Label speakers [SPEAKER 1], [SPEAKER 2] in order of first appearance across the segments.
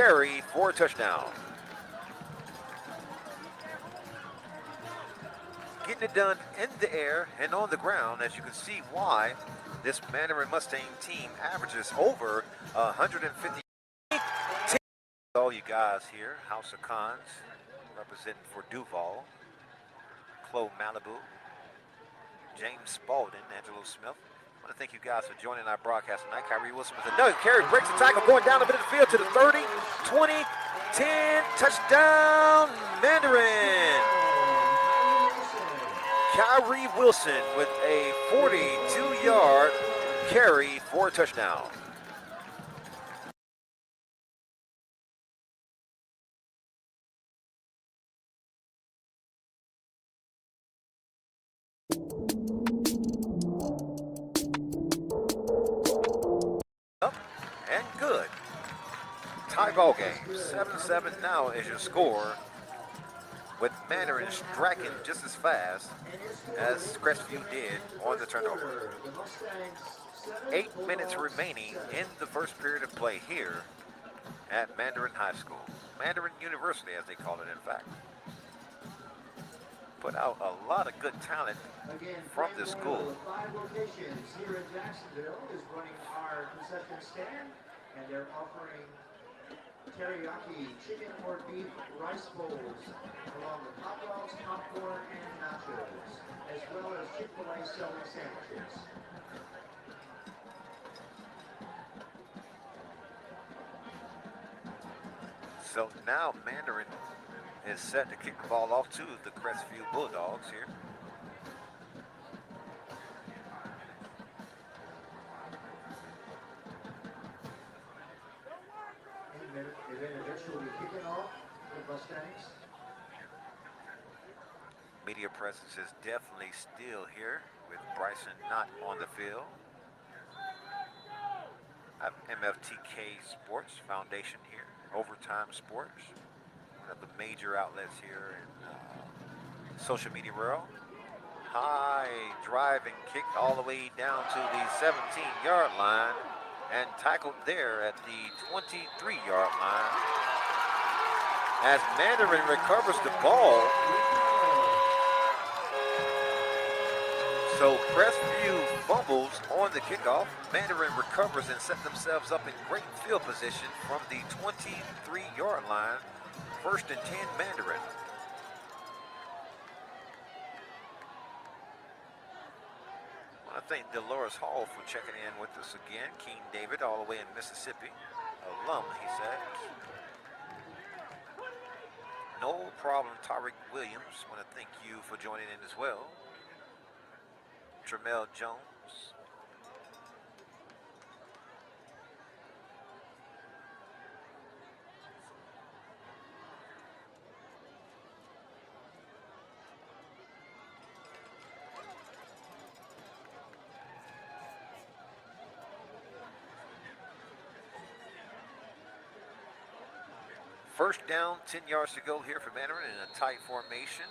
[SPEAKER 1] carry for a touchdown. Getting it done in the air and on the ground, as you can see why this Mandarin Mustang team averages over 150. All you guys here, House of Cons, representing for Duval, Chloe Malibu, James Spalding, Angelo Smith. I want to thank you guys for joining our broadcast tonight. Kyrie Wilson with another carry, breaks the tackle, going down the middle of the field to the 30, 20, 10, touchdown, Mandarin. Kyrie Wilson with a 42-yard carry for a touchdown. Up and good. Tie ball game. 7-7 now is your score, with Mandarin striking just as fast as Crestview did on the turnover. 8 minutes remaining in the first period of play here at Mandarin High School. Mandarin University, as they call it, in fact. Put out a lot of good talent from this school.
[SPEAKER 2] 5 locations here in Jacksonville is running our concession stand, and they're offering teriyaki, chicken or beef rice bowls, along with hot dogs, popcorn, and nachos, as well as Chick-fil-A selling sandwiches.
[SPEAKER 1] So now Mandarin is set to kick the ball off to the Crestview Bulldogs here.
[SPEAKER 2] Event will be kicking off the Mustangs.
[SPEAKER 1] Media presence is definitely still here with Bryson not on the field. I have MFTK Sports Foundation here, Overtime Sports, one of the major outlets here in social media world. High driving kick all the way down to the 17-yard line and tackled there at the 23-yard line as Mandarin recovers the ball. So Crestview fumbles on the kickoff. Mandarin recovers and set themselves up in great field position from the 23-yard line. 1st and 10 Mandarin. I thank Dolores Hall for checking in with us again. Keen David, all the way in Mississippi. Alum, he said. No problem, Tariq Williams. Want to thank you for joining in as well. Tremel Jones. First down, 10 yards to go here for Mandarin in a tight formation.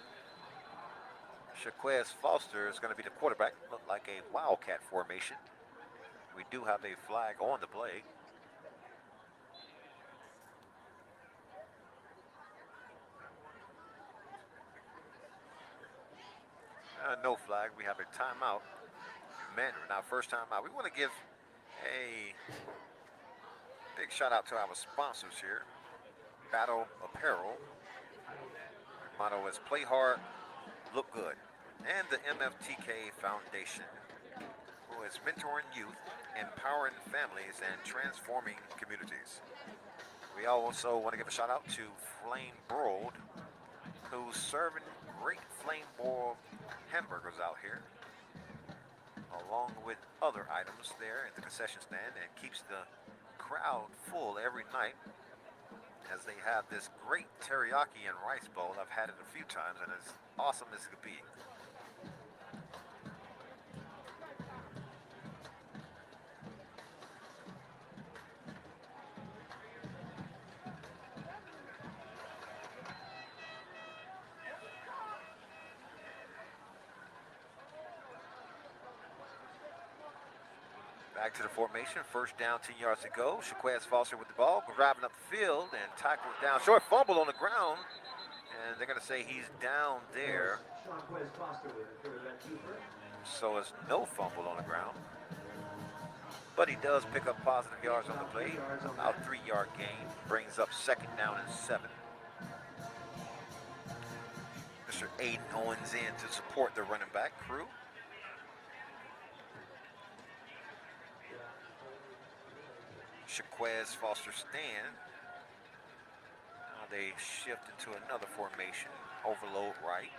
[SPEAKER 1] Shaquez Foster is going to be the quarterback. Look like a wildcat formation. We do have a flag on the play. No flag. We have a timeout. Mandarin, our first timeout. We want to give a big shout out to our sponsors here. Battle Apparel. Motto is play hard, look good. And the MFTK Foundation, who is mentoring youth, empowering families, and transforming communities. We also want to give a shout out to Flame Broiled, who's serving great flame broiled hamburgers out here, along with other items there at the concession stand, and keeps the crowd full every night as they have this great teriyaki and rice bowl. I've had it a few times, and it's awesome as it could be. Back to the formation. First down, 10 yards to go. Shaquez Foster with the ball, driving up the field and tackled down. Short fumble on the ground. And they're going to say he's down there. So it's no fumble on the ground. But he does pick up positive yards on the play. About 3-yard gain. Brings up second down and 7. Mr. Aiden Owens in to support the running back crew. Shaquez Foster stand. Now they shift into another formation. Overload right.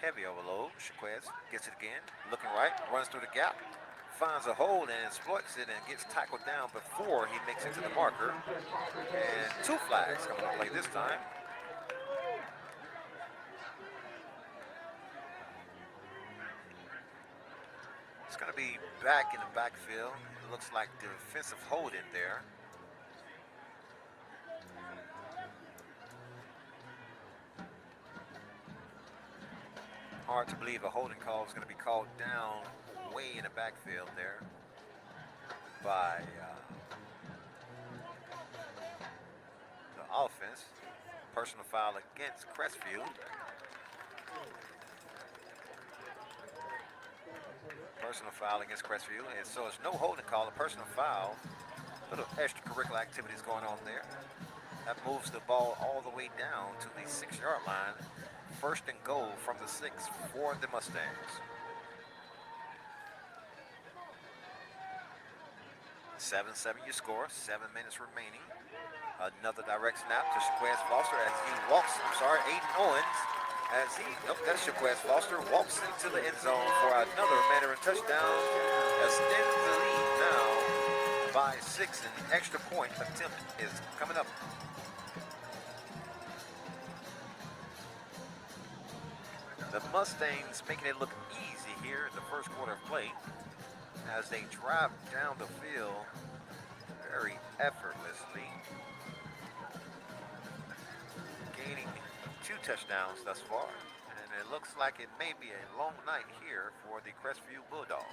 [SPEAKER 1] Heavy overload. Shaquez gets it again. Looking right. Runs through the gap. Finds a hole and exploits it and gets tackled down before he makes it to the marker. And 2 flags coming to play this time. It's going to be back in the backfield. It looks like defensive hold in there. Hard to believe a holding call is going to be called down way in the backfield there by the offense. Personal foul against Crestview. Personal foul against Crestview, and so it's no holding call, a personal foul. A little extracurricular activities going on there. That moves the ball all the way down to the 6-yard line. First and goal from the 6 for the Mustangs. 7-7 you score, 7 minutes remaining. Another direct snap to Shaquez Foster as he walks, Aiden Owens. That's Shaquez Foster, walks into the end zone for another Mandarin touchdown. Extends the lead now by 6. An extra point attempt is coming up. The Mustangs making it look easy here in the first quarter of play as they drive down the field very effortlessly, gaining 2 touchdowns thus far, and it looks like it may be a long night here for the Crestview Bulldogs.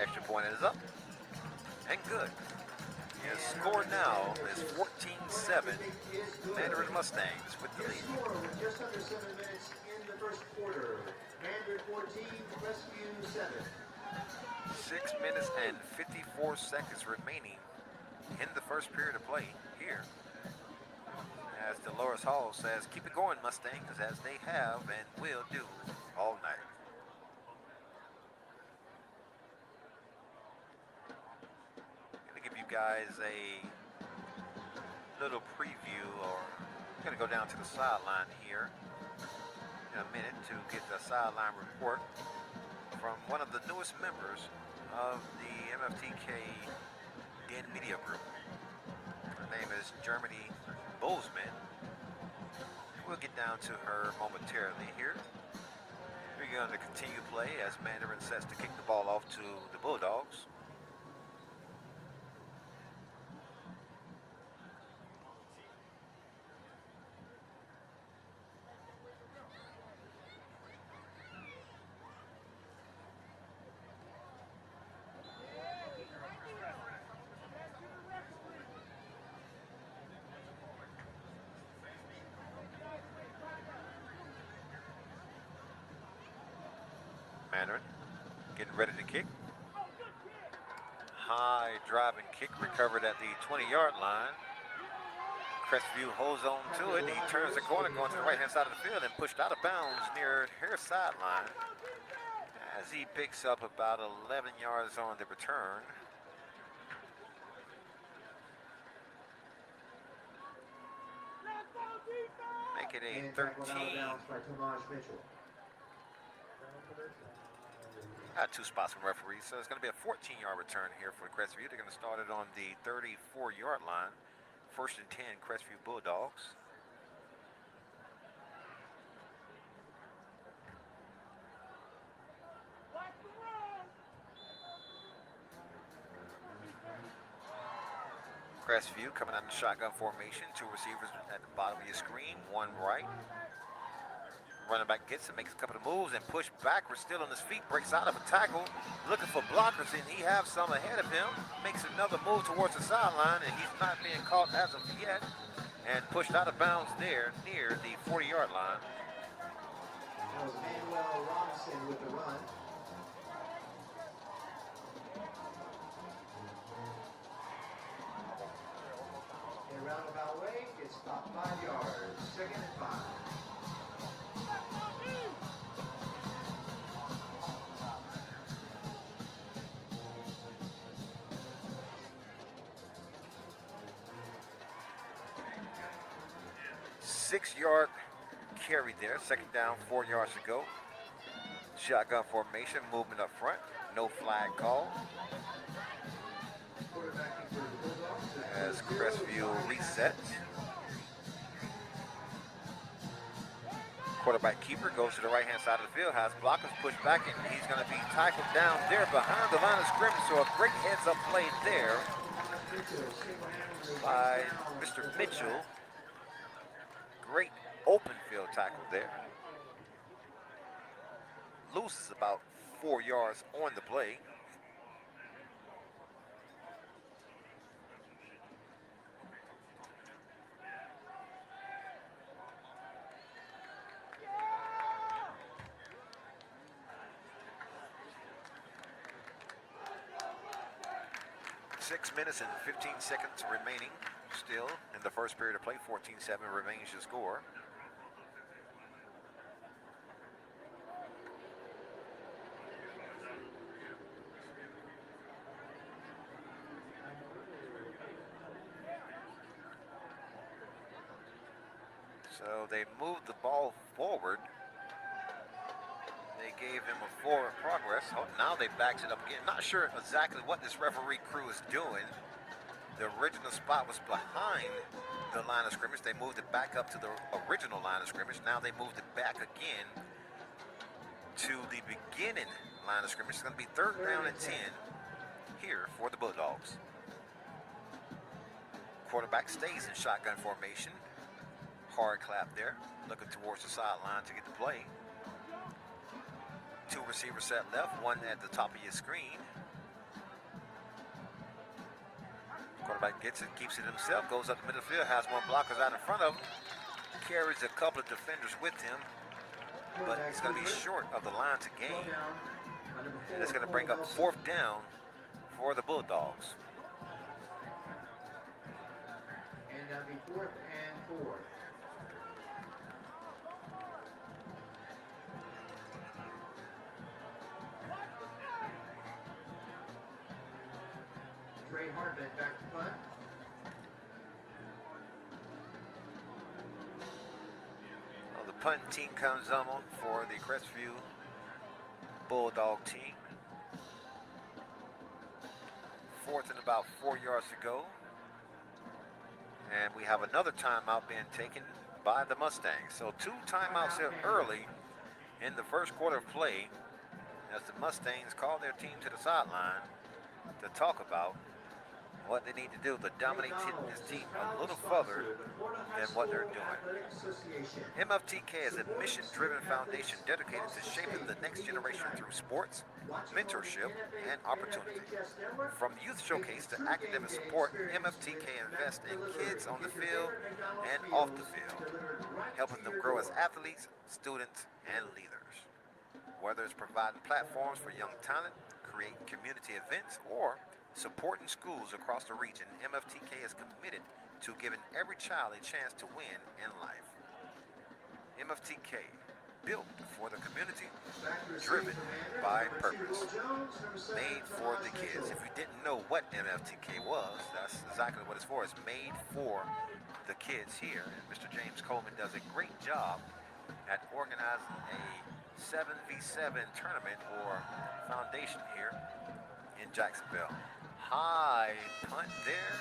[SPEAKER 1] Extra point is up and good. His score now is 14-7. Mandarin Mustangs with the lead.
[SPEAKER 2] Just under 7 minutes in the first quarter. Mandarin 14, Crestview 7.
[SPEAKER 1] 6 minutes and 54 seconds remaining in the first period of play here. As Dolores Hall says, keep it going, Mustangs, as they have and will do all night. Going to give you guys a little preview, or I'm going to go down to the sideline here in a minute to get the sideline report from one of the newest members of the MFTK Den Media Group. Her name is Germany Bozeman. We'll get down to her momentarily here. We're going to continue play as Mandarin sets to kick the ball off to the Bulldogs. Mandarin getting ready to kick. High driving kick recovered at the 20-yard line. Crestview holds on to it. He turns the corner going to the right-hand side of the field and pushed out of bounds near her sideline as he picks up about 11 yards on the return. Make it a 13. Got 2 spots from referees, so it's going to be a 14-yard return here for Crestview. They're going to start it on the 34-yard line. First and 10, Crestview Bulldogs. Crestview coming out in shotgun formation. Two receivers at the bottom of your screen, one right. Running back gets it, makes a couple of moves and push backwards, still on his feet, breaks out of a tackle, looking for blockers, and he has some ahead of him. Makes another move towards the sideline, and he's not being caught as of yet, and pushed out of bounds there near the 40-yard line.
[SPEAKER 2] That was Manuel Robinson with the run. In a roundabout way, it's about 5 yards. Second and 5.
[SPEAKER 1] Six-yard carry there. Second down, 4 yards to go. Shotgun formation, movement up front. No flag call. As Crestview resets. Quarterback keeper goes to the right-hand side of the field, has blockers pushed back, and he's going to be tackled down there behind the line of scrimmage. So a great heads-up play there by Mr. Mitchell. Great open field tackle there. Loses about 4 yards on the play. Six minutes and 15 seconds remaining still in the first period of play. 14-7 remains to score. So they moved the ball forward. They gave him a forward progress. Oh, now they backed it up again. Not sure exactly what this referee crew is doing. The original spot was behind the line of scrimmage. They moved it back up to the original line of scrimmage. Now they moved it back again to the beginning line of scrimmage. It's going to be third down and 10 here for the Bulldogs. Quarterback stays in shotgun formation. Hard clap there, looking towards the sideline to get the play. Two receivers set left, one at the top of your screen. Quarterback gets it, keeps it himself, goes up the middle of the field, has one blocker out in front of him, carries a couple of defenders with him, but it's going to be short of the line to gain. And it's going to bring up fourth down for the Bulldogs.
[SPEAKER 2] And that'll be 4th and 4. Trey Hartman back to punt.
[SPEAKER 1] Well, the punt team comes on for the Crestview Bulldog team. 4th and about 4 yards to go. And we have another timeout being taken by the Mustangs. So 2 timeouts here early in the first quarter of play as the Mustangs call their team to the sideline to talk about what they need to do to dominate this team a little further than what they're doing. MFTK is a mission-driven foundation dedicated to shaping the next generation through sports, mentorship, and opportunity. From youth showcase to academic support, MFTK invests in kids on the field and off the field, helping them grow as athletes, students, and leaders. Whether it's providing platforms for young talent, creating community events, or supporting schools across the region, MFTK is committed to giving every child a chance to win in life. MFTK, built for the community, driven by purpose, made for the kids. If you didn't know what MFTK was, that's exactly what it's for. It's made for the kids here. And Mr. James Coleman does a great job at organizing a 7v7 tournament or foundation here in Jacksonville. High punt there,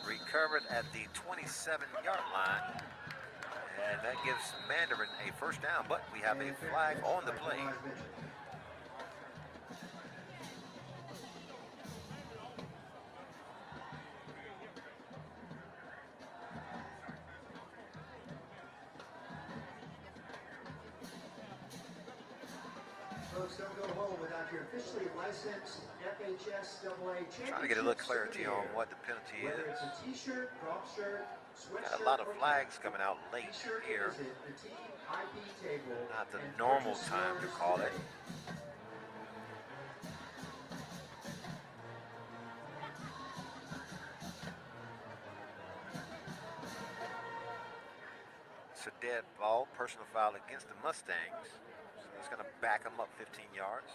[SPEAKER 1] recovered at the 27-yard line, and that gives Mandarin a first down, but we have a flag on the play.
[SPEAKER 2] Folks, don't go home without your officially licensed FHSAA championship
[SPEAKER 1] Trying to get a little clarity
[SPEAKER 2] souvenir.
[SPEAKER 1] on what the penalty
[SPEAKER 2] Whether
[SPEAKER 1] is.
[SPEAKER 2] it's a t-shirt, golf shirt, sweatshirt,
[SPEAKER 1] Got a lot of
[SPEAKER 2] or
[SPEAKER 1] flags
[SPEAKER 2] cap,
[SPEAKER 1] coming out late
[SPEAKER 2] be sure to
[SPEAKER 1] here.
[SPEAKER 2] visit the TIP table
[SPEAKER 1] Not the
[SPEAKER 2] and
[SPEAKER 1] normal
[SPEAKER 2] purchase
[SPEAKER 1] time to
[SPEAKER 2] yours
[SPEAKER 1] call it.
[SPEAKER 2] today.
[SPEAKER 1] It's a dead ball, personal foul against the Mustangs. So it's going to back them up 15 yards.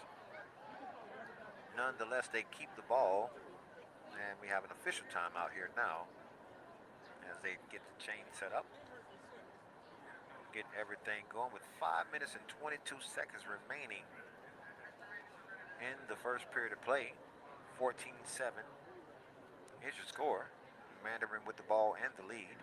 [SPEAKER 1] Nonetheless, they keep the ball, and we have an official timeout here now as they get the chain set up. Getting everything going with 5 minutes and 22 seconds remaining in the first period of play. 14-7. Here's your score. Mandarin with the ball and the lead.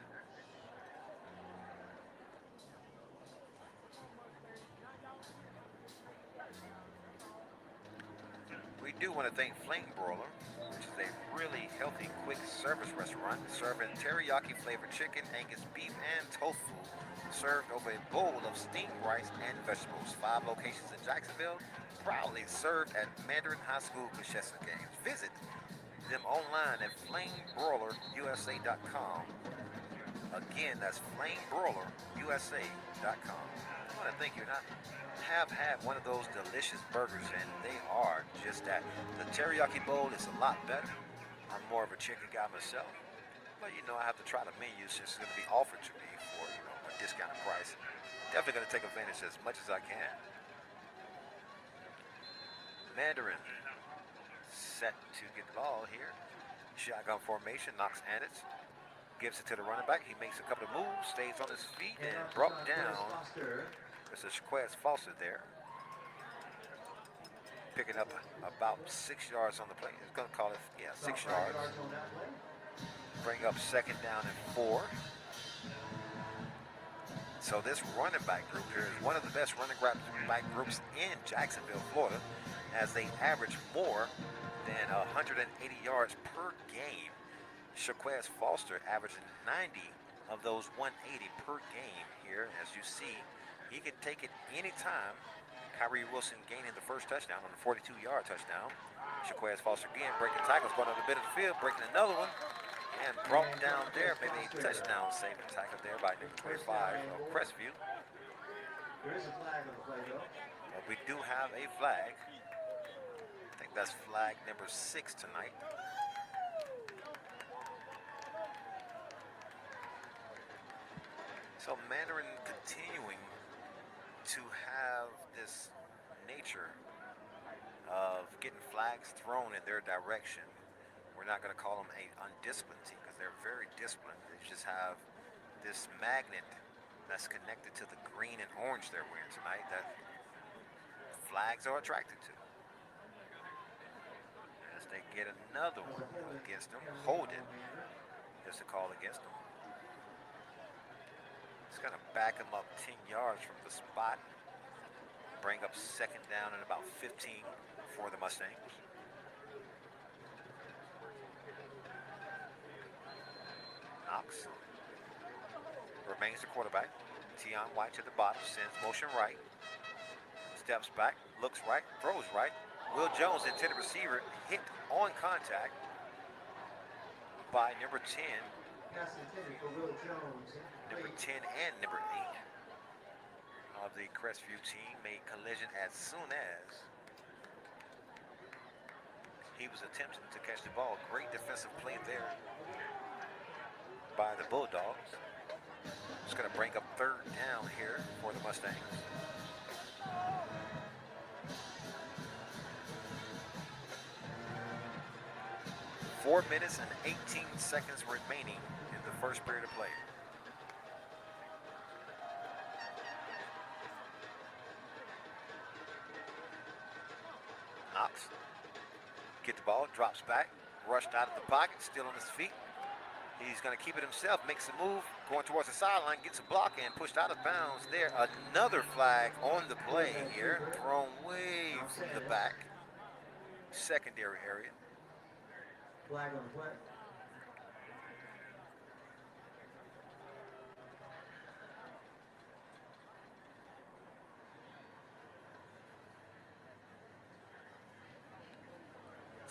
[SPEAKER 1] We do want to thank Flame Broiler, which is a really healthy, quick service restaurant serving teriyaki flavored chicken, Angus beef, and tofu, served over a bowl of steamed rice and vegetables. 5 locations in Jacksonville, proudly served at Mandarin High School Cochessa games. Visit them online at flamebroilerusa.com. Again, that's flamebroilerusa.com. I want to thank you. And I have had one of those delicious burgers, and they are just that. The teriyaki bowl is a lot better. I'm more of a chicken guy myself, but you know I have to try the menu since it's going to be offered to me for a discounted price. Definitely going to take advantage as much as I can. Mandarin set to get the ball here. Shotgun formation, knocks Annitz. Gives it to the running back. He makes a couple of moves, stays on his feet, and brought down. There's a Quest Foster there. Picking up about 6 yards on the play. He's going to call it, 6 yards. Bring up 2nd down and 4. So this running back group here is one of the best running back groups in Jacksonville, Florida, as they average more than 180 yards per game. Shaquez Foster averaging 90 of those 180 per game here. As you see, he can take it anytime. Kyrie Wilson gaining the first touchdown on the 42-yard touchdown. Shaquez Foster again breaking tackles, going on the bit of the field, breaking another one, and brought down there. Maybe a touchdown saving tackle there by number 25 of Crestview.
[SPEAKER 2] There is a flag on the play, though.
[SPEAKER 1] But we do have a flag. I think that's flag number 6 tonight. So Mandarin continuing to have this nature of getting flags thrown in their direction. We're not going to call them a undisciplined team because they're very disciplined. They just have this magnet that's connected to the green and orange they're wearing tonight that flags are attracted to. As they get another one against them, hold it. There's a call against them. It's going to back him up 10 yards from the spot. Bring up 2nd down and about 15 for the Mustangs. Knox remains the quarterback. Tion White to the bottom, sends motion right. Steps back, looks right, throws right. Will Jones, intended receiver, hit on contact by number 10.
[SPEAKER 2] Pass intended for Will Jones.
[SPEAKER 1] Number 10 and number 8 of the Crestview team made collision as soon as he was attempting to catch the ball. Great defensive play there by the Bulldogs. It's going to bring up 3rd down here for the Mustangs. Four minutes and 18 seconds remaining in the first period of play. Knox, get the ball, drops back, rushed out of the pocket, still on his feet. He's going to keep it himself, makes a move, going towards the sideline, gets a block and pushed out of bounds there. Another flag on the play here, thrown way from the back, secondary area.
[SPEAKER 2] Flag on the play.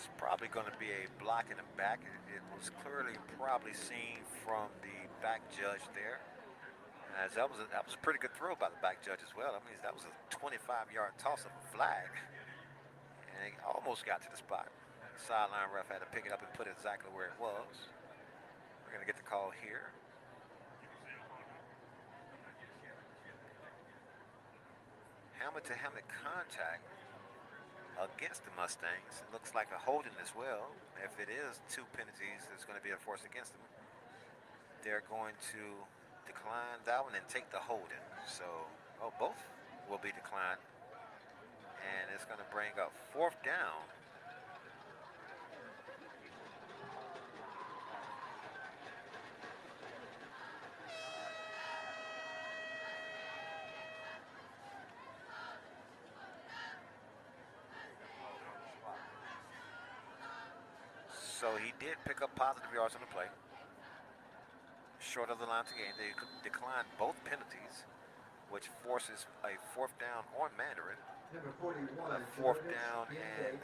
[SPEAKER 1] was probably going to be a block in the back. It was clearly probably seen from the back judge there. As that was a pretty good throw by the back judge as well. I mean, that was a 25-yard toss of a flag. And it almost got to the spot. The sideline ref had to pick it up and put it exactly where it was. We're going to get the call here. Helmet-to-helmet contact against the Mustangs. It looks like a holding as well. If it is 2 penalties, there's going to be enforced against them. They're going to decline that one and take the holding. So, both will be declined. And it's going to bring up 4th down. So he did pick up positive yards on the play. Short of the line to gain. They declined both penalties, which forces a 4th down on Mandarin.
[SPEAKER 2] Number 41.
[SPEAKER 1] 4th down and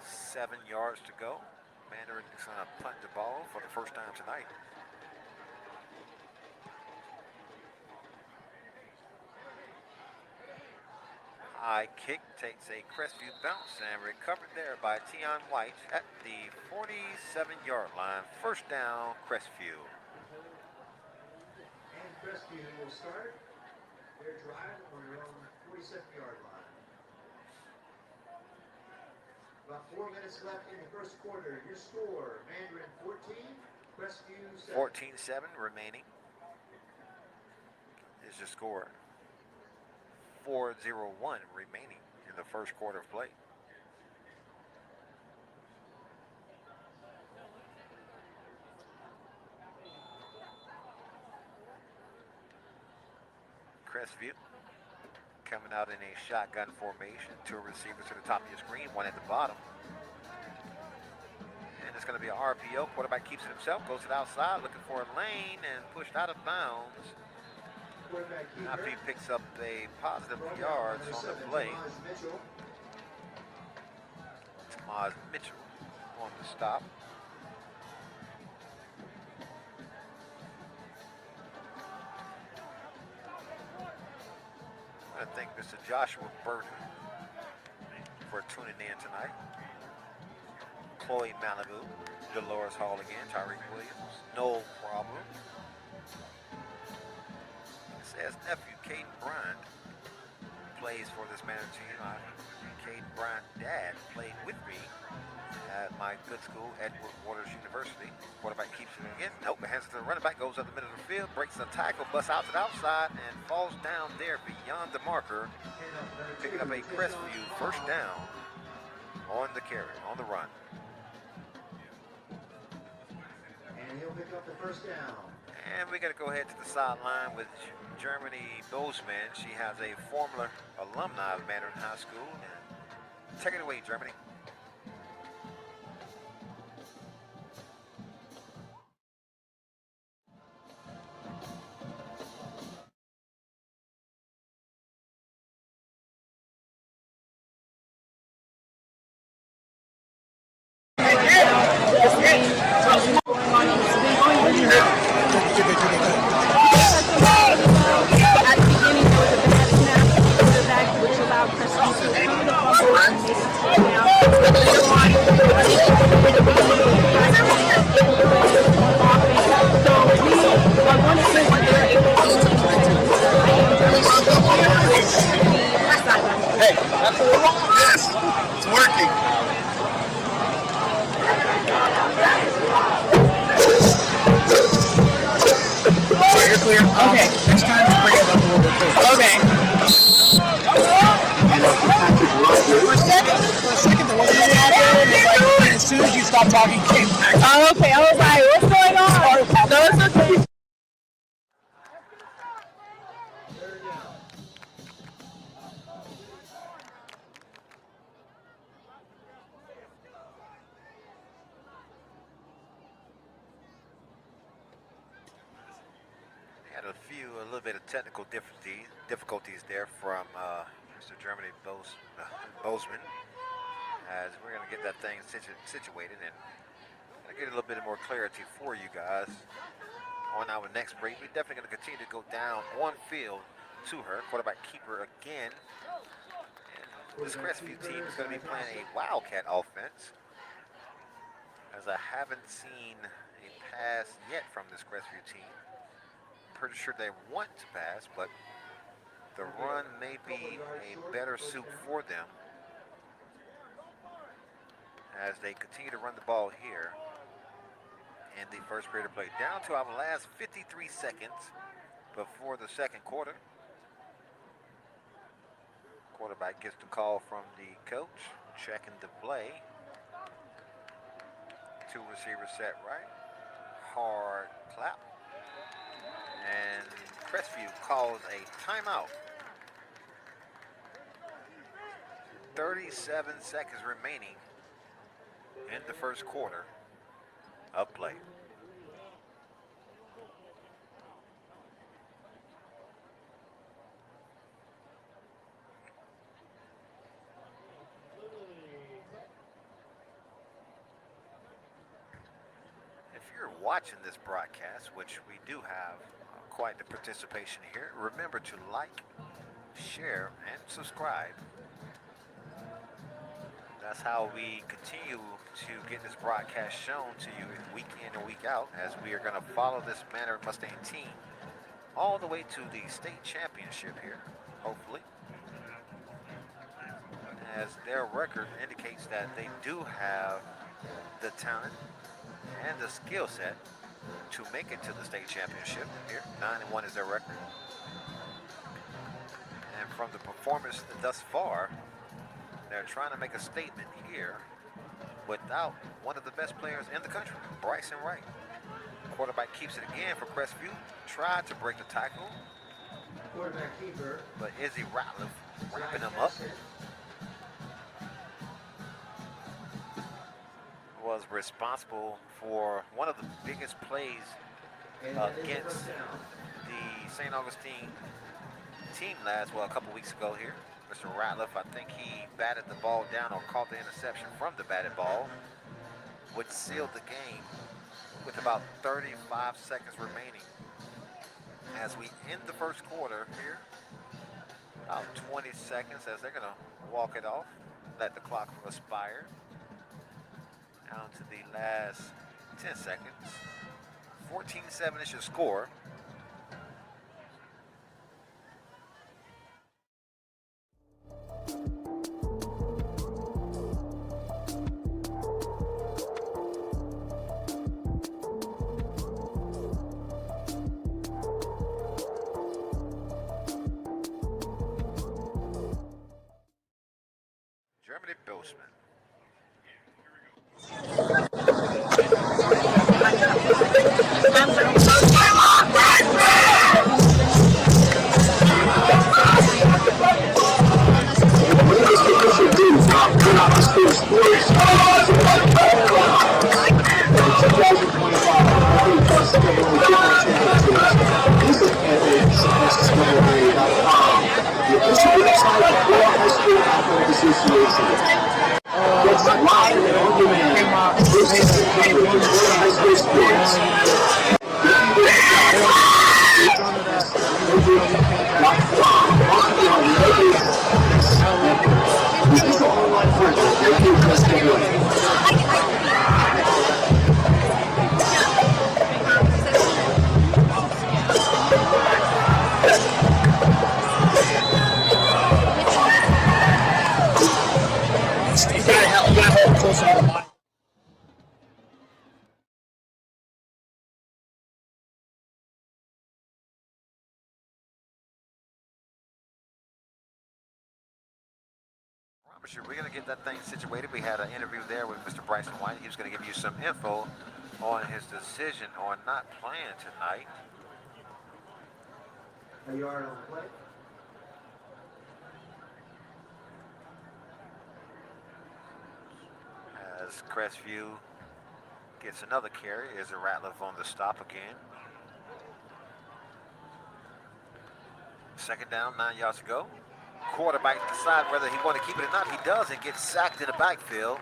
[SPEAKER 1] 7 yards to go. Mandarin is going to punt the ball for the first time tonight. High kick takes a Crestview bounce and recovered there by Tion White at the 47-yard line. First down, Crestview.
[SPEAKER 2] And Crestview will start their drive on their own 47-yard line. About 4 minutes left in the first quarter. Your score, Mandarin 14, Crestview 7.
[SPEAKER 1] 14-7 remaining is the score. 4:01 remaining in the first quarter of play. Crestview coming out in a shotgun formation. 2 receivers to the top of your screen, 1 at the bottom. And it's going to be an RPO. Quarterback keeps it himself, goes to the outside, looking for a lane and pushed out of bounds. After he picks up a positive yards on the play. Tomas Mitchell on the stop. I thank Mr. Joshua Burton for tuning in tonight. Chloe Malibu, Dolores Hall again, Tyreek Williams, no problem. Says nephew Caden Bryant plays for this Mandarin team. Caden Bryant's dad played with me at my good school, Edward Waters University. Quarterback keeps it again. Nope, hands it to the running back, goes up the middle of the field, breaks the tackle, busts out to the outside, and falls down there beyond the marker. Picking up a Crestview first down on the carry, on the run.
[SPEAKER 2] And he'll pick up the first down.
[SPEAKER 1] And we got to go ahead to the sideline with Germany Bozeman. She has a former alumni of Mandarin High School. Take it away, Germany.
[SPEAKER 3] At the beginning, there was a bad snap to the quarterback, which allowed Crestview to recover the fumble and make it touchdown. Later on, so we are going to see what they're able to do.
[SPEAKER 4] Hey, that's a little yes, it's working. You're clear. Okay. Next time, bring it up a little bit closer. Okay. For a second, there wasn't any happening. And as soon as you stopped talking, it came back.
[SPEAKER 3] Oh, okay. I was like, what's going on? No, it's okay.
[SPEAKER 1] A little bit of technical difficulties there from Mr. Germany Bozeman as we're going to get that thing situated and get a little bit more clarity for you guys on our next break. We're definitely going to continue to go down on field to her. Quarterback keeper again. And this Crestview team is going to be playing a Wildcat offense, as I haven't seen a pass yet from this Crestview team. Pretty sure they want to pass, but the run may be a better suit for them as they continue to run the ball here in the first period of play. Down to our last 53 seconds before the second quarter. Quarterback gets the call from the coach, checking the play. Two receivers set right. Hard clap. And Crestview calls a timeout. 37 seconds remaining in the first quarter of play. If you're watching this broadcast, which we do have quite the participation here, remember to like, share, and subscribe. That's how we continue to get this broadcast shown to you week in and week out, as we are going to follow this Mandarin Mustang team all the way to the state championship here, hopefully, as their record indicates that they do have the talent and the skill set to make it to the state championship here. 9-1 is their record. And from the performance thus far, they're trying to make a statement here without one of the best players in the country, Bryson Wright. Quarterback keeps it again for Crestview. Tried to break the tackle,
[SPEAKER 2] Quarterback keeper,
[SPEAKER 1] but Izzy Ratliff wrapping him up. Was responsible for one of the biggest plays against the St. Augustine team a couple weeks ago here. Mr. Ratliff, I think he batted the ball down or caught the interception from the batted ball, which sealed the game with about 35 seconds remaining. As we end the first quarter here, about 20 seconds as they're going to walk it off, let the clock expire. Down to the last 10 seconds. 14-7 is your score. Germany Billsman. We're going to get that thing situated. We had an interview there with Mr. Bryson White. He was going to give you some info on his decision on not playing tonight.
[SPEAKER 2] A yard on play.
[SPEAKER 1] As Crestview gets another carry, is a Ratliff on the stop again. Second down, 9 yards to go. quarterback decide whether he want to keep it or not. He does and gets sacked in the backfield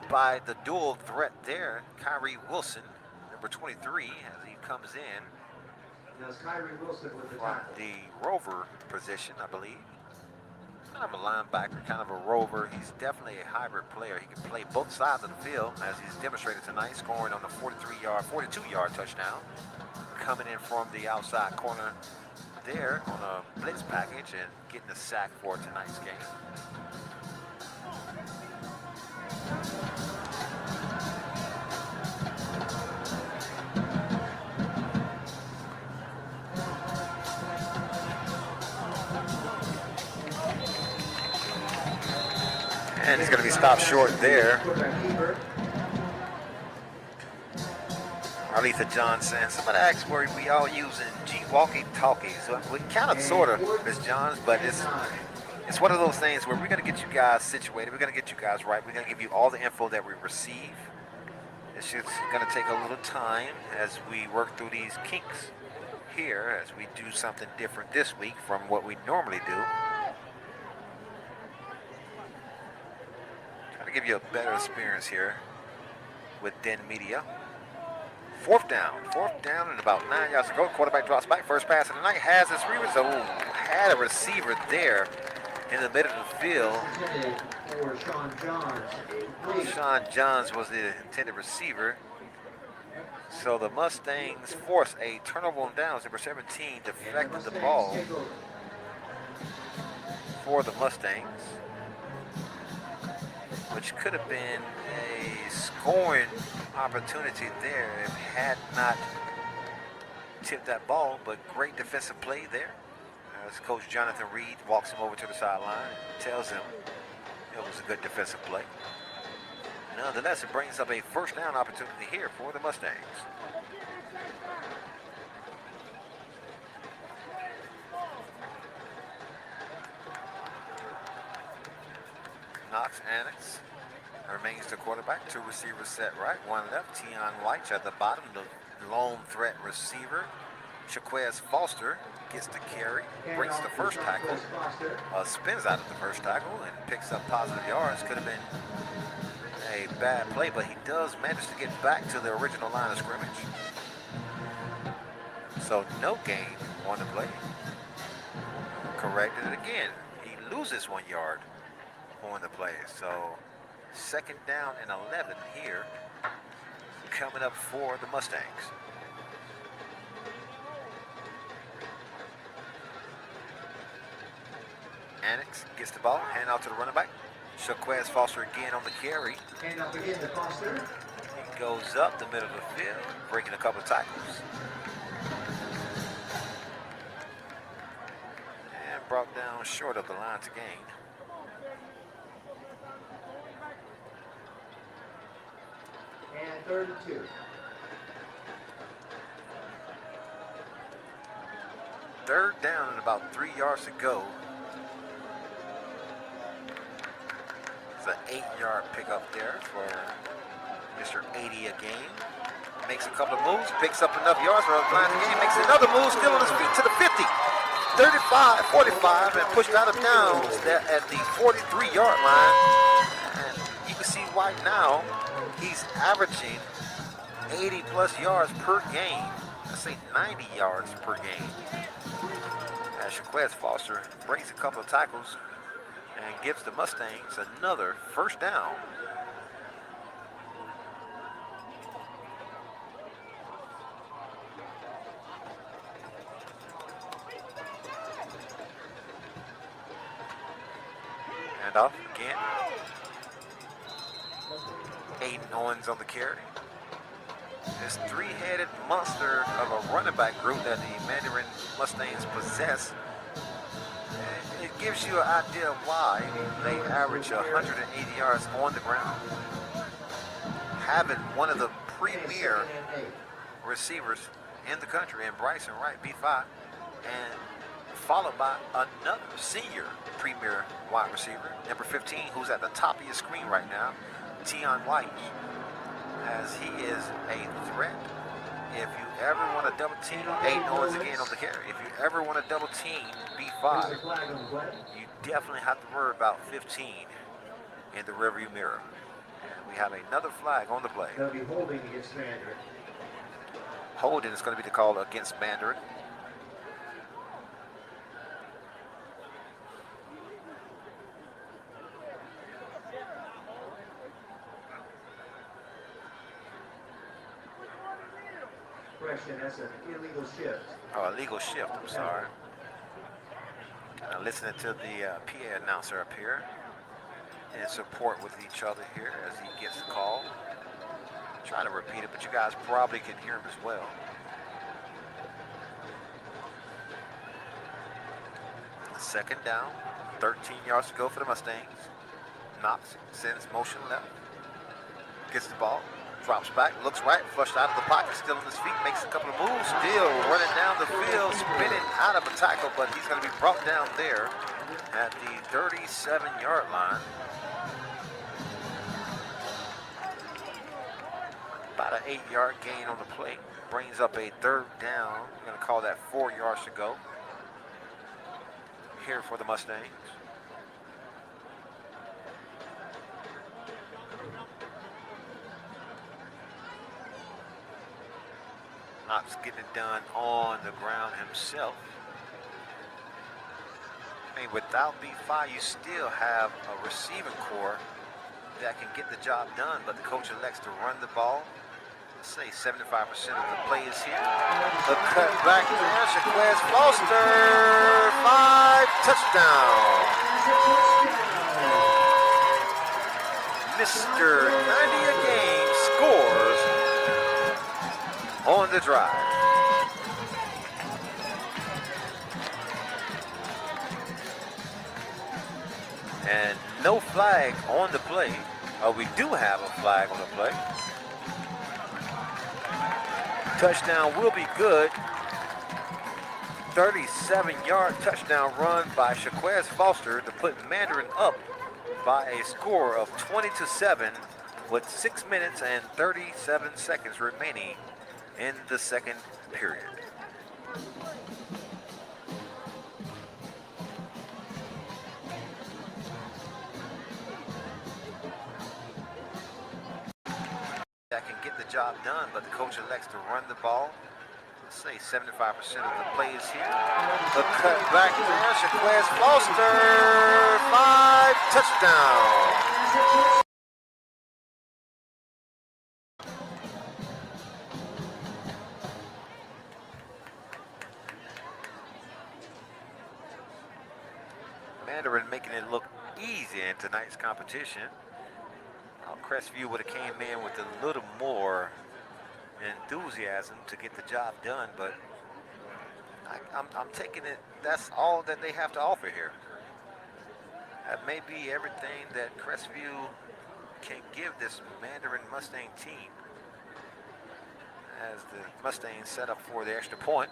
[SPEAKER 1] by the dual threat there, Kyrie Wilson, number 23, as he comes in
[SPEAKER 2] Kyrie Wilson with the
[SPEAKER 1] from
[SPEAKER 2] tackle.
[SPEAKER 1] the rover position, I believe. Kind of a linebacker, kind of a rover. He's definitely a hybrid player. He can play both sides of the field, as he's demonstrated tonight, scoring on the 42-yard touchdown, coming in from the outside corner there on a blitz package and getting a sack for tonight's game. And he's going to be stopped short there. Arletha Johnson. Somebody asked where we all using walkie-talkies. We kind of, sort of, Ms. Johns, but it's one of those things where we're going to get you guys situated. We're going to get you guys right. We're going to give you all the info that we receive. It's just going to take a little time as we work through these kinks here, as we do something different this week from what we normally do. To give you a better experience here with Den Media. Fourth down and about 9 yards to go. Quarterback drops back. First pass of the night has his receiver. So had a receiver there in the middle of the field. Sean Johns was the intended receiver. So the Mustangs force a turnover on downs. Number 17 deflected the ball for the Mustangs, which could have been a scoring opportunity there if had not tipped that ball, but great defensive play there. As Coach Jonathan Reed walks him over to the sideline and tells him it was a good defensive play. Nonetheless, it brings up a first down opportunity here for the Mustangs. Knox Annex remains the quarterback. Two receivers set right, one left. Tion White at the bottom, the lone threat receiver. Shaquez Foster gets the carry, breaks the first tackle, spins out of the first tackle, and picks up positive yards. Could have been a bad play, but he does manage to get back to the original line of scrimmage. So no gain on the play. Corrected it again. He loses 1 yard on the play. So second down and 11 here coming up for the Mustangs. Annex gets the ball, hand out to the running back. Shaquez Foster again on the carry.
[SPEAKER 2] Hand up again to Foster.
[SPEAKER 1] He goes up the middle of the field, breaking a couple of tackles. And brought down short of the line to gain.
[SPEAKER 2] And 3rd and 2.
[SPEAKER 1] Third down and about 3 yards to go. It's an 8-yard pickup there for Mr. 80 a game. Makes a couple of moves, picks up enough yards for a line to gain, makes another move, still on his feet to the 50. 35, 45, and pushed out of bounds there at the 43-yard line. And you can see White now, he's averaging 80-plus yards per game. I say 90 yards per game. As Shaquez Foster breaks a couple of tackles and gives the Mustangs another first down. And off again. Aiden Owens on the carry. This three-headed monster of a running back group that the Mandarin Mustangs possess. It gives you an idea of why they average 180 yards on the ground. Having one of the premier receivers in the country in Bryson Wright, B5, and followed by another senior premier wide receiver, number 15, who's at the top of your screen right now, Tion White, as he is a threat if you ever want to double team, Aiden Owens again on the carry. If you ever want to double team B5, you definitely have to worry about 15 in the rearview mirror. And we have another flag on the play.
[SPEAKER 2] They'll be holding against Mandarin.
[SPEAKER 1] Holding is going to be the call against Mandarin.
[SPEAKER 2] That's an illegal shift.
[SPEAKER 1] Oh, illegal shift, I'm sorry. Listening to the PA announcer up here in support with each other here as he gets the call. Trying to repeat it, but you guys probably can hear him as well. Second down, 13 yards to go for the Mustangs. Knox sends motion left, gets the ball, drops back, looks right, flushed out of the pocket, still on his feet, makes a couple of moves, still running down the field, spinning out of a tackle, but he's going to be brought down there at the 37-yard line. About an 8-yard gain on the play, brings up a third down. We're going to call that 4 yards to go here for the Mustangs. Knox getting it done on the ground himself. I mean, without B5, you still have a receiving core that can get the job done, but the coach elects to run the ball. Let's say 75% of the play is here. The cut back there, Shaquez Foster, 5, touchdown. Mr. 90 a game scores on the drive. And no flag on the play. We do have a flag on the play. Touchdown will be good. 37-yard touchdown run by Shaquez Foster to put Mandarin up by a score of 20-7 with 6 minutes and 37 seconds remaining in the second period. That can get the job done, but the coach elects to run the ball. Let's say 75% of the play is here. The cut back there, Shaquez Foster, 5, touchdown. Mandarin making it look easy in tonight's competition. Crestview would have came in with a little more enthusiasm to get the job done, but I'm taking it that's all that they have to offer here. That may be everything that Crestview can give this Mandarin Mustang team as the Mustangs set up for the extra point.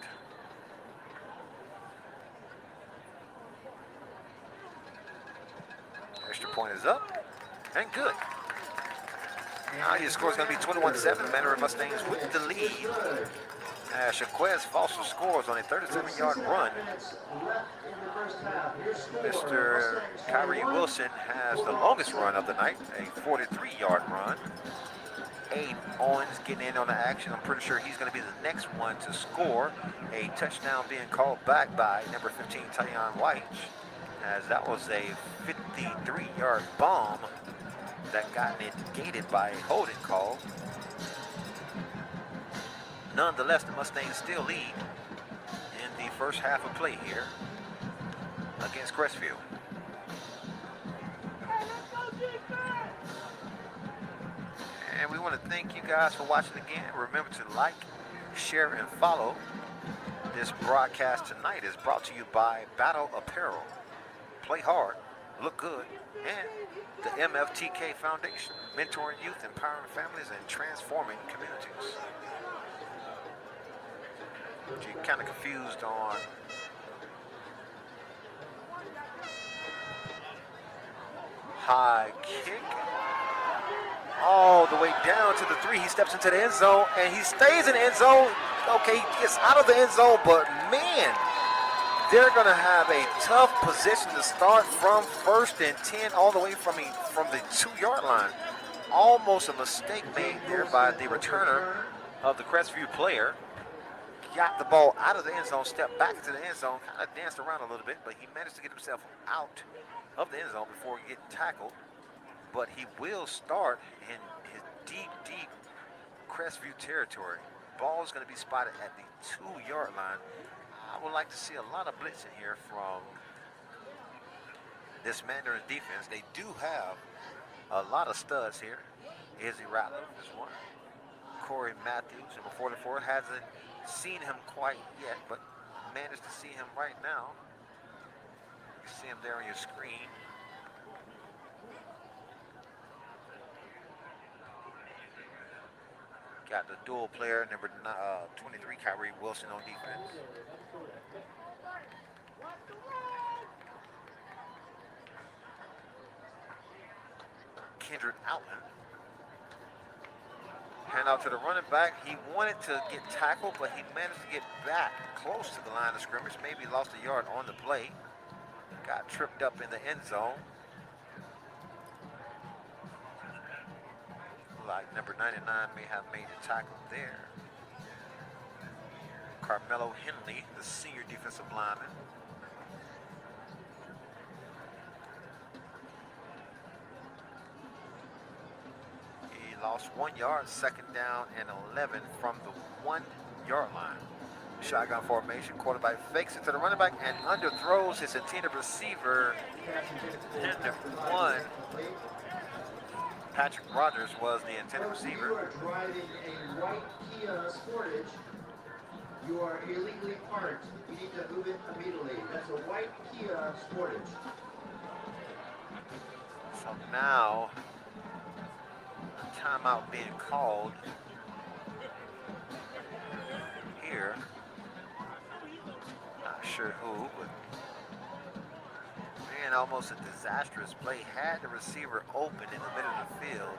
[SPEAKER 1] Extra point is up and good. Now your score is going to be 21-7. Mandarin Mustangs with the lead. Shaquez Foster scores on a 37-yard run. Mr. Kyrie Wilson has the longest run of the night, a 43-yard run. Aiden Owens getting in on the action. I'm pretty sure he's going to be the next one to score. A touchdown being called back by number 15, Tyon White, as that was a 53-yard bomb that got negated by a holding call. Nonetheless, the Mustangs still lead in the first half of play here against Crestview. And we want to thank you guys for watching again. Remember to like, share, and follow. This broadcast tonight is brought to you by Battle Apparel. Play hard, look good, and the MFTK Foundation, mentoring youth, empowering families, and transforming communities. If you're kind of confused on high kick, all the way down to the 3. He steps into the end zone, and he stays in the end zone. Okay, he gets out of the end zone, but man, they're going to have a tough position to start from 1st and 10 all the way from the 2-yard line. Almost a mistake made there by the returner of the Crestview player. Got the ball out of the end zone, stepped back into the end zone, kind of danced around a little bit, but he managed to get himself out of the end zone before getting tackled. But he will start in his deep, deep Crestview territory. Ball is going to be spotted at the 2-yard line. I would like to see a lot of blitzing here from this Mandarin defense. They do have a lot of studs here. Izzy Rattler is one. Corey Matthews, number 44, hasn't seen him quite yet, but managed to see him right now. You see him there on your screen. Got the dual player, number 23, Kyrie Wilson on defense. Kendrick Outland. Hand out to the running back. He wanted to get tackled, but he managed to get back close to the line of scrimmage. Maybe lost a yard on the play. Got tripped up in the end zone. Like number 99 may have made a tackle there. Carmelo Henley, the senior defensive lineman. He lost 1 yard, 2nd down and 11 from the 1-yard line. Shotgun formation, quarterback fakes it to the running back and underthrows his intended receiver. Number 1. Patrick Rogers was the intended receiver.
[SPEAKER 2] You are driving a white Kia Sportage. You are illegally parked. You need to move it immediately. That's a white Kia Sportage.
[SPEAKER 1] So now, a timeout being called here. Not sure who, but man, almost a disastrous play. Had the receiver open in the middle of the field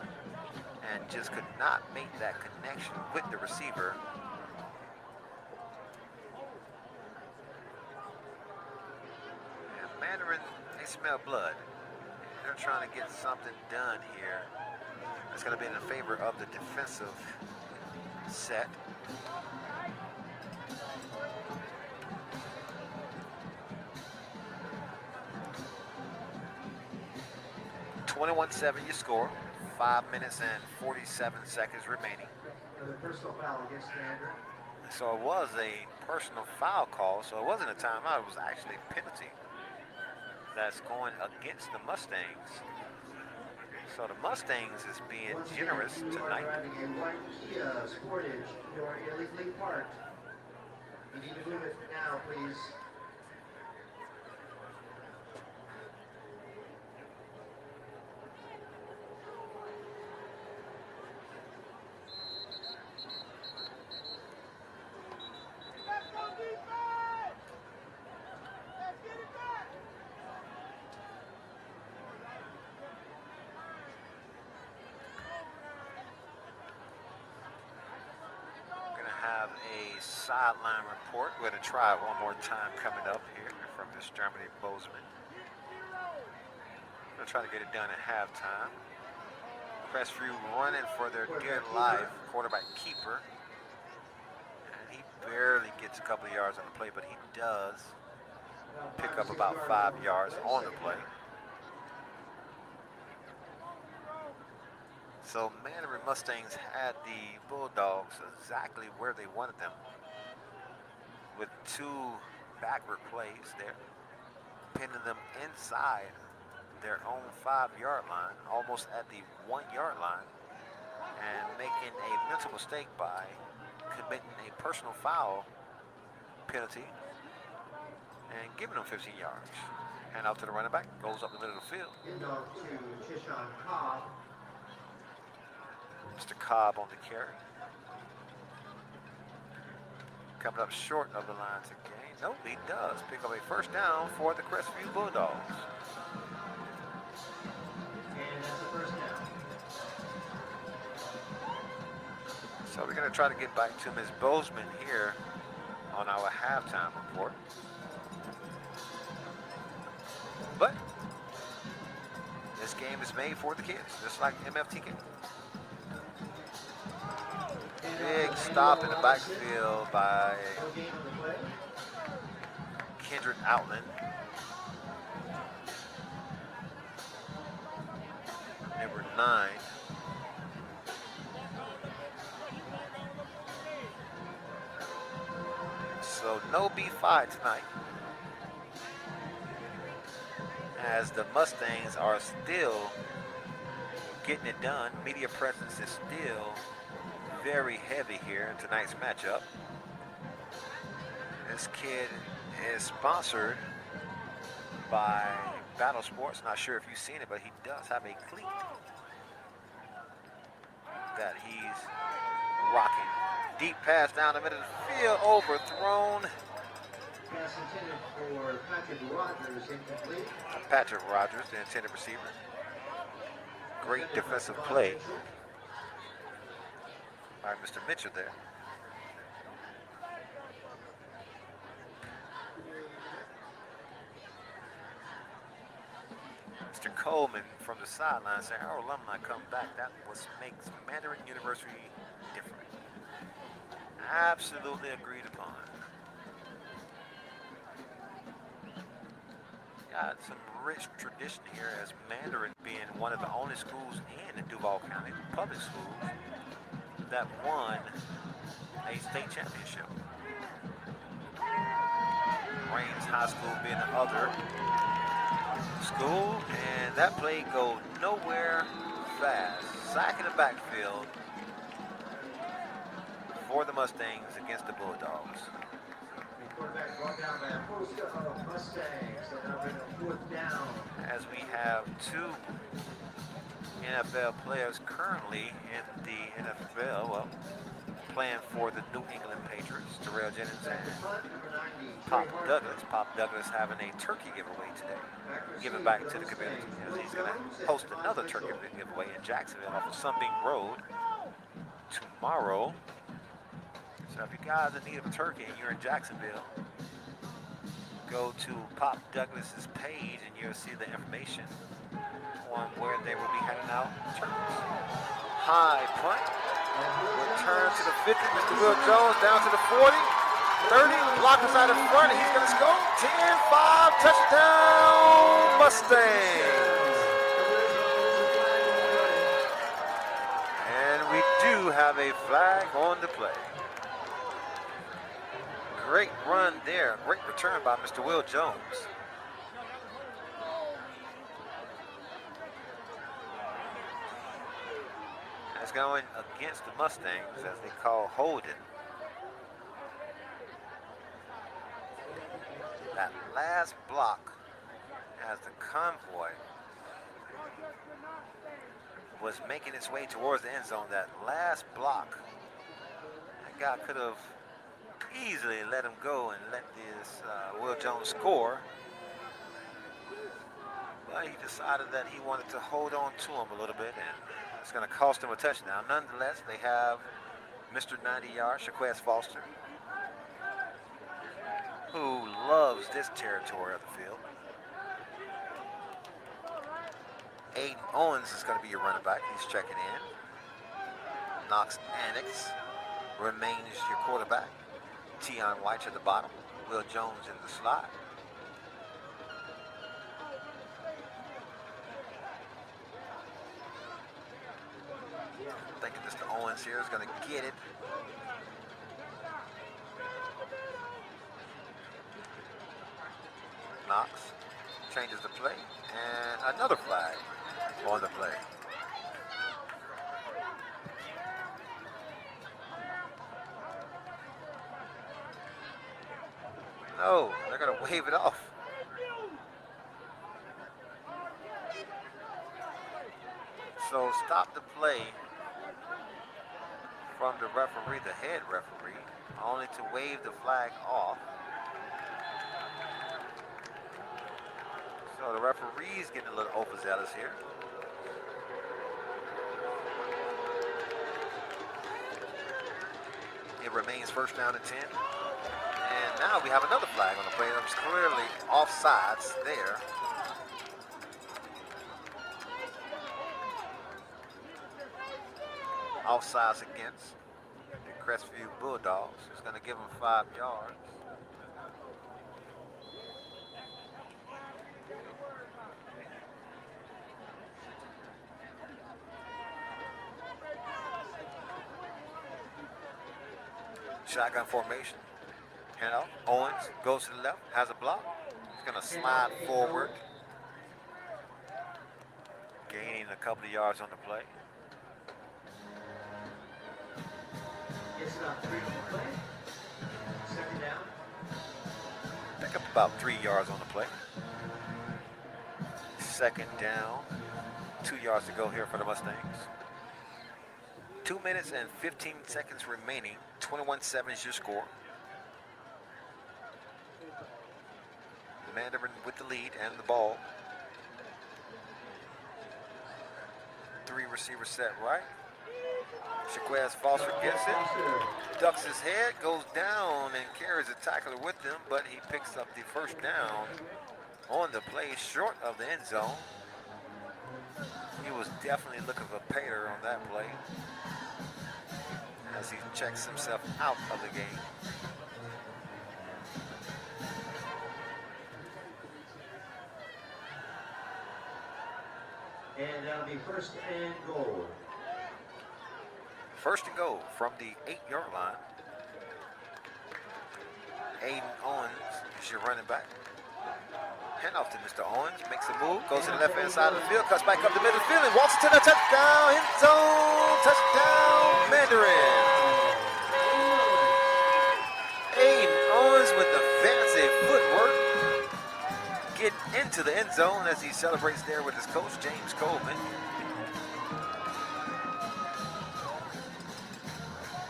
[SPEAKER 1] and just could not make that connection with the receiver. And Mandarin, they smell blood. They're trying to get something done here. It's going to be in favor of the defensive set. (21-7) you score. 5 minutes and 47 seconds remaining.
[SPEAKER 2] Another personal foul against Mandarin.
[SPEAKER 1] So it was a personal foul call. So it wasn't a timeout. It was actually a penalty that's going against the Mustangs. So the Mustangs is being generous tonight.
[SPEAKER 2] You are driving a white Kia Sportage. You are illegally parked. You need to move it now, please.
[SPEAKER 1] Sideline report. We're going to try it one more time coming up here from Miss Germany Bozeman. Going to try to get it done at halftime. Crestview running for their dear life. Quarterback keeper. And he barely gets a couple of yards on the play, but he does pick up about 5 yards on the play. So Mandarin Mustangs had the Bulldogs exactly where they wanted them, with 2 backward plays there, pinning them inside their own 5-yard line, almost at the 1-yard line, and making a mental mistake by committing a personal foul penalty and giving them 15 yards. Hand out to the running back, goes up the middle of the field.
[SPEAKER 2] Inbound to Tishon Cobb.
[SPEAKER 1] Mr. Cobb on the carry. Coming up short of the line to gain. Nope, he does pick up a first down for the Crestview Bulldogs.
[SPEAKER 2] And that's the first down.
[SPEAKER 1] So we're going to try to get back to Ms. Bozeman here on our halftime report. But this game is made for the kids, just like MFTK. Big stop in the backfield by Kendrick Outland. Number 9. So no B5 tonight, as the Mustangs are still getting it done. Media presence is still very heavy here in tonight's matchup. This kid is sponsored by Battle Sports. Not sure if you've seen it, but he does have a cleat that he's rocking. Deep pass down the middle of the field, overthrown.
[SPEAKER 2] Pass intended for Patrick Rogers, incomplete.
[SPEAKER 1] Patrick Rogers, the intended receiver. Great defensive play by Mr. Mitchell there. Mr. Coleman from the sideline saying, our alumni come back. That was makes Mandarin University different. Absolutely agreed upon. Got some rich tradition here, as Mandarin being one of the only schools in Duval County, public schools, that won a state championship. Rains High School being the other school, and that play go nowhere fast. Sack in the backfield for the Mustangs against the Bulldogs.
[SPEAKER 2] The quarterback brought down by a host of Mustangs that are in a 4th down.
[SPEAKER 1] As we have 2 NFL players currently in the NFL, well, playing for the New England Patriots, Terrell Jennings and Pop Douglas. Pop Douglas having a turkey giveaway today, giving back to the community, as he's going to host another turkey giveaway in Jacksonville off of Sunbeam Road tomorrow. So if you guys are in need of a turkey and you're in Jacksonville, go to Pop Douglas's page and you'll see the information on where they will be handing out turkeys. High punt. Return to the 50. Mr. Will Jones down to the 40. 30. Block is out in front, and he's going to score. 10-5. Touchdown, Mustangs. And we do have a flag on the play. Great run there. Great return by Mr. Will Jones. That's going against the Mustangs, as they call holding. That last block, as the convoy was making its way towards the end zone, that last block, that guy could have easily let him go and let this Will Jones score. But he decided that he wanted to hold on to him a little bit, and it's going to cost him a touchdown. Nonetheless, they have Mr. 90-yard, Shaquez Foster, who loves this territory of the field. Aiden Owens is going to be your running back. He's checking in. Knox Annex remains your quarterback. Tion White at the bottom. Will Jones in the slot. I'm thinking Mr. Owens here is going to get it. Knox changes the play, and another flag on the play. No, they're going to wave it off. So stop the play from the referee, the head referee, only to wave the flag off. So the referee's getting a little overzealous here. It remains first down and 10. And now we have another flag on the play. That was clearly offsides there. Offsides against the Crestview Bulldogs. It's going to give them 5 yards. Shotgun formation. Handoff. Owens goes to the left, has a block. He's going to slide forward, gaining a couple of yards on the play.
[SPEAKER 2] Gets about 3 on the play. Second down.
[SPEAKER 1] Pick up about 3 yards on the play. Second down. 2 yards to go here for the Mustangs. 2 minutes and 15 seconds remaining. 21-7 is your score. Mandarin with the lead and the ball. 3 receivers set right. Shaquez Foster gets it, ducks his head, goes down and carries a tackler with him, but he picks up the first down on the play short of the end zone. He was definitely looking for a payter on that play as he checks himself out of the game.
[SPEAKER 2] And that'll be first and goal.
[SPEAKER 1] First and goal from the 8-yard line. Aiden Owens is your running back. Hand off to Mr. Owens, makes a move, goes to the left-hand side of the field, cuts back up the middle of the field, and walks to the touchdown, end zone, touchdown, Mandarin. Aiden Owens with the fancy footwork. Get into the end zone as he celebrates there with his coach, James Coleman.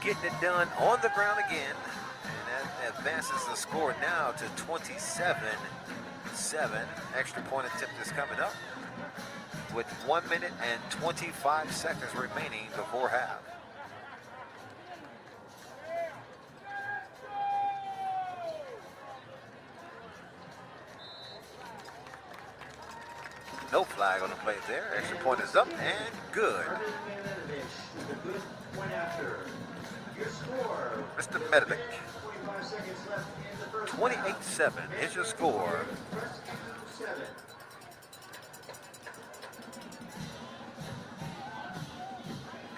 [SPEAKER 1] Getting it done on the ground again. And that advances the score now to 27-7. Extra point attempt is coming up with 1 minute and 25 seconds remaining before half. No flag on the play there. Extra point is up and good. Mr. Medevich. 28-7 is your score.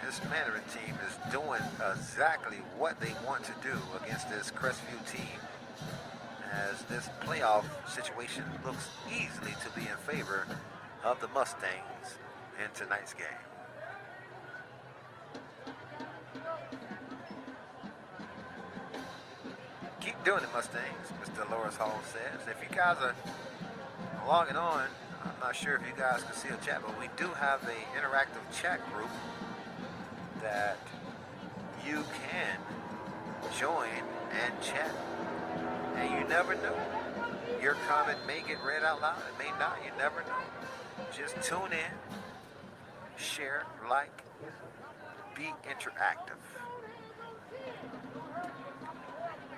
[SPEAKER 1] This Mandarin team is doing exactly what they want to do against this Crestview team, as this playoff situation looks easily to be in favor of the Mustangs in tonight's game. Keep doing it, Mustangs, Mr. Loris Hall says. If you guys are logging on, I'm not sure if you guys can see a chat, but we do have an interactive chat group that you can join and chat. And you never know. Your comment may get read out loud, it may not, you never know. Just tune in, share, like, be interactive.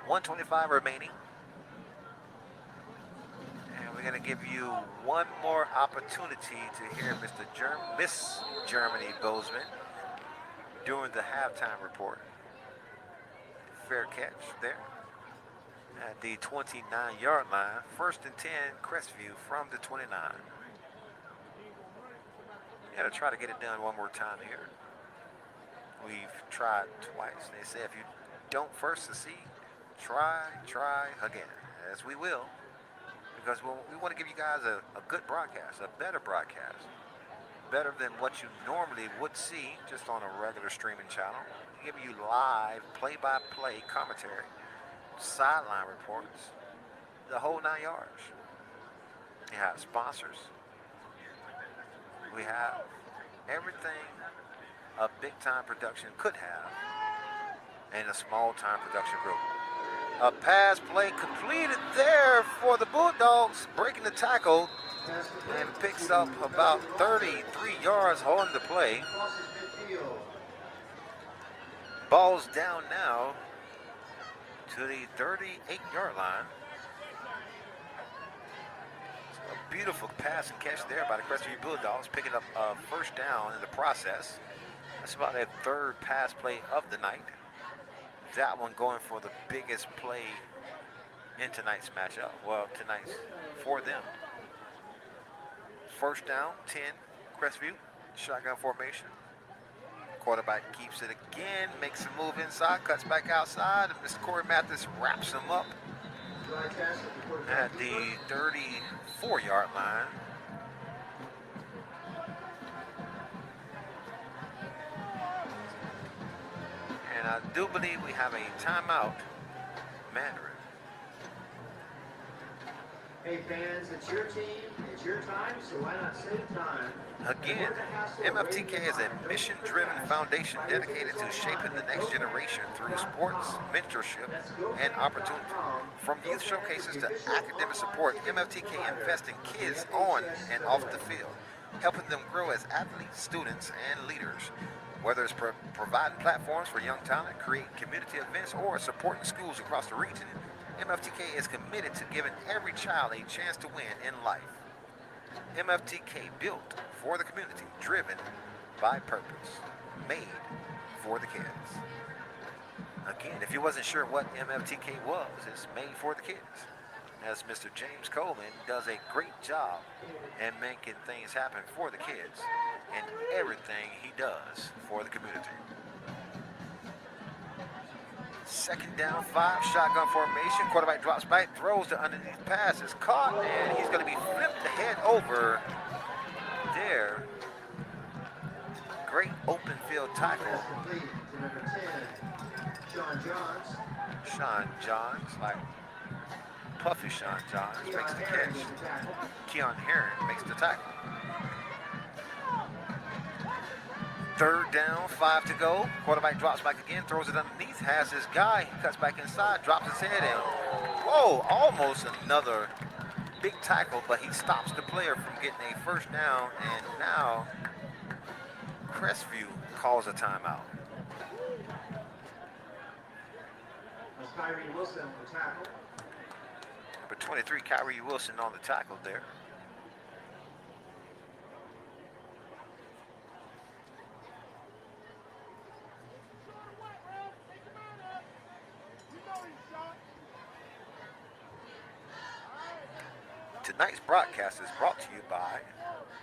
[SPEAKER 1] 1:25 remaining. And we're going to give you one more opportunity to hear Miss Germany Bozeman during the halftime report. Fair catch there at the 29-yard line. First and 10, Crestview from the 29. Got to try to get it done one more time here. We've tried twice. They say if you don't first succeed, try again, as we will, because we want to give you guys a good broadcast, a better broadcast, better than what you normally would see just on a regular streaming channel. Give you live play-by-play commentary, sideline reports, the whole 9 yards. We have sponsors. We have everything a big-time production could have in a small-time production group. A pass play completed there for the Bulldogs, breaking the tackle and picks up about 33 yards on the play. Ball's down now to the 38-yard line. A beautiful pass and catch there by the Crestview Bulldogs, picking up a first down in the process. That's about their third pass play of the night. That one going for the biggest play in tonight's matchup. Well, tonight's for them. First down, 10, Crestview, shotgun formation. Quarterback keeps it again, makes a move inside, cuts back outside, and Mr. Corey Mathis wraps him up at the 34-yard line. And I do believe we have a timeout, Mandarin.
[SPEAKER 2] Hey fans, it's your team, it's your time, so why not save time?
[SPEAKER 1] Again, MFTK is a mission-driven foundation dedicated to shaping the next generation through sports, mentorship, and opportunity. From youth showcases to academic support, MFTK invests in kids on and off the field, helping them grow as athletes, students, and leaders. Whether it's providing platforms for young talent, creating community events, or supporting schools across the region, MFTK is committed to giving every child a chance to win in life. MFTK, built for the community, driven by purpose, made for the kids. Again, if you wasn't sure what MFTK was, it's made for the kids. As Mr. James Coleman does a great job in making things happen for the kids and everything he does for the community. Second down, 5, shotgun formation. Quarterback drops back, throws the underneath pass, is caught, and he's going to be flipped the head over there. Great open field tackle. Sean Johns, like Puffy Sean Johns, makes the catch. Keon Herron makes the tackle. Third down, 5 to go. Quarterback drops back again, throws it underneath, has his guy, he cuts back inside, drops his head in. Whoa, almost another big tackle, but he stops the player from getting a first down, and now Crestview calls a timeout.
[SPEAKER 2] Kyrie Wilson on the tackle.
[SPEAKER 1] Number 23, Kyrie Wilson on the tackle there. Tonight's broadcast is brought to you by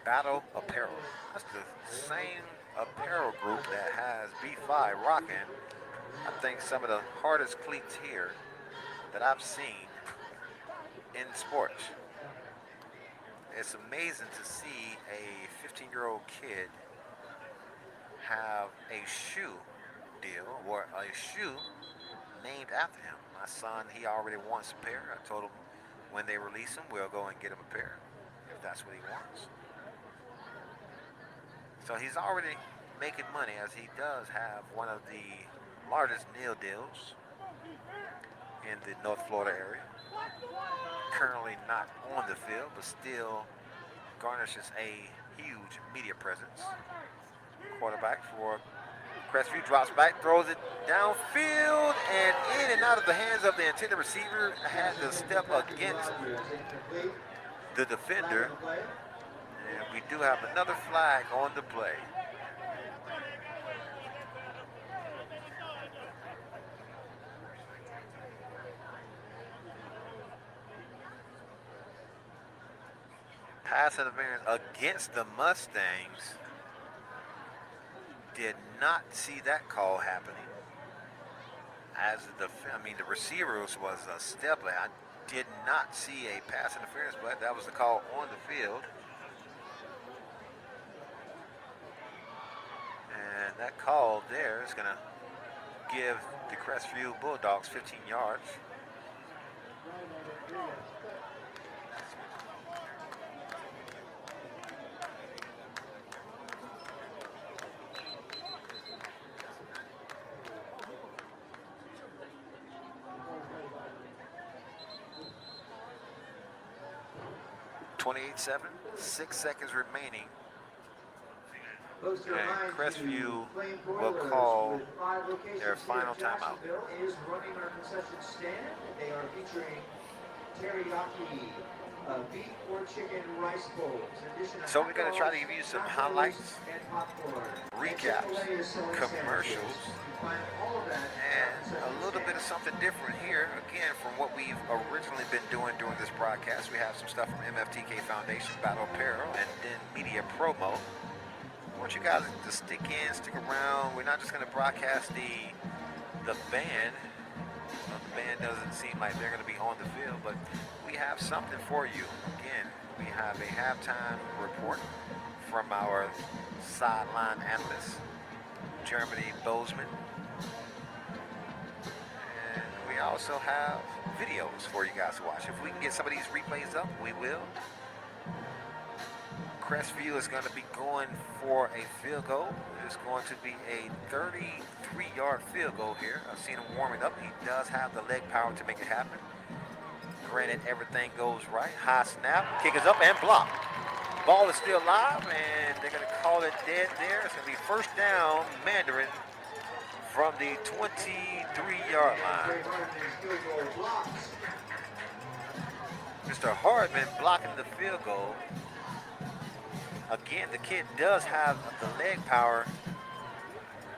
[SPEAKER 1] Battle Apparel. That's the same apparel group that has B5 rocking, I think, some of the hardest cleats here that I've seen in sports. It's amazing to see a 15-year-old kid have a shoe deal or a shoe named after him. My son, he already wants a pair. I told him when they release him, we'll go and get him a pair if that's what he wants. So he's already making money, as he does have one of the largest nail deals in the North Florida area. Currently not on the field, but still garnishes a huge media presence. Quarterback for Crestview drops back, throws it downfield, and in and out of the hands of the intended receiver. Had to step against the defender. And we do have another flag on the play. Pass interference against the Mustangs. Did not see that call happening. As the receiver was a step. I did not see a pass interference, but that was the call on the field. And that call there is going to give the Crestview Bulldogs 15 yards. .28-7, 6 seconds remaining And Crestview will call their final timeout.
[SPEAKER 2] Is running our concession stand. They are featuring teriyaki, beef or chicken rice bowls.
[SPEAKER 1] So we're going to try to give you some highlights, recaps, commercials, and a little bit of something different here. Again, from what we've originally been doing during this broadcast, we have some stuff from MFTK Foundation, Battle Apparel, and then Media Promo. I want you guys to stick around. We're not just going to broadcast the band. The band doesn't seem like they're going to be on the field, but we have something for you. Again, we have a halftime report from our sideline analyst, Germany Bozeman. And we also have videos for you guys to watch. If we can get some of these replays up, we will. Crestview is going to be going for a field goal. It's going to be a 33-yard field goal here. I've seen him warming up. He does have the leg power to make it happen. Granted, everything goes right. High snap, kick is up and blocked. Ball is still live, and they're going to call it dead there. It's going to be first down, Mandarin, from the 23-yard line. Mr. Hardman blocking the field goal. Again, the kid does have the leg power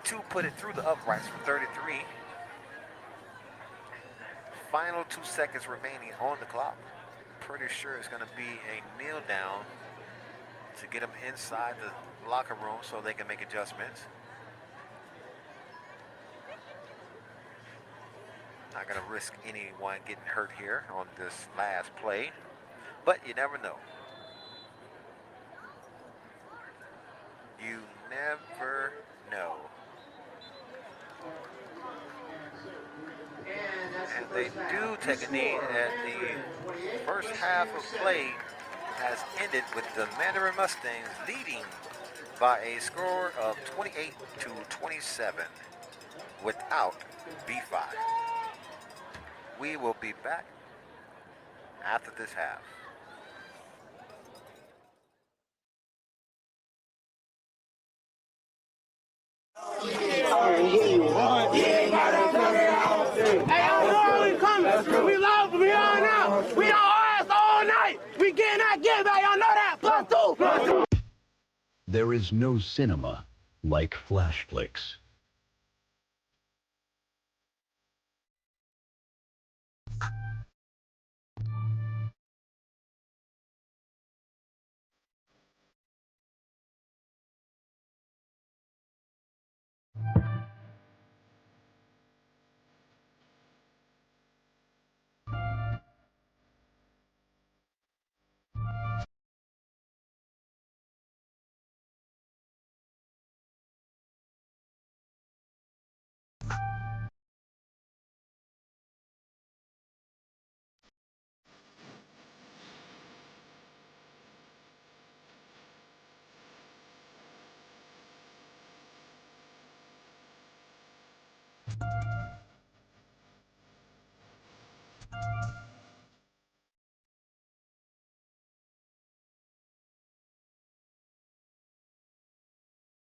[SPEAKER 1] to put it through the uprights from 33. Final 2 seconds remaining on the clock. Pretty sure it's going to be a kneel down to get them inside the locker room so they can make adjustments. Not going to risk anyone getting hurt here on this last play, but you never know. You never know. And they do take a knee, and the first half of play has ended with the Mandarin Mustangs leading by a score of 28-27 without B5. We will be back after this half.
[SPEAKER 5] Hey, I know we coming. We lost, we on out. We on ass all night. We getting that get back. Y'all know that. +2.
[SPEAKER 6] There is no cinema like Flash Flicks.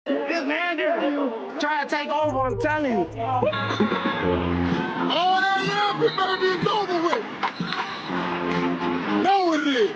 [SPEAKER 5] This man there trying to take over, I'm telling you.
[SPEAKER 7] All that love, better be over with. Know it is.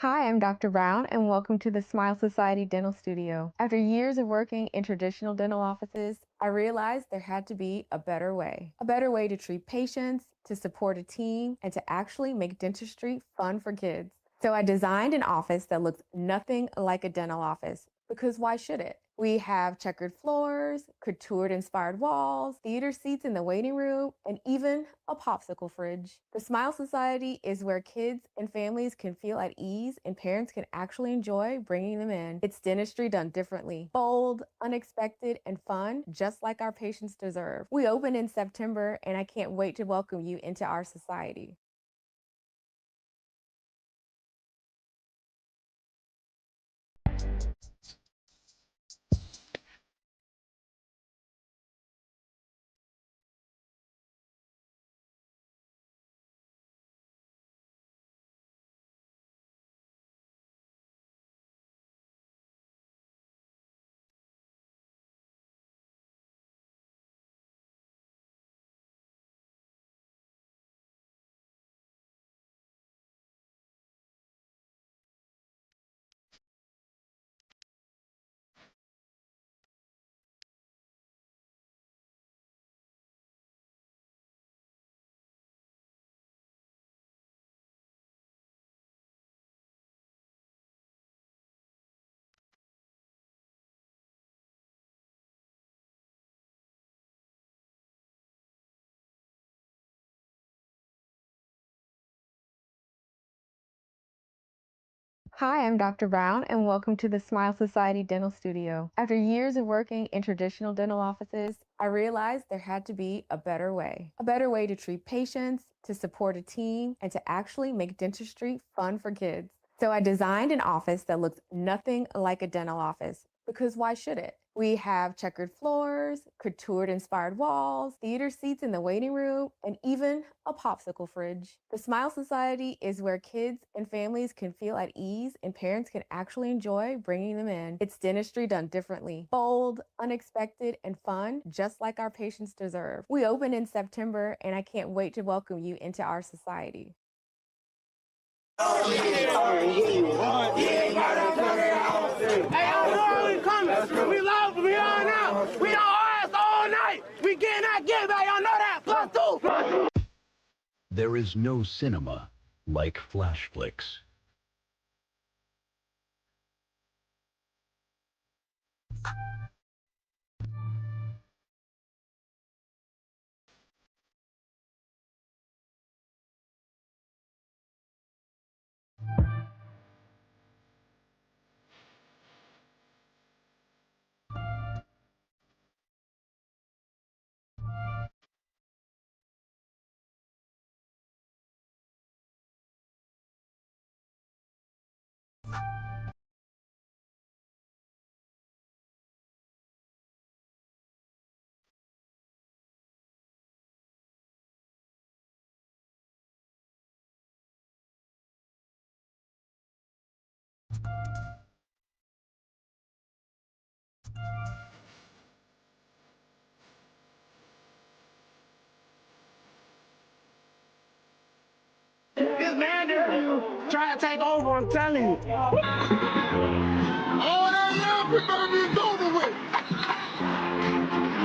[SPEAKER 8] Hi, I'm Dr. Brown, and welcome to the Smile Society Dental Studio. After years of working in traditional dental offices, I realized there had to be a better way. A better way to treat patients, to support a team, and to actually make dentistry fun for kids. So I designed an office that looks nothing like a dental office, because why should it? We have checkered floors, couture-inspired walls, theater seats in the waiting room, and even a popsicle fridge. The Smile Society is where kids and families can feel at ease and parents can actually enjoy bringing them in. It's dentistry done differently. Bold, unexpected, and fun, just like our patients deserve. We open in September, and I can't wait to welcome you into our society. Hi, I'm Dr. Brown, and welcome to the Smile Society Dental Studio. After years of working in traditional dental offices, I realized there had to be a better way. A better way to treat patients, to support a team, and to actually make dentistry fun for kids. So I designed an office that looks nothing like a dental office, because why should it? We have checkered floors, couture-inspired walls, theater seats in the waiting room, and even a popsicle fridge. The Smile Society is where kids and families can feel at ease and parents can actually enjoy bringing them in. It's dentistry done differently. Bold, unexpected, and fun, just like our patients deserve. We open in September, and I can't wait to welcome you into our society.
[SPEAKER 5] Hey, y'all know we coming. We love from here on out. We on ours all night. We getting that get back. Y'all know that. +2.
[SPEAKER 6] There is no cinema like Flash Flicks.
[SPEAKER 5] This Mandarin trying to take over. I'm telling you.
[SPEAKER 7] All that laughing, baby, is over with.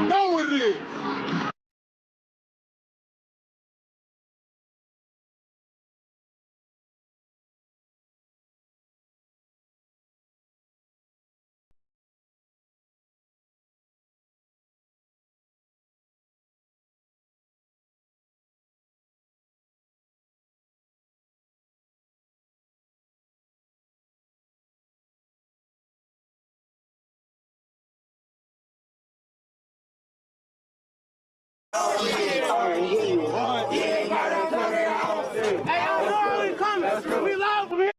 [SPEAKER 7] Know what it is.
[SPEAKER 5] Hey, y'all know we coming. We love from here.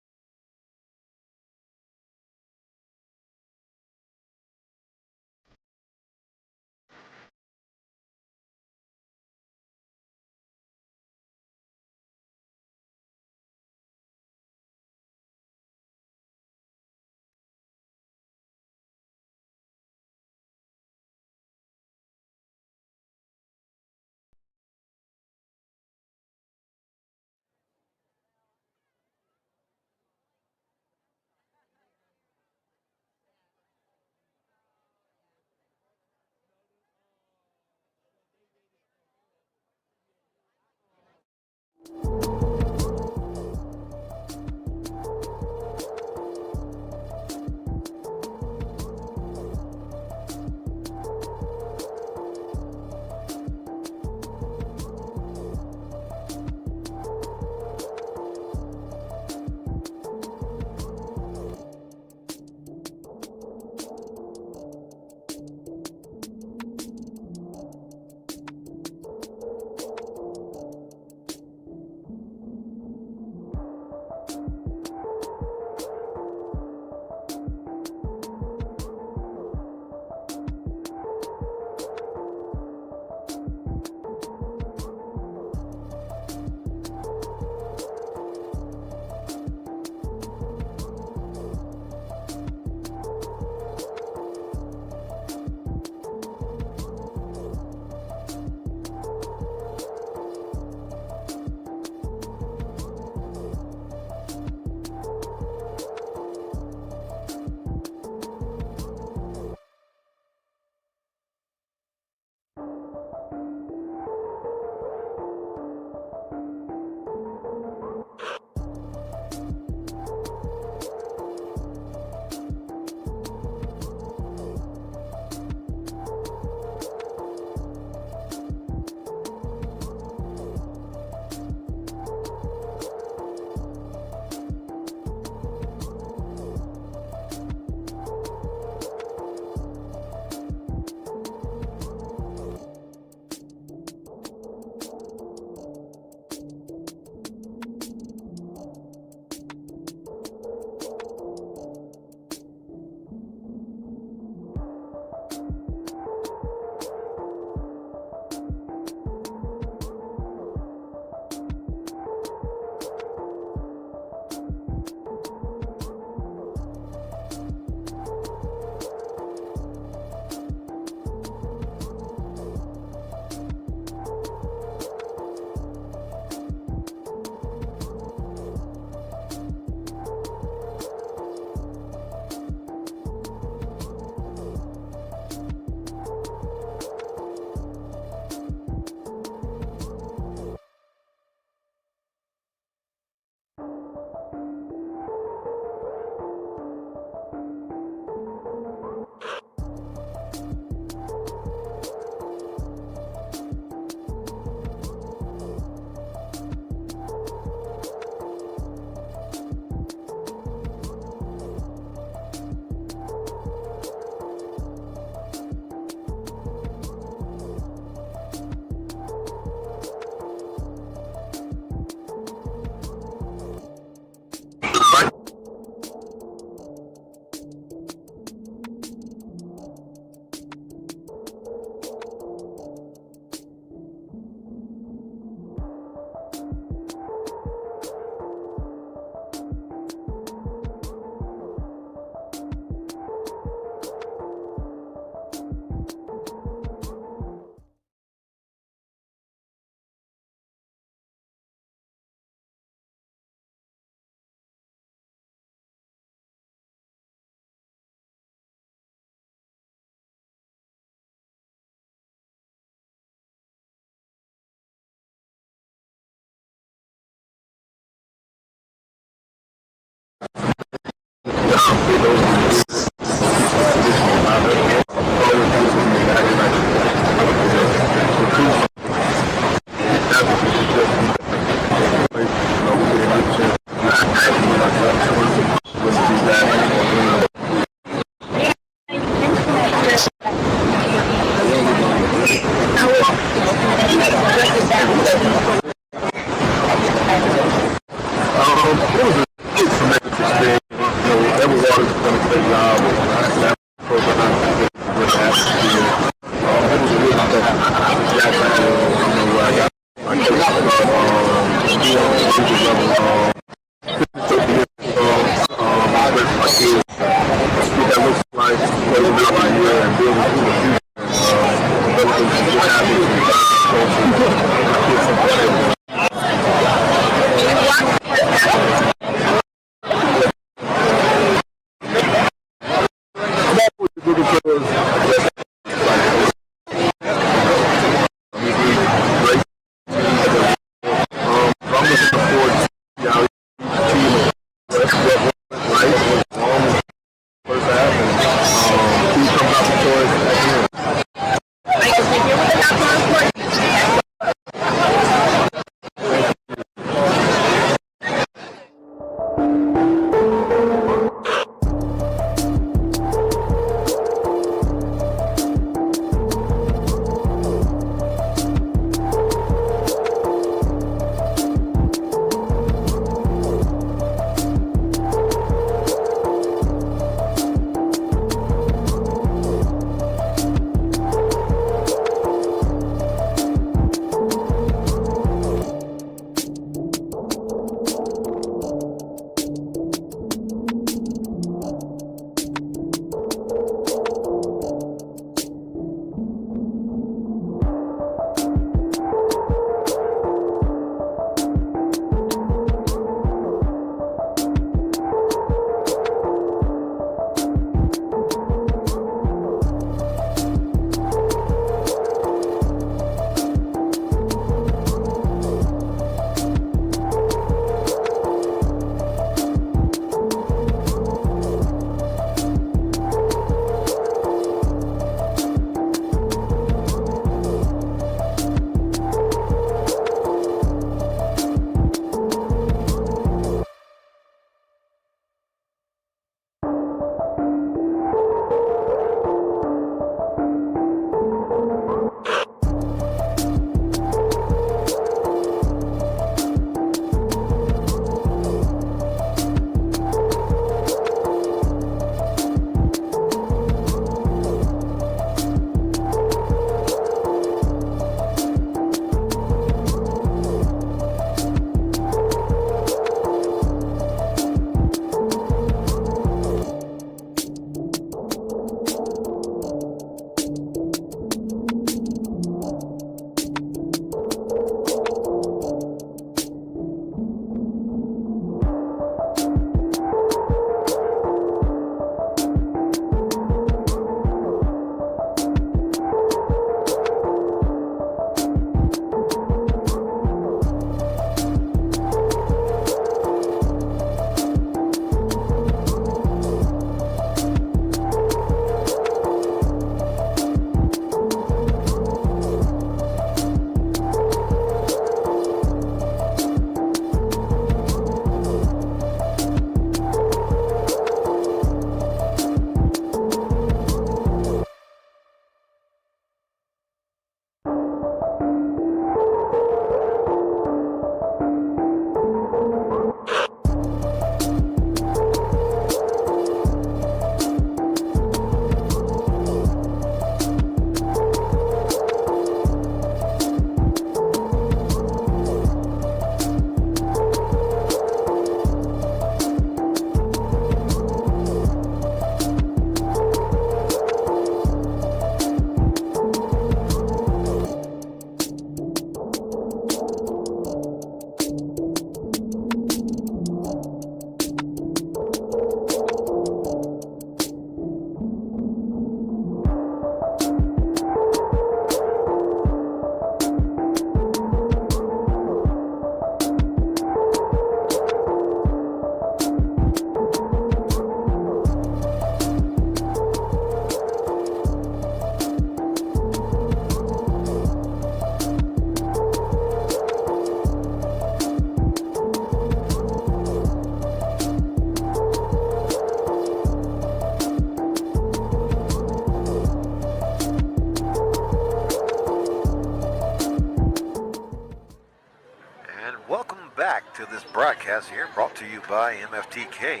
[SPEAKER 1] back to this broadcast here, brought to you by MFTK.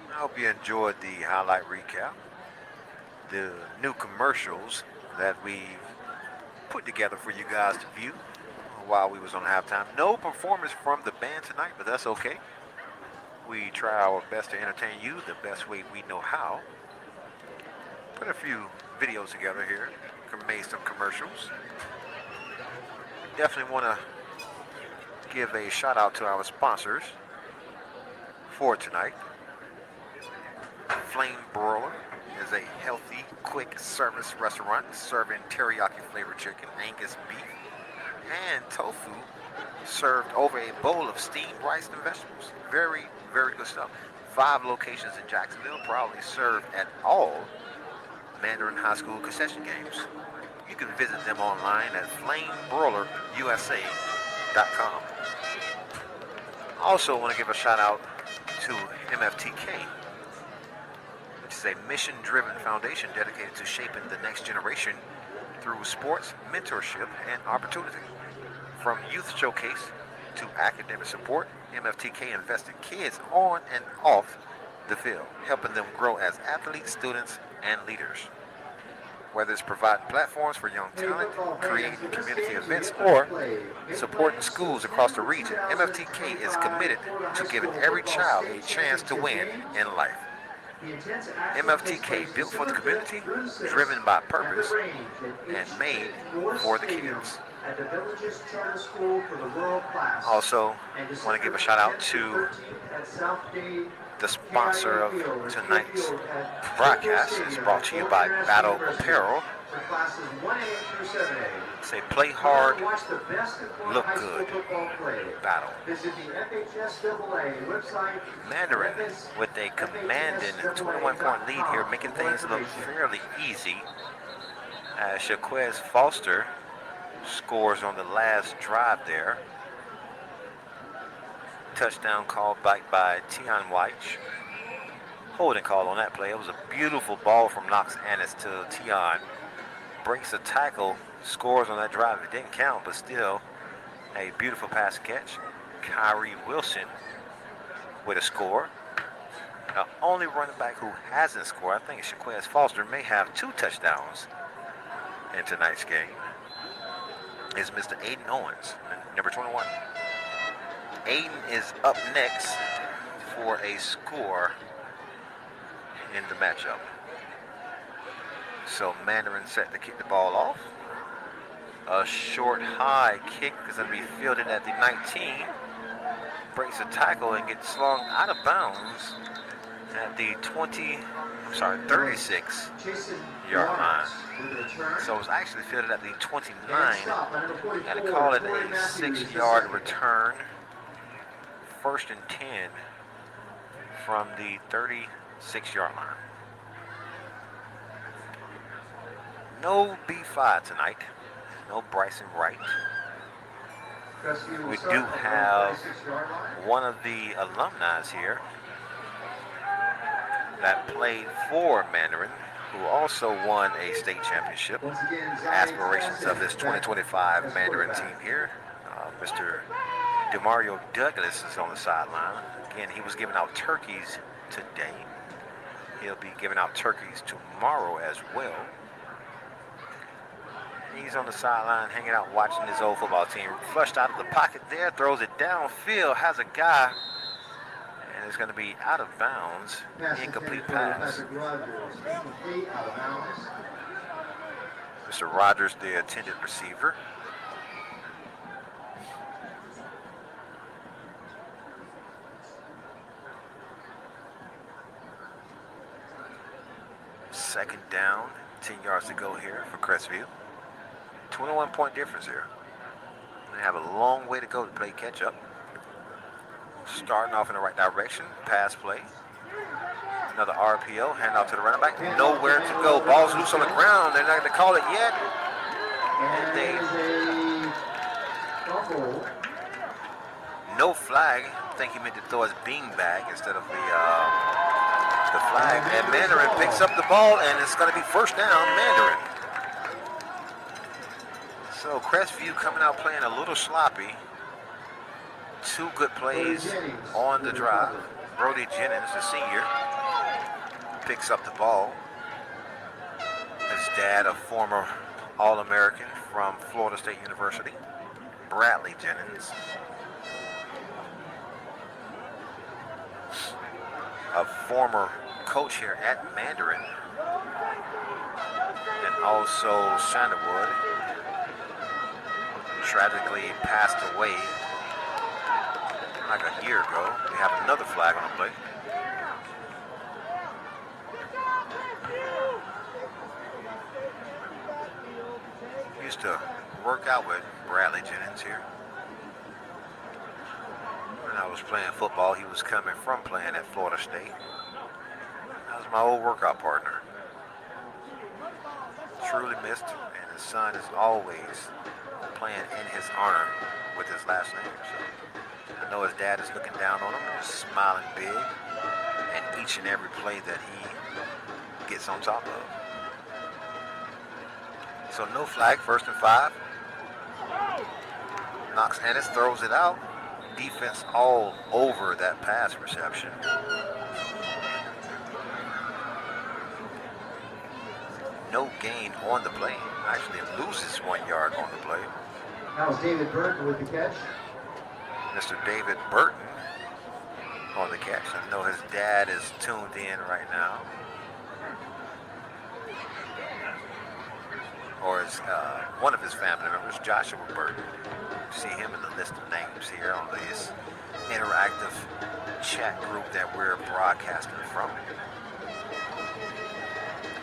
[SPEAKER 1] I hope you enjoyed the highlight recap, the new commercials that we've put together for you guys to view while we was on halftime. No performance from the band tonight, but that's okay. We try our best to entertain you the best way we know how. Put a few videos together here, made some commercials. Definitely want to give a shout out to our sponsors for tonight. Flame Broiler is a healthy, quick service restaurant serving teriyaki flavored chicken, Angus beef, and tofu served over a bowl of steamed rice and vegetables. Very, very good stuff. 5 locations in Jacksonville, proudly served at all Mandarin High School concession games. You can visit them online at flamebroilerusa.com. Also want to give a shout out to MFTK, which is a mission-driven foundation dedicated to shaping the next generation through sports, mentorship, and opportunity. From youth showcase to academic support, MFTK invests in kids on and off the field, helping them grow as athletes, students, and leaders. Whether it's providing platforms for young talent, creating community events, or supporting schools across the region, MFTK is committed to giving every child a chance to win in life. MFTK, built for the community, driven by purpose, and made for the kids. Also, want to give a shout out to the sponsor of tonight's broadcast. Is brought to you by Battle Apparel. Say play hard, look good. Battle. Mandarin with a commanding 21-point lead here, making things look fairly easy. As Shaquez Foster scores on the last drive there. Touchdown called back by Tion White. Holding call on that play. It was a beautiful ball from Knox Annis to Tion. Breaks a tackle, scores on that drive. It didn't count, but still a beautiful pass catch. Kyrie Wilson with a score. The only running back who hasn't scored, I think Shaquez Foster, may have 2 touchdowns in tonight's game, is Mr. Aiden Owens, number 21. Aiden is up next for a score in the matchup. So Mandarin set to kick the ball off. A short high kick is going to be fielded at the 19. Breaks a tackle and gets slung out of bounds at the 36-yard line. So it was actually fielded at the 29. Got to call it a 6-yard return. 1st and 10 from the 36-yard line. No B5 tonight. No Bryson Wright. We do have one of the alumni here that played for Mandarin, who also won a state championship. Aspirations of this 2025 Mandarin team here. Mr. DeMario Douglas is on the sideline. Again, he was giving out turkeys today. He'll be giving out turkeys tomorrow as well. He's on the sideline hanging out watching his old football team. Flushed out of the pocket there, throws it downfield, has a guy, and it's going to be out of bounds. Incomplete pass. Mr. Rogers, the intended receiver. Second down, 10 yards to go here for Crestview. 21-point difference here. They have a long way to go to play catch up. Starting off in the right direction, pass play. Another RPO, handoff to the running back. Nowhere to go. Ball's loose on the ground. They're not going to call it yet. And no flag. I think he meant to throw his beanbag instead of the flag. And Mandarin picks up the ball, and it's going to be 1st down, Mandarin. So Crestview coming out playing a little sloppy. 2 good plays on the drive. Brody Jennings, the senior, picks up the ball. His dad, a former All-American from Florida State University, Bradley Jennings. a former coach here at Mandarin, and also Shandawood, tragically passed away like a year ago. We have another flag on the plate. Used to work out with Bradley Jennings here. When I was playing football, he was coming from playing at Florida State. That was my old workout partner. Truly missed, and his son is always playing in his honor with his last name. So I know his dad is looking down on him and is smiling big, and each and every play that he gets on top of. So no flag, 1st and 5. Knox Ennis throws it out. Defense all over that pass reception. No gain on the play. Actually loses 1 yard on the play.
[SPEAKER 2] That was David Burton with the catch.
[SPEAKER 1] Mr. David Burton on the catch. I know his dad is tuned in right now. Or is one of his family members, Joshua Burton. See him in the list of names here on this interactive chat group that we're broadcasting from.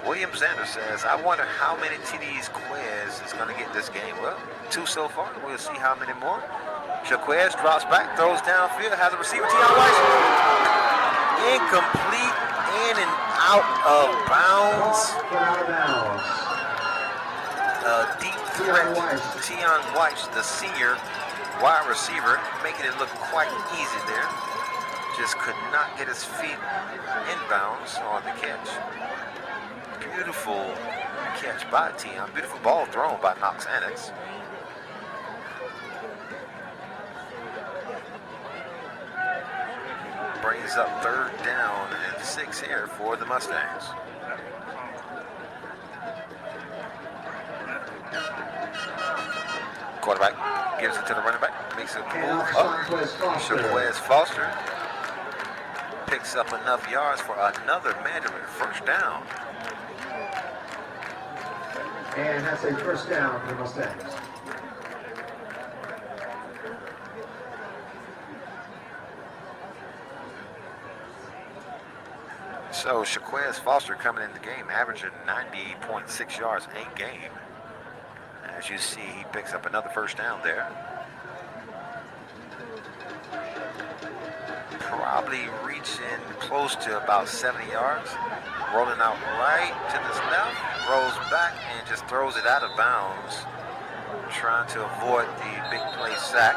[SPEAKER 1] William Sanders says, I wonder how many TDs Quez is going to get this game. Well, 2 so far. We'll see how many more. Shaquez drops back, throws downfield, has a receiver, Tion Weiss. Incomplete, in and out of bounds.
[SPEAKER 2] Out of bounds.
[SPEAKER 1] Deep threat, Tion Weiss, the senior wide receiver, making it look quite easy there. Just could not get his feet inbounds on the catch. Beautiful catch by Tion. Beautiful ball thrown by Knox Ennis. Brings up 3rd down and 6 here for the Mustangs. Quarterback gives it to the running back, makes a move up. Shaquez Foster picks up enough yards for another Mandarin 1st down.
[SPEAKER 2] And that's a 1st down for the Mustangs.
[SPEAKER 1] So Shaquez Foster coming in the game, averaging 90.6 yards a game. As you see, he picks up another 1st down there. Probably reaching close to about 70 yards. Rolling out right to his left, rolls back and just throws it out of bounds. Trying to avoid the big play sack.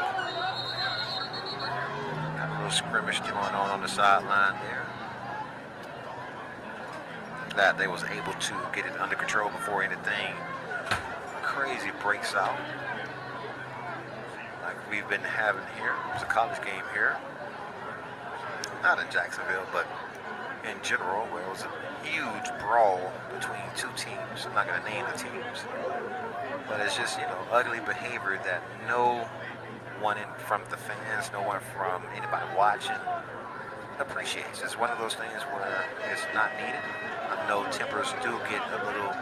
[SPEAKER 1] Got a little scrimmage going on the sideline there. Glad they was able to get it under control before anything crazy breaks out like we've been having here. It's a college game here, not in Jacksonville, but in general, where it was a huge brawl between 2 teams. I'm not going to name the teams, but it's just, you know, ugly behavior that no one from the fans, no one from anybody watching appreciates. It's one of those things where it's not needed. I know tempers do get a little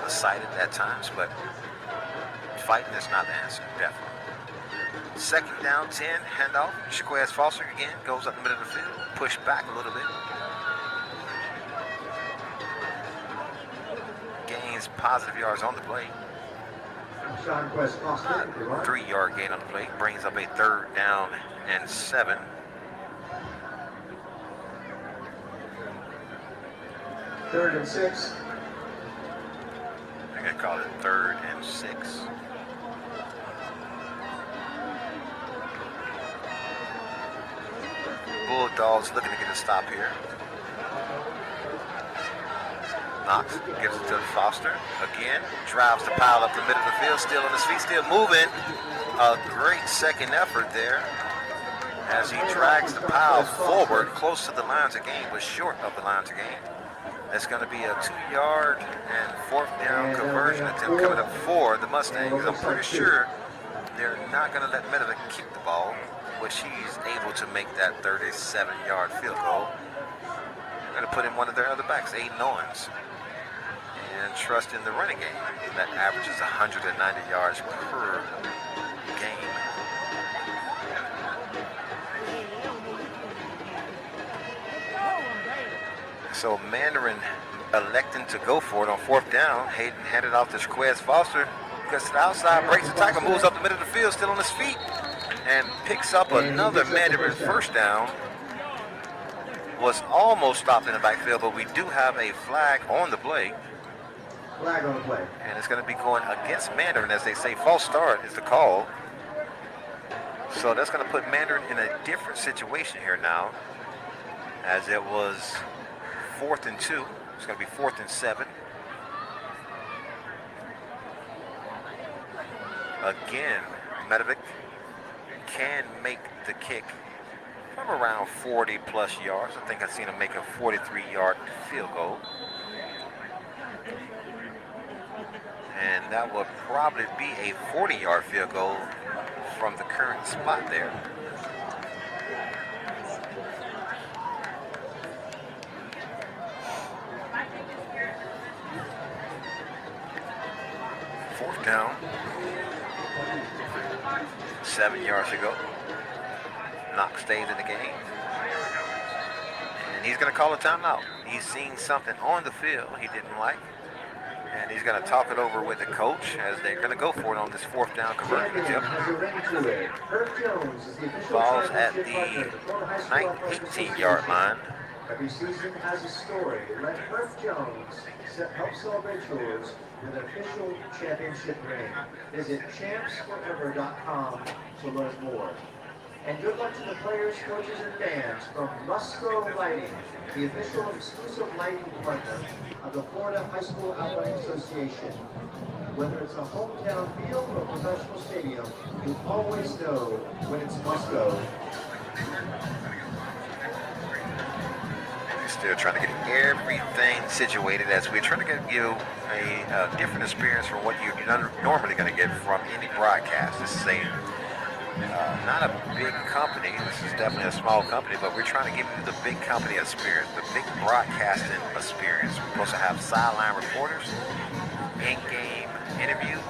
[SPEAKER 1] excited at times, but fighting is not the answer, definitely. 2nd down, 10, handoff. Shaquez Foster again goes up the middle of the field, push back a little bit. Gains positive yards on the play. 3-yard gain on the play, brings up a 3rd down and 7.
[SPEAKER 2] Third and 6.
[SPEAKER 1] I think I call it 3rd and 6. Bulldogs looking to get a stop here. Knox gives it to Foster. Again, drives the pile up the middle of the field, still on his feet, still moving. A great second effort there as he drags the pile forward close to the lines of game, but short of the lines of game. It's going to be a 2-yard and 4th down conversion attempt coming up for the Mustangs. I'm pretty sure they're not going to let Medovik keep the ball, which he's able to make that 37-yard field goal. put in one of their other backs, Aiden Owens, and trust in the running game. That averages 190 yards per game. So Mandarin electing to go for it on 4th down. Hayden handed off to Shaquez Foster. Gets to the outside, breaks the tackle, moves up the middle of the field, still on his feet, and picks up another Mandarin first down. Was almost stopped in the backfield, but we do have a flag on the play.
[SPEAKER 2] Flag on the play. And
[SPEAKER 1] it's going to be going against Mandarin, as they say. False start is the call. So that's going to put Mandarin in a different situation here now, as it was 4th and 2. It's going to be 4th and 7. Again, Medovic can make the kick from around 40 plus yards. I think I've seen him make a 43-yard field goal. And that will probably be a 40-yard field goal from the current spot there. Fourth down. 7 yards to go. Knox stays in the game. And he's going to call a timeout. He's seen something on the field he didn't like. And he's going to talk it over with the coach as they're going to go for it on this 4th down conversion attempt. Ball's at the 18-yard line.
[SPEAKER 2] Every season has a story. Let Herb Jones help celebrate yours with an official championship ring. Visit champsforever.com to learn more. And good luck to the players, coaches, and fans from Musco Lighting, the official exclusive lighting partner of the Florida High School Athletic Association. Whether it's a hometown field or a professional stadium, you always know when it's Musco.
[SPEAKER 1] Still trying to get everything situated as we're trying to give you a different experience from what you're normally going to get from any broadcast. This is not a big company. This is definitely a small company, but we're trying to give you the big company experience, the big broadcasting experience. We're supposed to have sideline reporters, in-game interviews,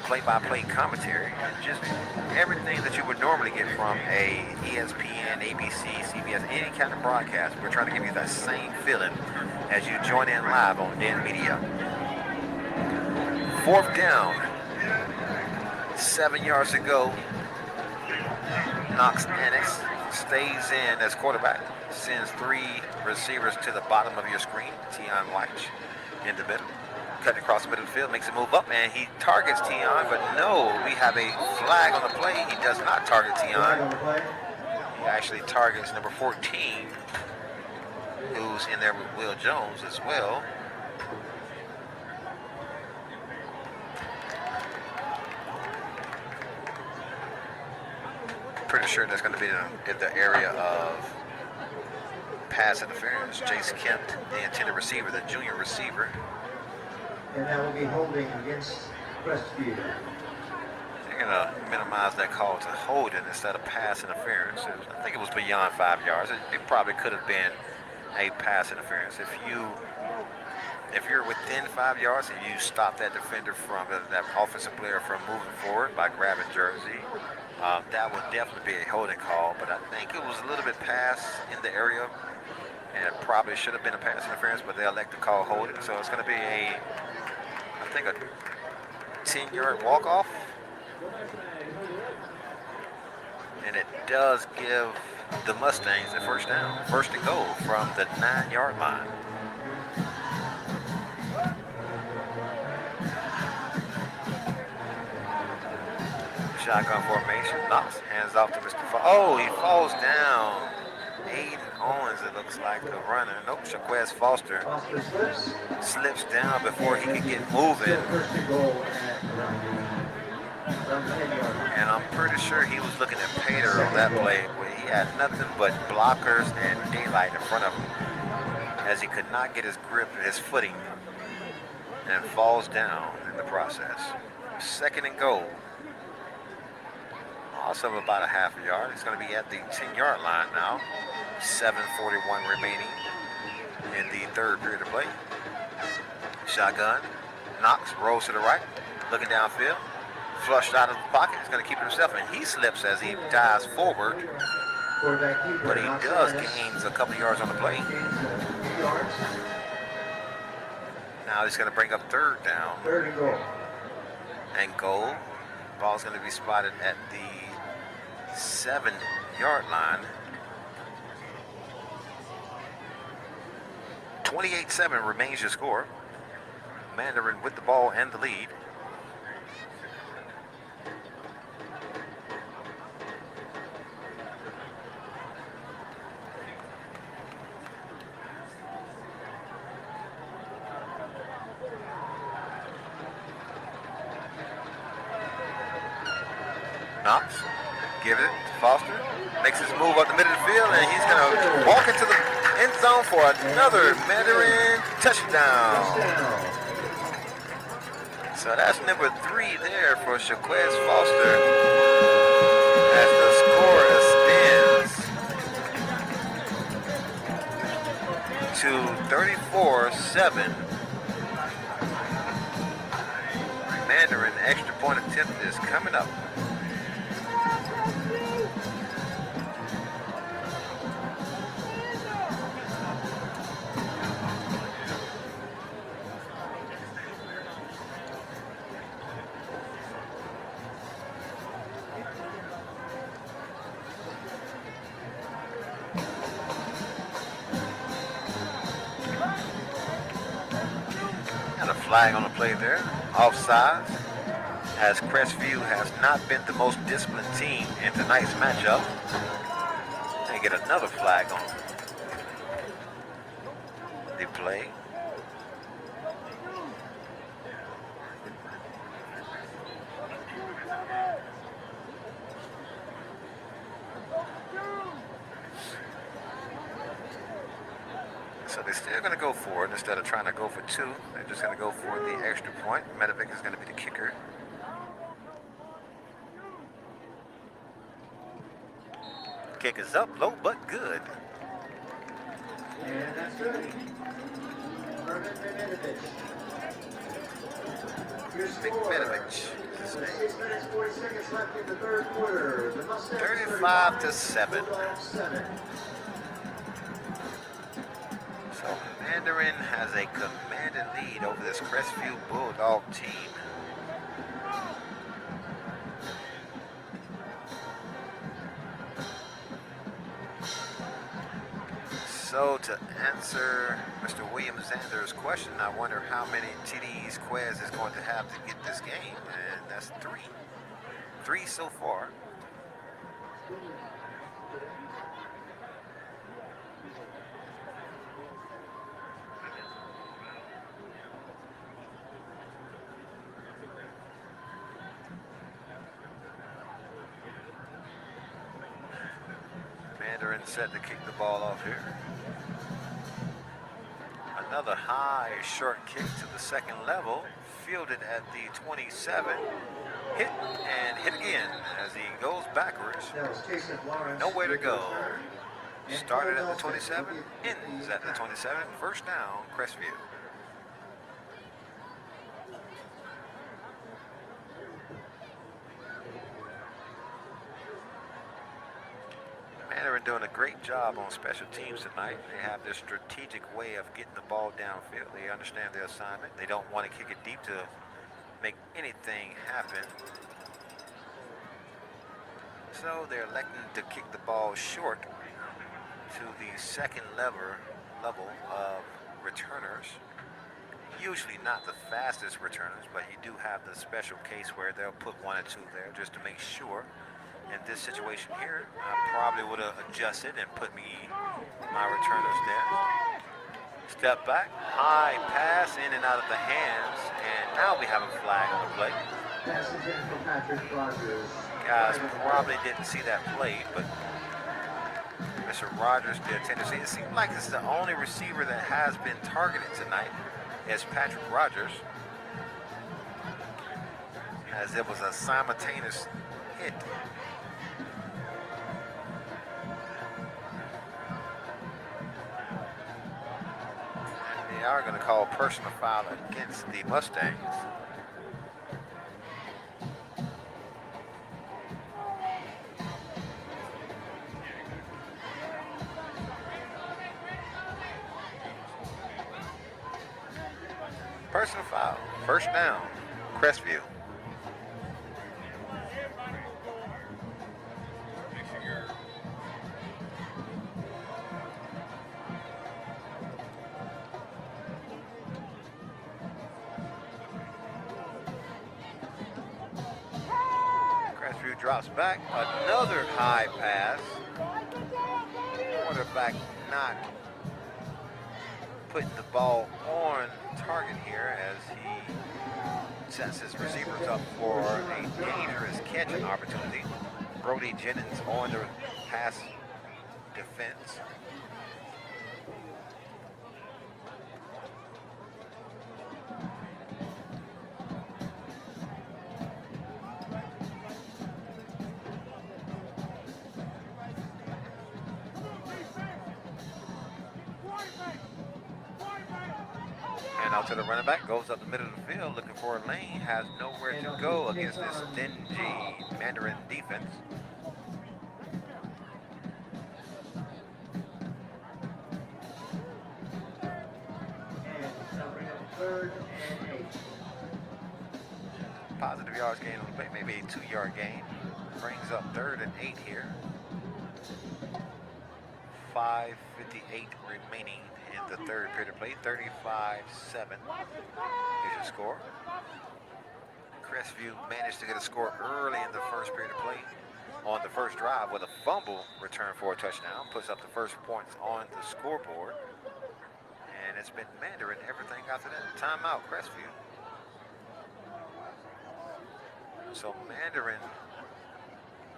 [SPEAKER 1] play-by-play commentary, and just everything that you would normally get from a ESPN, ABC, CBS, any kind of broadcast. We're trying to give you that same feeling as you join in live on Den Media. 4th down, 7 yards to go. Knox Annex stays in as quarterback, sends 3 receivers to the bottom of your screen. Tion White in the middle. Cutting across the middle of the field, makes a move up, and he targets Tion, but no, we have a flag on the play. He does not target Tion. He actually targets number 14, who's in there with Will Jones as well. Pretty sure that's going to be in the area of pass interference. Jace Kemp, the intended receiver, the junior receiver.
[SPEAKER 2] And that will be holding against Crestview.
[SPEAKER 1] They're going to minimize that call to holding instead of pass interference. I think it was beyond 5 yards. It probably could have been a pass interference. If you're within 5 yards and you stop that defender from that offensive player from moving forward by grabbing jersey, that would definitely be a holding call. But I think it was a little bit past in the area, and it probably should have been a pass interference, but they elect to call holding. So it's going to be I think a 10-yard walk-off. And it does give the Mustangs the first down. First and goal from the 9-yard line. Shotgun formation. Knox hands off to Mr. Oh, he falls down. Aiden Owens, it looks like, the runner. Nope, Shaquez Foster slips down before he can get moving. And I'm pretty sure he was looking at Pater on that play, where he had nothing but blockers and daylight in front of him, as he could not get his grip and his footing, and falls down in the process. 2nd and goal. Also about a half a yard. It's going to be at the 10-yard line now. 7:41 remaining. in the third period of play. Shotgun. Knox rolls to the right. Looking downfield. Flushed out of the pocket. He's going to keep it himself, and he slips as he dives forward. But he does gains a couple yards on the play. Now he's going to bring up third down.
[SPEAKER 2] Third and goal.
[SPEAKER 1] And goal. Ball's going to be spotted at the 7-yard line. 28-7 remains your score. Mandarin with the ball and the lead. Knox, give it to Foster, makes his move up the middle of the field, and he's going to walk into the end zone for another Mandarin touchdown. So that's number 3 there for Shaquez Foster as the score stands to 34-7. Mandarin extra point attempt is coming up. Flag on the play there, offside, as Crestview has not been the most disciplined team in tonight's matchup. They get another flag on the play. So they're still going to go for it instead of trying to go for 2. They're just going to go for the extra point. Medovic is going to be the kicker. Kick is up, low, but good.
[SPEAKER 2] And that's good.
[SPEAKER 1] Medovic.
[SPEAKER 2] 6 minutes, 40 seconds left in the third quarter. The Mustangs
[SPEAKER 1] 35-7. So Mandarin has a commanding lead over this Crestview Bulldog team. So to answer Mr. William Zander's question, I wonder how many TDs Quez is going to have to get this game, and that's 3. 3 so far. Mandarin set to kick the ball off here. Another high short kick to the second level, fielded at the 27. Hit and hit again as he goes backwards. Nowhere to go. Started at the 27, ends at the 27. First down, Crestview. Mandarin doing a great job on special teams tonight. They have this strategic way of getting the ball downfield. They understand their assignment. They don't want to kick it deep to make anything happen. So they're electing to kick the ball short to the second level of returners. Usually not the fastest returners, but you do have the special case where they'll put 1 or 2 there just to make sure. In this situation here, I probably would have adjusted and put my returners there. Step back, high pass in and out of the hands, and now we have a flag on the play. Guys probably didn't see that play, but Mr. Rogers did tend to see. It seems like it's the only receiver that has been targeted tonight is Patrick Rogers, as it was a simultaneous hit. are going to call personal foul against the Mustangs. Personal foul. First down. Crestview. Crestview drops back. Another high pass. Quarterback not putting the ball on target here as he sets his receivers up for a dangerous catching opportunity. Brody Jennings on the pass defense. And out to the running back, goes up the middle of the field looking for a lane, has nowhere to go against this dingy Mandarin defense. Positive yards gain on the play, maybe a 2-yard gain. Brings up 3rd and 8 here. 5:58 remaining in the 3rd period of play. 35-7 is your score. Crestview managed to get a score early in the 1st period of play on the 1st drive with a fumble return for a touchdown. Puts up the 1st points on the scoreboard. And it's been Mandarin everything after that. Timeout, Crestview. So Mandarin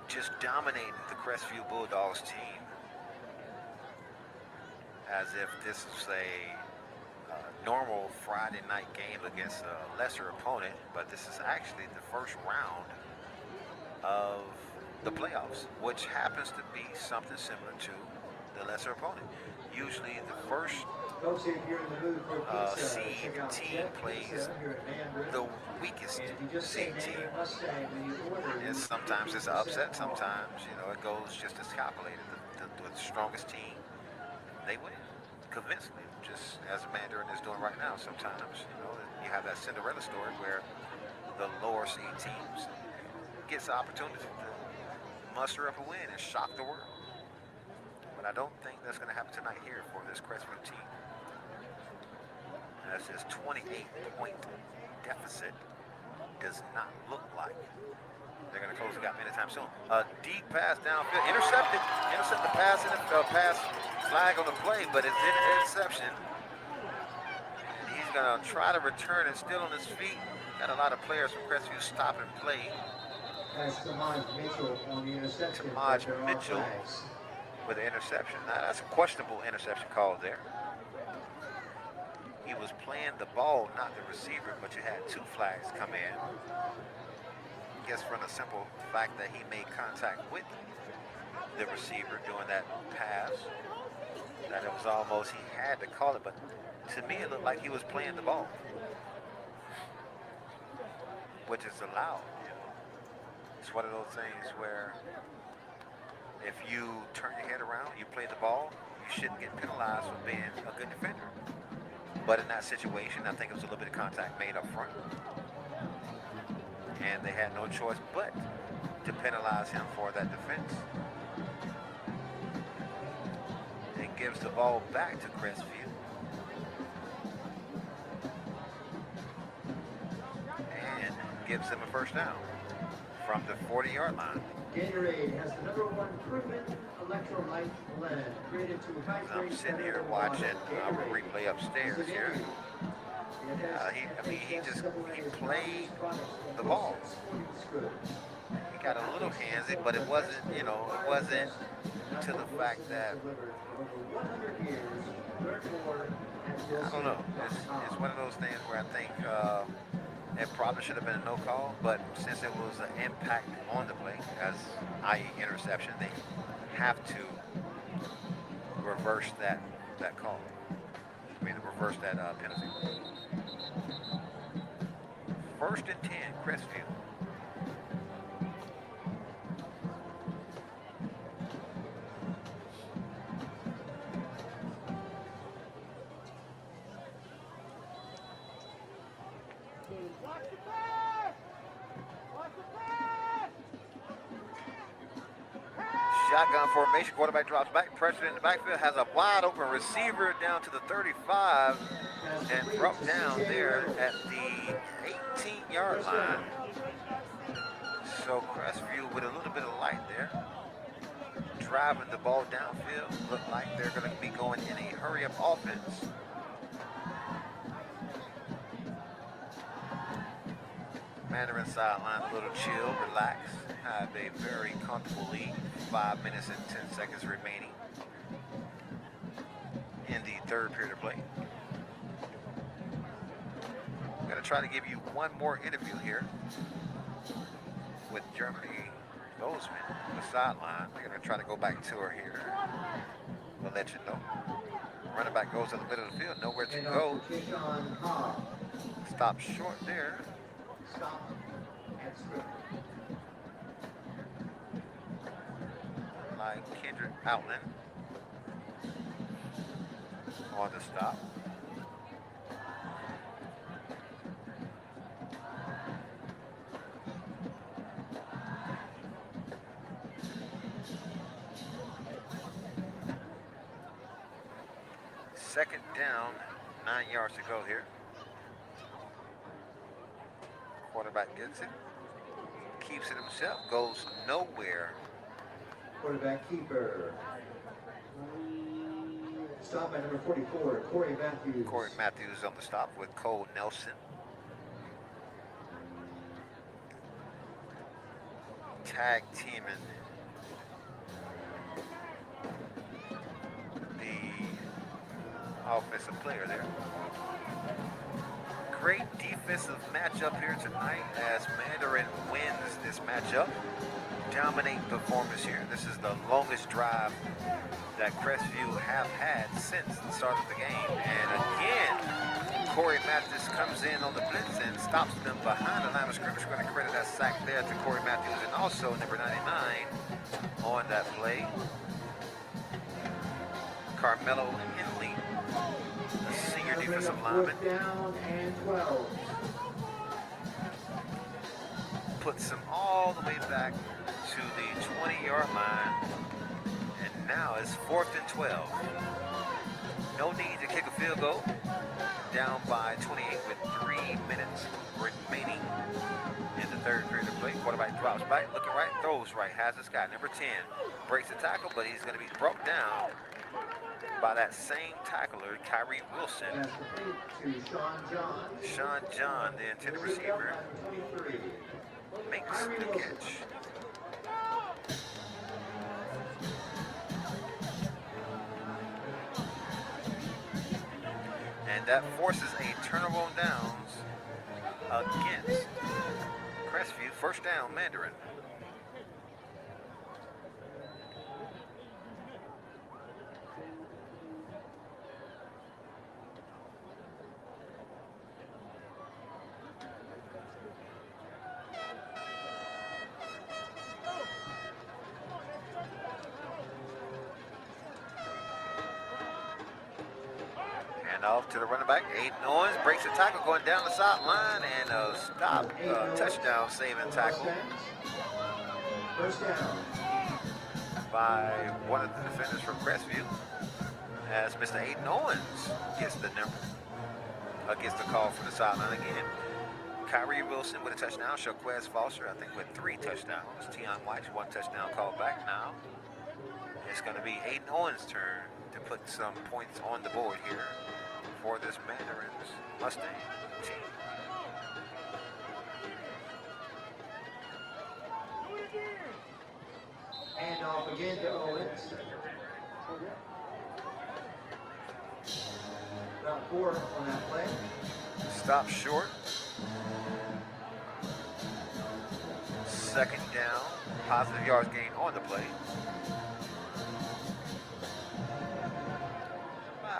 [SPEAKER 1] just dominating the Crestview Bulldogs team as if this is a normal Friday night game against a lesser opponent, but this is actually the 1st round of the playoffs, which happens to be something similar to the lesser opponent. Usually the 1st seed team plays the weakest seed team. And sometimes it's an upset, sometimes, you know, it goes just as calculated. The strongest team, they win convincingly, just as Mandarin is doing right now. Sometimes, you know, you have that Cinderella story where the lower seed teams gets the opportunity to muster up a win and shock the world. But I don't think that's going to happen tonight here for this Crestview team. As this 28-point deficit does not look like they're going to close the gap anytime soon. A deep pass downfield, intercepted the pass, and pass flag on the play, but it's an interception. And he's going to try to return it, still on his feet. Got a lot of players from Crestview stop and play.
[SPEAKER 2] That's Tamaj Mitchell on the interception.
[SPEAKER 1] Tamaj Mitchell with the interception. Now that's a questionable interception call there. He was playing the ball, not the receiver, but you had 2 flags come in. I guess from the simple fact that he made contact with the receiver during that pass, that it was almost, he had to call it, but to me it looked like he was playing the ball, which is allowed. It's one of those things where if you turn your head around, you play the ball, you shouldn't get penalized for being a good defender. But in that situation, I think it was a little bit of contact made up front. And they had no choice but to penalize him for that defense. It gives the ball back to Crestview. And gives them a 1st down from the 40-yard line.
[SPEAKER 2] Gatorade has the #1 proven electrolyte blend created to hydrate.
[SPEAKER 1] I'm sitting here watching our replay upstairs here. He played the ball. He got a little handsy, but it wasn't, you know, it wasn't to the fact that, I don't know. It's one of those things where I think it probably should have been a no call, but since it was an impact on the play, as i.e. interception, they have to reverse that call. I mean, reverse that penalty. 1st and 10, Crestview. Shotgun formation, quarterback drops back, pressure in the backfield, has a wide open receiver down to the 35 and brought down there at the 18-yard line. So Crestview with a little bit of light there, driving the ball downfield. Look like they're going to be going in a hurry-up offense. Mandarin sideline, a little chill, relax, have a very comfortable lead. 5 minutes and 10 seconds remaining in the 3rd period of play. I'm going to try to give you one more interview here with Germany Bozeman on the sideline. We're going to try to go back to her here. We'll let you know. Running back goes to the middle of the field, nowhere to go. Stop short there.
[SPEAKER 2] Stop and script.
[SPEAKER 1] Like Kendrick Outland on the stop. Second down, 9 yards to go here. Quarterback gets it, keeps it himself, goes nowhere.
[SPEAKER 2] Quarterback keeper. Stop by number 44, Corey Matthews.
[SPEAKER 1] Corey Matthews on the stop with Cole Nelson. Tag teaming the offensive player there. Great defensive matchup here tonight as Mandarin wins this matchup. Dominating performance here. This is the longest drive that Crestview have had since the start of the game. And again, Corey Matthews comes in on the blitz and stops them behind the line of scrimmage. We're going to credit that sack there to Corey Matthews and also number 99 on that play, Carmelo Henley, the senior defensive lineman.
[SPEAKER 2] Down and 12.
[SPEAKER 1] Puts him all the way back to the 20-yard line, and now it's 4th and 12. No need to kick a field goal. Down by 28 with 3 minutes remaining in the 3rd period of play. Quarterback drops back, looking right, throws right, has this guy, number 10. Breaks the tackle, but he's going to be brought down by that same tackler, Kyrie Wilson. Sean John, the intended receiver, makes the catch. And that forces a turnover on downs against Crestview. 1st down, Mandarin. Off to the running back, Aiden Owens breaks the tackle going down the sideline and a stop, touchdown saving tackle by one of the defenders from Crestview as Mr. Aiden Owens gets the number, gets the call for the sideline again. Kyrie Wilson with a touchdown, Shaquez Foster, I think with 3 touchdowns. Tion White's 1 touchdown call back now. It's going to be Aiden Owens' turn to put some points on the board here for this Mandarin's Mustang team.
[SPEAKER 2] And off again to Owens. About 4 on that play.
[SPEAKER 1] Stop short. 2nd down. Positive yards gain on the play.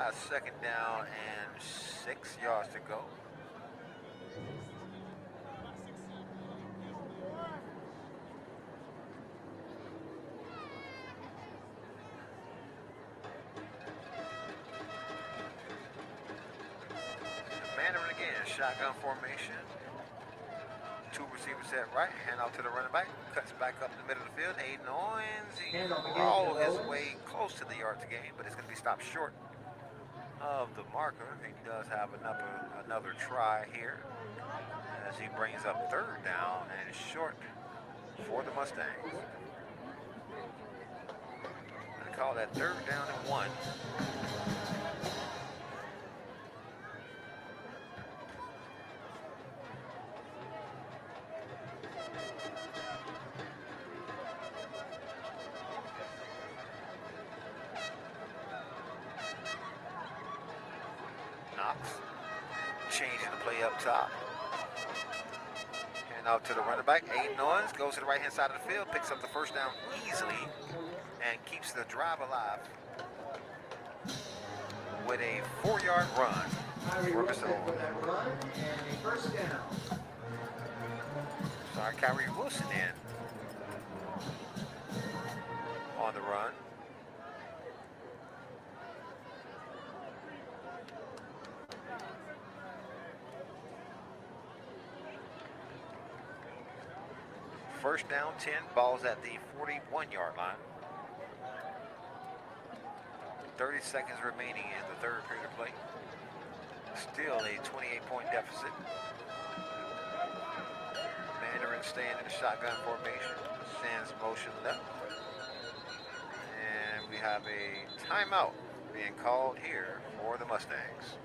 [SPEAKER 1] got 2nd down and 6 yards to go. Mandarin again, shotgun formation. 2 receivers set right, hand out to the running back, cuts back up the middle of the field. Aiden Owens, he crawled his way close to the yard to gain, but it's going to be stopped short of the marker. He does have another try here as he brings up 3rd down and short for the Mustangs. They call that 3rd down and 1. Changing the play up top. Hand out to the running back. Aiden Owens goes to the right-hand side of the field, picks up the 1st down easily, and keeps the drive alive with a 4-yard run for Mr. Owens. Sorry, Kyrie Wilson in on the run. First down, 10, ball's at the 41-yard line. 30 seconds remaining in the 3rd period of play. Still a 28-point deficit. Mandarin staying in the shotgun formation, sends motion left. And we have a timeout being called here for the Mustangs.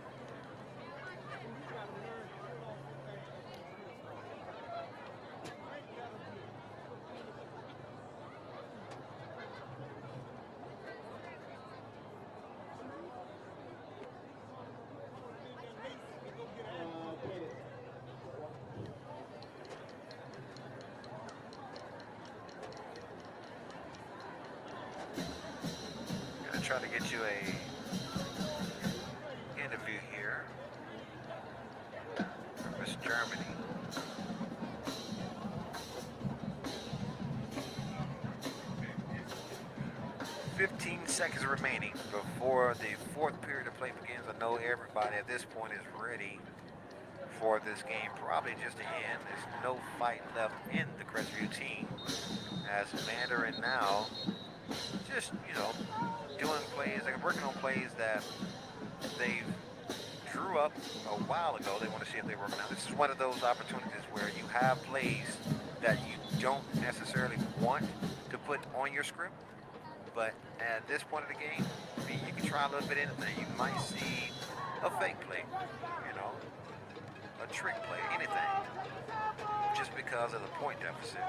[SPEAKER 1] Try to get you a interview here from Miss Germany. "15 seconds remaining before the 4th period of play begins. I know everybody at this point is ready for this game probably just to end. There's no fight left in the Crestview team as Mandarin now just, doing plays, like working on plays that they drew up a while ago. They want to see if they work now. This is one of those opportunities where you have plays that you don't necessarily want to put on your script, but at this point of the game, you can try a little bit anything. You might see a fake play, a trick play, anything, just because of the point deficit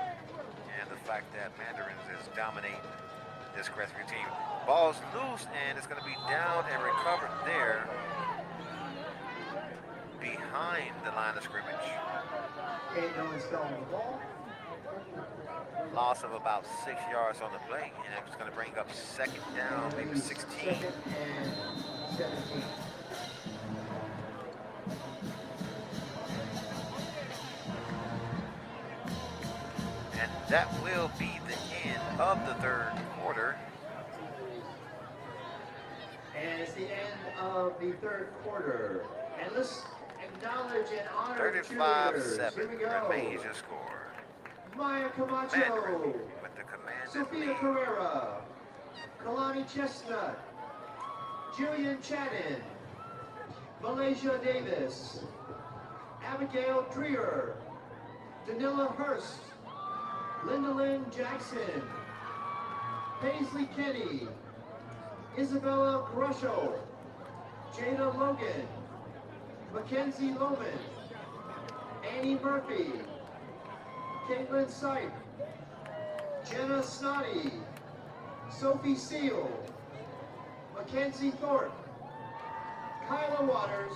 [SPEAKER 1] and the fact that Mandarins is dominating this Crestview team. Ball's loose, and it's going to be down and recovered there behind the line of scrimmage. Loss of about 6 yards on the play, and it's going to bring up 2nd down, maybe 16. And that will be the end of the 3rd quarter.
[SPEAKER 2] And it's the end of the 3rd quarter. And let's acknowledge and honor
[SPEAKER 1] 35-7
[SPEAKER 2] Here we go.
[SPEAKER 1] remains your score.
[SPEAKER 2] Maya Camacho,
[SPEAKER 1] Mandarin with the commanded
[SPEAKER 2] Sophia
[SPEAKER 1] lead.
[SPEAKER 2] Carrera, Kalani Chestnut, Julian Channon, Malaysia Davis, Abigail Dreer, Danila Hurst, Linda Lynn Jackson, Paisley Kenny, Isabella Grusho, Jada Logan, Mackenzie Loman, Annie Murphy, Caitlin Sipe, Jenna Snoddy, Sophie Seal, Mackenzie Thorpe, Kyla Waters,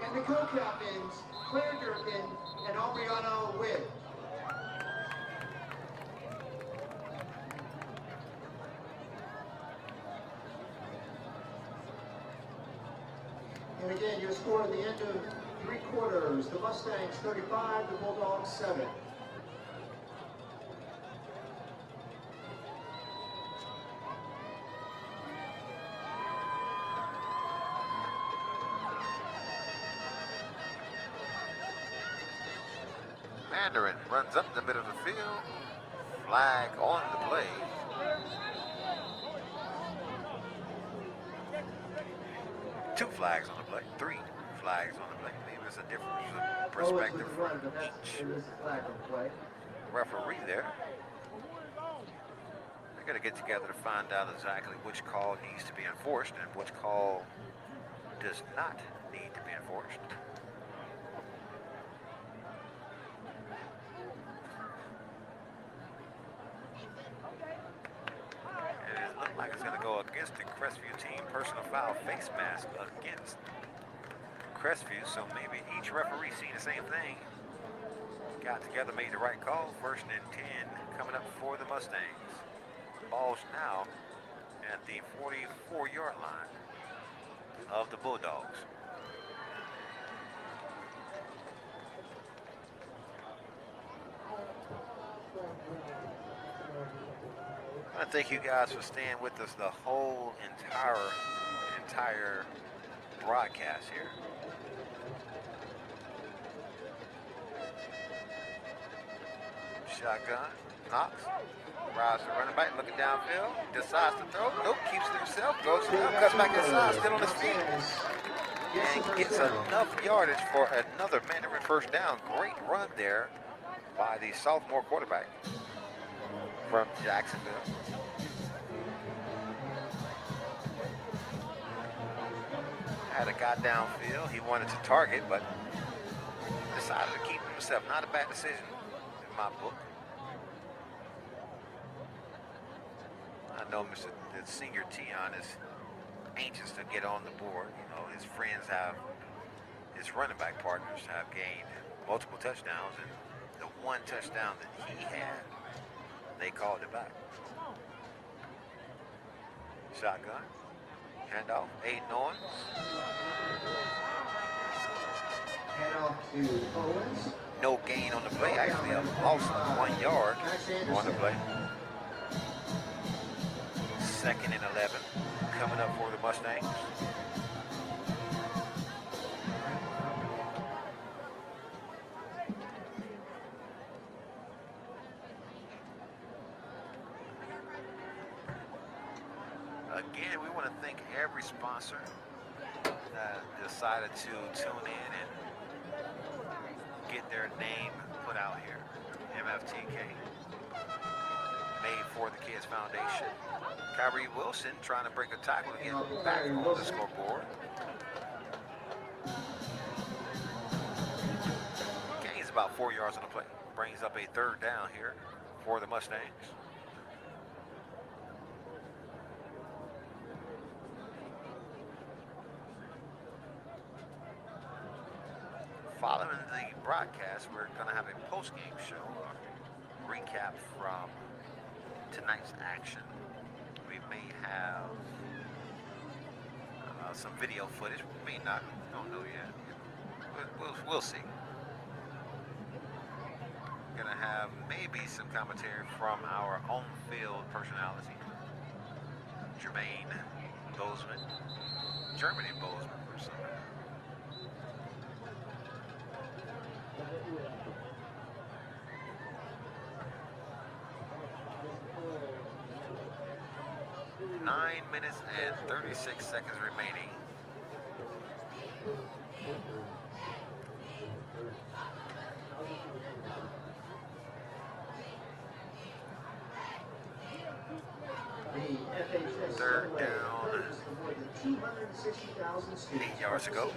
[SPEAKER 2] and the co-captains Claire Durkin and Aubriana Witt. And again, your score at the end of 3 quarters, the Mustangs 35, the Bulldogs 7.
[SPEAKER 1] Mandarin runs up the middle of the field. Flag on the play. Two flags on the play. Three flags on the play. Maybe there's a different perspective from each referee there. They're going to get together to find out exactly which call needs to be enforced and which call does not need to be enforced. It looks like it's going to go against the Crestview team. Personal foul, face mask against Crestview. So maybe each referee seeing the same thing. Got together, made the right call. 1st and 10 coming up for the Mustangs. Ball's now at the 44-yard line of the Bulldogs. I thank you guys for staying with us the whole entire broadcast here. Shotgun, Knox, rides the running back, looking downfield, decides to throw, nope, keeps it himself, goes to him, cuts back inside, still on his feet, and gets enough yardage for another Mandarin first down. Great run there by the sophomore quarterback from Jacksonville. Had a guy downfield he wanted to target, but decided to keep himself. Not a bad decision in my book. I know the senior Tion is anxious to get on the board. You know, his friends his running back partners have gained multiple touchdowns, and the one touchdown that he had, they called it back. Shotgun. Handoff. Aiden Owens.
[SPEAKER 2] Handoff to Owens.
[SPEAKER 1] No gain on the play. Actually, a loss of 1 yard on the play. 2nd and 11 coming up for the Mustangs. Again, we want to thank every sponsor that decided to tune in and get their name put out here. MFTK, Made for the Kids Foundation. Kyrie Wilson trying to break a tackle to get back on the scoreboard. Gains about 4 yards on the play. Brings up a 3rd down here for the Mustangs. Following the broadcast, we're going to have a post-game show, a recap from tonight's action. We may have some video footage. We may not. Don't know yet. We'll see. Going to have maybe some commentary from our on-field personality, Jermaine Bozeman, Germany Bozeman or something. Nine minutes and 36 seconds remaining.
[SPEAKER 2] The
[SPEAKER 1] 3rd down. 8 yards ago.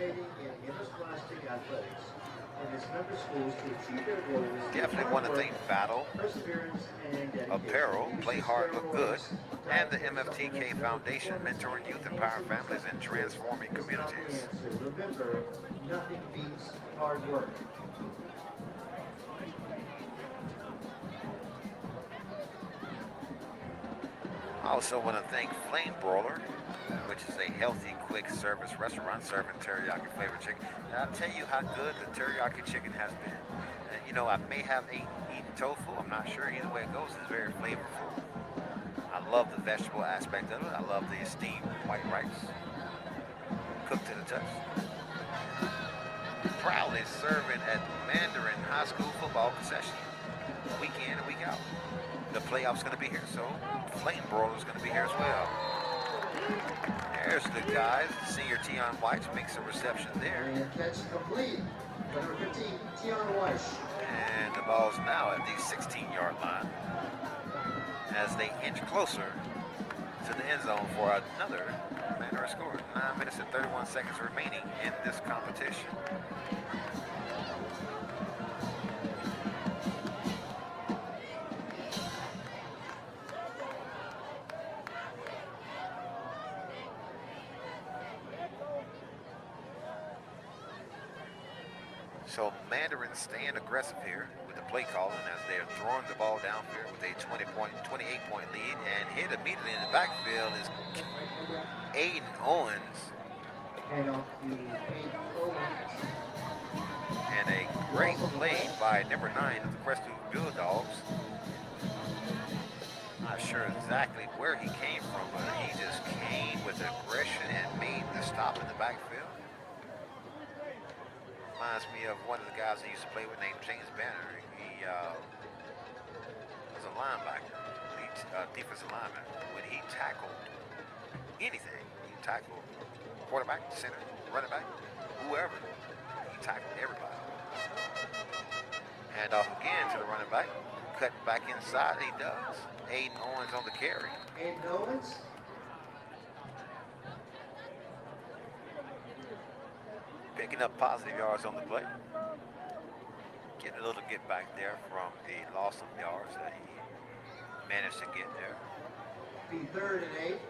[SPEAKER 1] Definitely want to thank Battle, Apparel, Play Hard, Look Good, and the MFTK Foundation, mentoring youth, empowering families, and transforming communities.
[SPEAKER 2] Remember, nothing beats hard work.
[SPEAKER 1] I also want to thank Flame Brawler, which is a healthy, quick service restaurant serving teriyaki flavored chicken. And I'll tell you how good the teriyaki chicken has been. And, you know, I may have eaten tofu. I'm not sure. Either way it goes, it's very flavorful. I love the vegetable aspect of it. I love the steamed white rice, cooked to the touch. Proudly serving at Mandarin High School football concession, week in and week out. The playoffs going to be here, so Flame Broiler's going to be here as well. There's the guys. Senior Tion White makes a reception there.
[SPEAKER 2] And catch complete. Number 15, Tion White.
[SPEAKER 1] And the ball's now at the 16-yard line as they inch closer to the end zone for another Mandarin score. 9 minutes and 31 seconds remaining in this competition. So Mandarin staying aggressive here with the play calling as they're throwing the ball downfield with a 28-point lead, and hit immediately in the backfield is Aiden Owens. And a great play by number 9 of the Crestview Bulldogs. Not sure exactly where he came from, but he just came with aggression and made the stop in the backfield. Reminds me of one of the guys I used to play with named James Banner. He was a linebacker, defensive lineman. When he tackled anything, he tackled quarterback, center, running back, whoever. He tackled everybody. Hand off again to the running back. Cutting back inside, he does. Aiden Owens on the carry.
[SPEAKER 2] Aiden Owens.
[SPEAKER 1] Picking up positive yards on the play. Getting a little get back there from the loss of yards that he managed to get there.
[SPEAKER 2] Be 3rd and 8.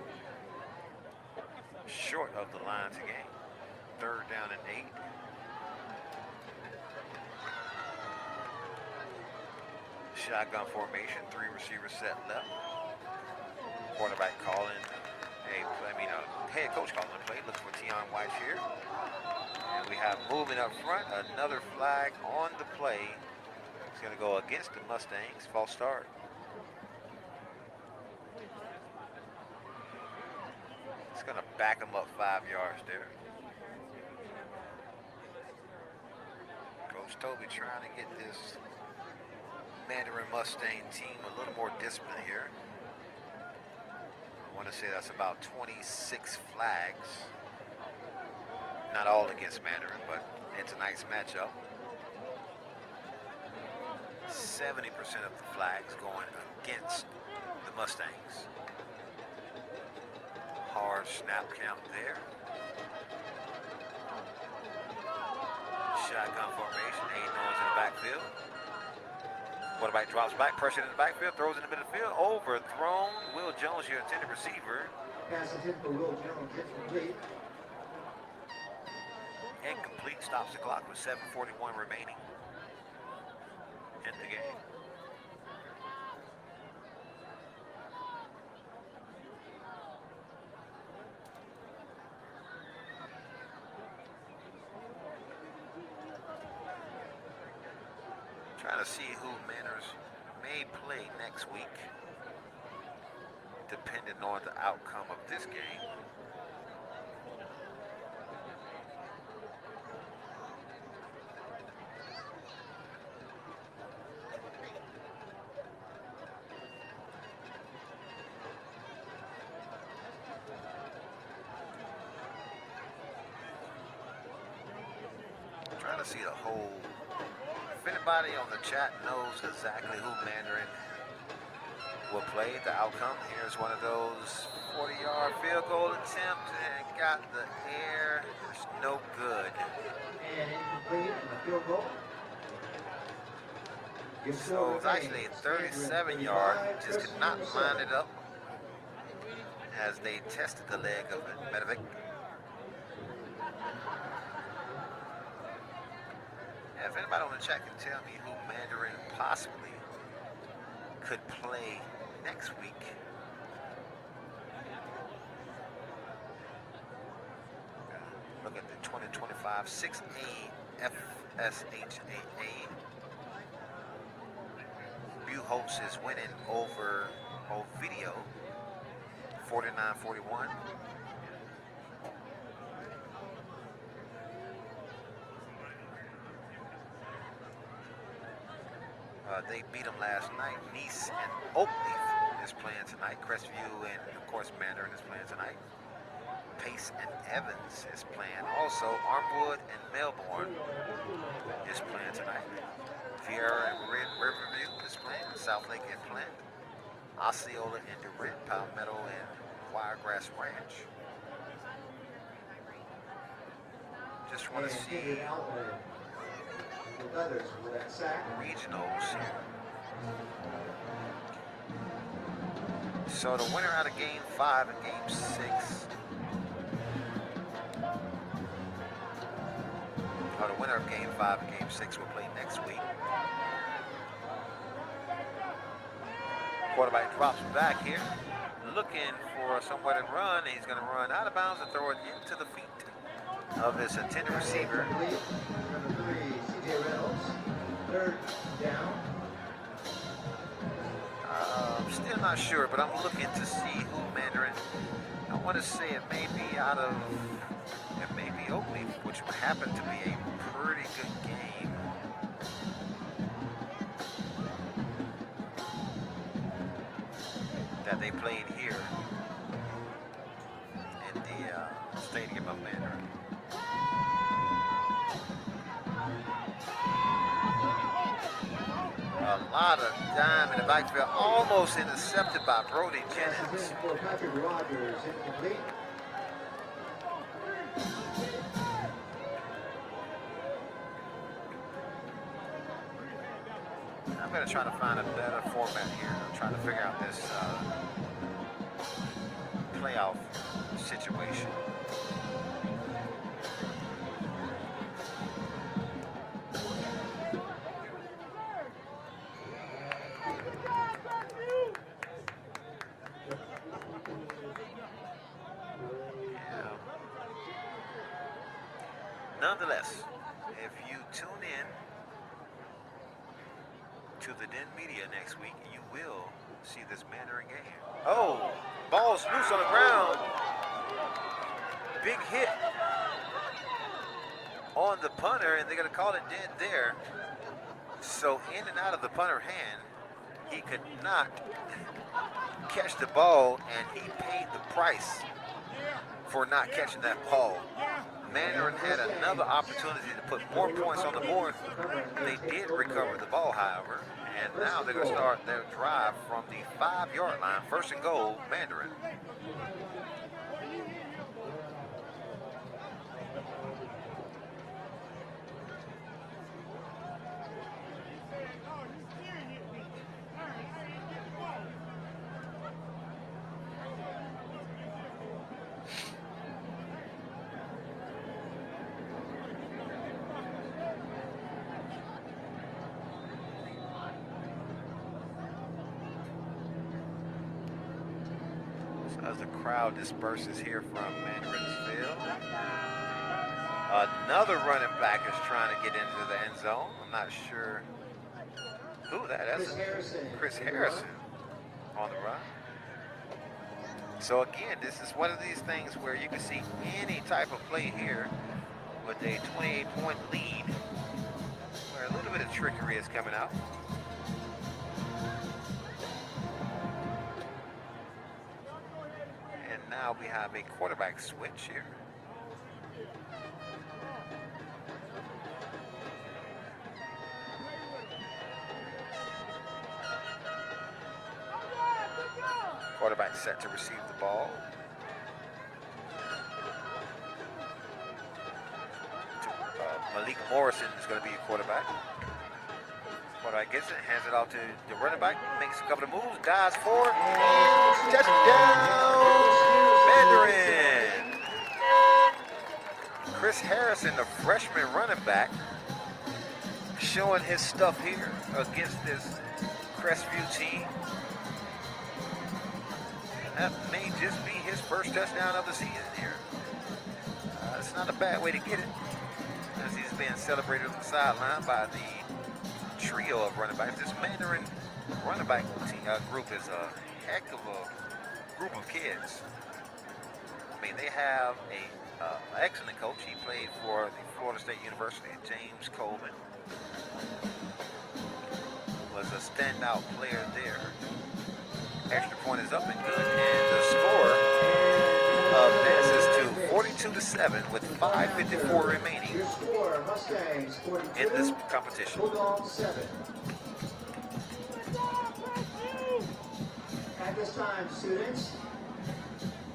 [SPEAKER 1] Short of the line to gain. 3rd down and 8. Shotgun formation, 3 receivers set left. Quarterback calling head coach calling the play. Looking for Tion White here. And we have moving up front, another flag on the play. It's going to go against the Mustangs. False start. It's going to back them up 5 yards there. Coach Toby trying to get this Mandarin Mustang team a little more disciplined here. I want to say that's about 26 flags. Not all against Mandarin, but in tonight's matchup. 70% of the flags going against the Mustangs. Hard snap count there. Shotgun formation, Aiden Owens in the backfield. Quarterback drops back, pressure in the backfield, throws in the middle of the field, overthrown. Will Jones, your intended receiver.
[SPEAKER 2] Pass intended for Will Jones, incomplete.
[SPEAKER 1] Incomplete, stops the clock with 7:41 remaining in the game. Trying to see who Manners may play next week, depending on the outcome of this game. Trying to see the whole. If anybody on the chat knows exactly who Mandarin will play, the outcome, here's one of those 40-yard field goal attempts and got the air. It's no good.
[SPEAKER 2] And incomplete on the field goal.
[SPEAKER 1] So it's actually a 37-yard, just could not line it up as they tested the leg of Medovic. If anybody on the chat can tell me who Mandarin possibly could play next week, FHSAA Bulldogs is winning over Ovidio 49-41. They beat them last night. Nice and Oakleaf is playing tonight. Crestview and, of course, Mandarin is playing tonight. Pace and Evans is playing. Also, Armwood and Melbourne is playing tonight. Viera and Riverview is playing. Southlake and Plant. Osceola and DeWitt, Palmetto and Wiregrass Ranch. Just want to see regionals here. So the winner out of game 5 and game 6. The winner of game 5 and game 6 will play next week. Quarterback drops back here, looking for somewhere to run. He's going to run out of bounds and throw it into the feet of his intended receiver.
[SPEAKER 2] Number 3, C.J. Reynolds. 3rd down.
[SPEAKER 1] I'm still not sure, but I'm looking to see who Mandarin. I want to say it may be Oakley, which would happen to be a pretty good game. That they played here in the stadium of Mandarin. A lot of dime in the backfield, almost intercepted by Brody Jennings.
[SPEAKER 2] For Patrick Rogers, incomplete.
[SPEAKER 1] I'm going to try to find a better format here. I'm trying to figure out this playoff situation. Nonetheless, if you tune in to the Den Media next week, you will see this Mandarin game. Oh, ball's loose on the ground. Big hit on the punter, and they're going to call it dead there. So in and out of the punter hand, he could not catch the ball, and he paid the price for not catching that ball. Mandarin had another opportunity to put more points on the board. They did recover the ball, however, and now they're going to start their drive from the 5-yard line. 1st and goal, Mandarin. As the crowd disperses here from Mandarinsville. Another running back is trying to get into the end zone. I'm not sure who that is. Chris Harrison on the run. So again, this is one of these things where you can see any type of play here with a 28-point lead, where a little bit of trickery is coming out. Now we have a quarterback switch here. Quarterback set to receive the ball. Malik Morrison is going to be a quarterback. Quarterback gets it, hands it off to the running back, makes a couple of moves, dives forward, and touchdown! Mandarin. Chris Harrison, the freshman running back, showing his stuff here against this Crestview team. That may just be his first touchdown of the season here. It's not a bad way to get it. being celebrated on the sideline by the trio of running backs. This Mandarin running back group is a heck of a group of kids. I mean, they have an excellent coach. He played for the Florida State University, James Coleman. Was a standout player there. Extra point is up and good, and the score advances to 42-7 with 5:54 remaining
[SPEAKER 2] Your score, Mustangs 42,
[SPEAKER 1] in this competition.
[SPEAKER 2] Bulldogs 7. At this time, students,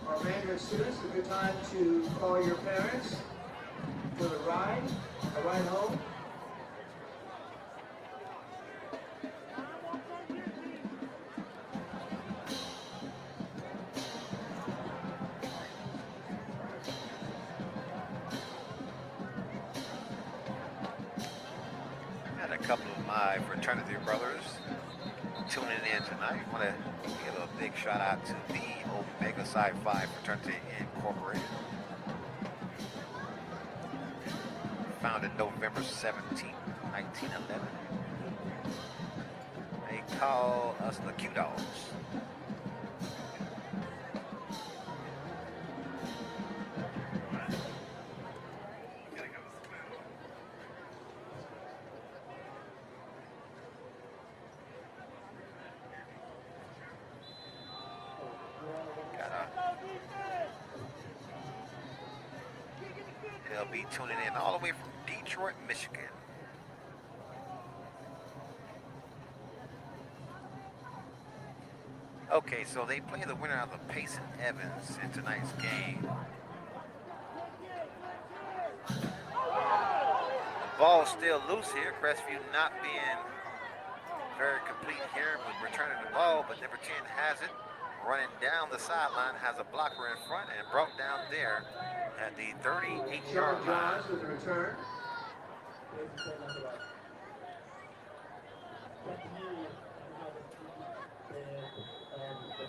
[SPEAKER 2] our Mandarin students, a good time to call your parents for the ride, a ride home.
[SPEAKER 1] A couple of my fraternity brothers tuning in tonight. I want to give a big shout out to the Omega Psi Phi Fraternity Incorporated. Founded November 17, 1911. They call us the Q Dogs. They'll be tuning in all the way from Detroit, Michigan. Okay, so they play the winner of the Pace and Evans in tonight's game. The ball's still loose here. Crestview not being very complete here with returning the ball, but number 10 has it. Running down the sideline, has a blocker in front and brought down there at the 38-yard line.
[SPEAKER 2] With the return.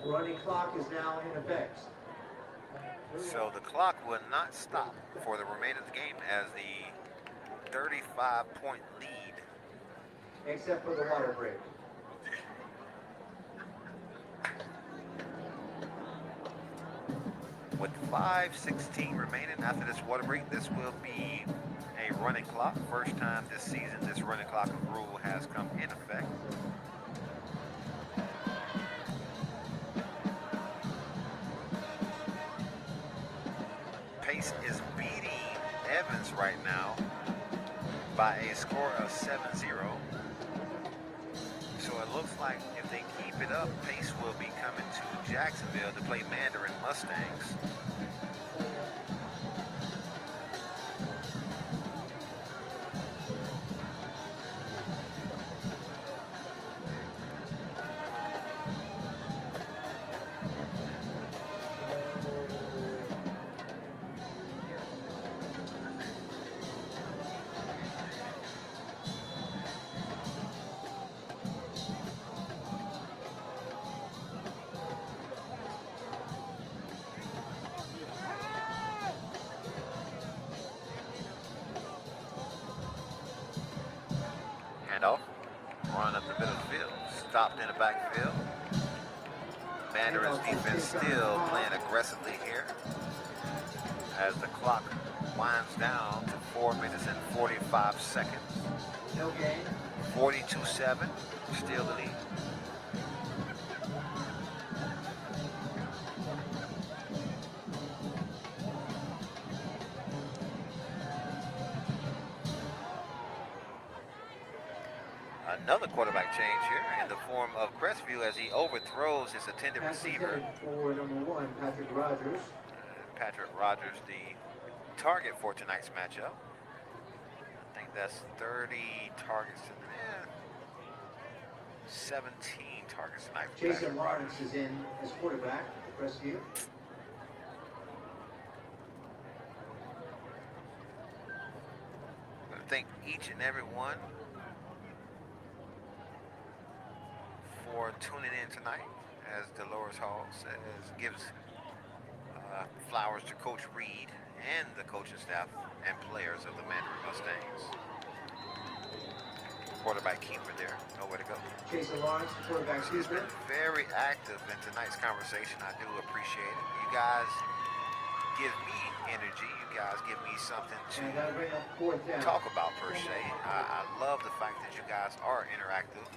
[SPEAKER 2] The running clock is now in effect.
[SPEAKER 1] So the clock will not stop for the remainder of the game as the 35-point lead.
[SPEAKER 2] Except for the water break.
[SPEAKER 1] With 5:16 remaining after this water break, this will be a running clock. First time this season this running clock rule has come in effect. Pace is beating Evans right now by a score of 7-0. So it looks like if they keep it up, Pace will be coming to Jacksonville to play Mandarin Mustangs. Handoff, run up the middle of the field, stopped in the backfield. Mandarin's defense still playing aggressively here as the clock winds down to 4 minutes and 45 seconds.
[SPEAKER 2] No gain.
[SPEAKER 1] 42-7, still the lead. Another quarterback change here in the form of Crestview as he overthrows his intended receiver.
[SPEAKER 2] For number 1, Patrick Rogers.
[SPEAKER 1] Patrick Rogers, the target for tonight's matchup. I think that's 30 targets to 17 targets tonight.
[SPEAKER 2] Jason Lawrence is in as quarterback for Crestview.
[SPEAKER 1] I want to thank each and every one for tuning in tonight, as Dolores Hall says, gives flowers to Coach Reed and the coaching staff and players of the Mandarin Mustangs. Quarterback keeper there, nowhere to go.
[SPEAKER 2] Jason Lawrence, quarterback
[SPEAKER 1] He's
[SPEAKER 2] keeper.
[SPEAKER 1] been very active in tonight's conversation. I do appreciate it. You guys give me energy. You guys give me something to
[SPEAKER 2] And that'll bring up fourth down.
[SPEAKER 1] talk about per se. I love the fact that you guys are interactive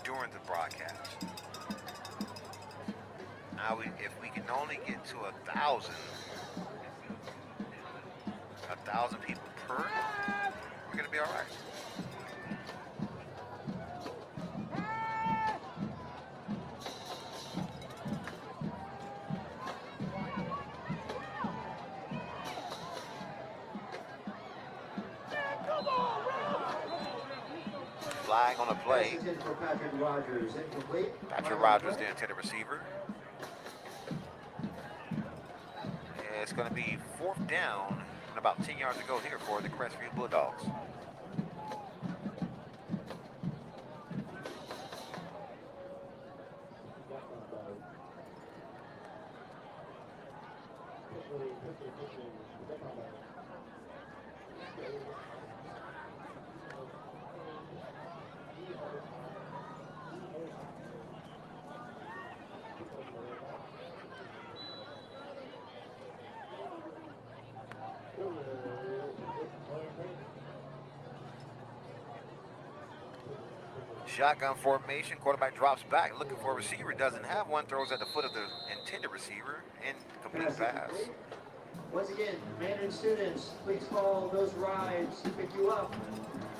[SPEAKER 1] during the broadcast. Now, if we can only get to 1,000 people per, we're gonna be all right. Flag on the play.
[SPEAKER 2] This is in for Patrick Rogers, incomplete.
[SPEAKER 1] Patrick Rogers, the intended receiver. It's going to be fourth down and about 10 yards to go here for the Crestview Bulldogs. Shotgun formation, quarterback drops back, looking for a receiver, doesn't have one, throws at the foot of the intended receiver, incomplete pass.
[SPEAKER 2] Once again, Mandarin students, please call those rides to pick you up.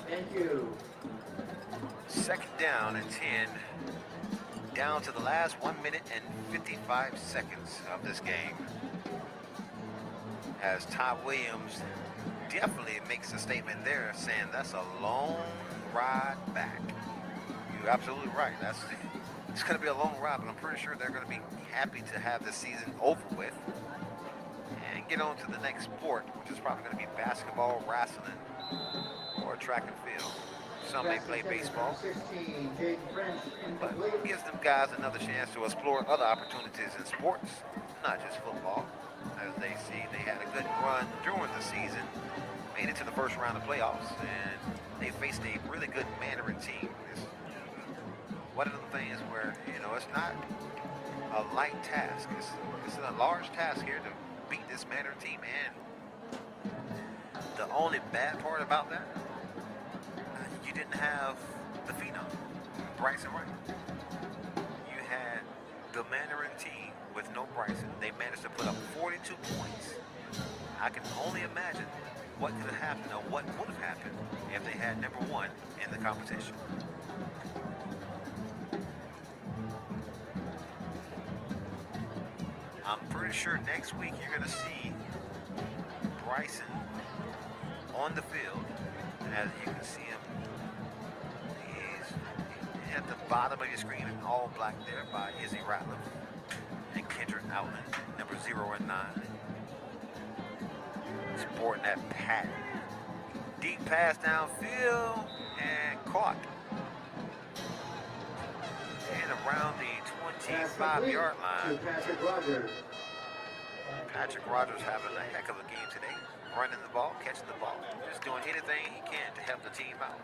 [SPEAKER 2] Thank you.
[SPEAKER 1] Second down and 10, down to the last 1 minute and 55 seconds of this game. As Ty Williams definitely makes a statement there saying that's a long ride back. You're absolutely right. It's going to be a long ride, but I'm pretty sure they're going to be happy to have the season over with and get on to the next sport, which is probably going to be basketball, wrestling, or track and field. Some may play baseball, but it gives them guys another chance to explore other opportunities in sports, not just football. As they see, they had a good run during the season, made it to the first round of playoffs, and they faced a really good Mandarin team. It's one of the things where, it's not a light task. It's a large task here to beat this Mandarin team, and the only bad part about that, you didn't have the phenom, Bryson Wright. You had the Mandarin team with no Bryson. They managed to put up 42 points. I can only imagine what could have happened or what would have happened if they had number one in the competition. I'm pretty sure next week you're going to see Bryson on the field. As you can see him, he's at the bottom of your screen in all black there by Izzy Ratliff and Kendrick Outland, number 0 and 9. Sporting that patent. Deep pass downfield and caught. And around the 25-yard line. Patrick Rogers having a heck of a game today. Running the ball, catching the ball. Just doing anything he can to help the team out.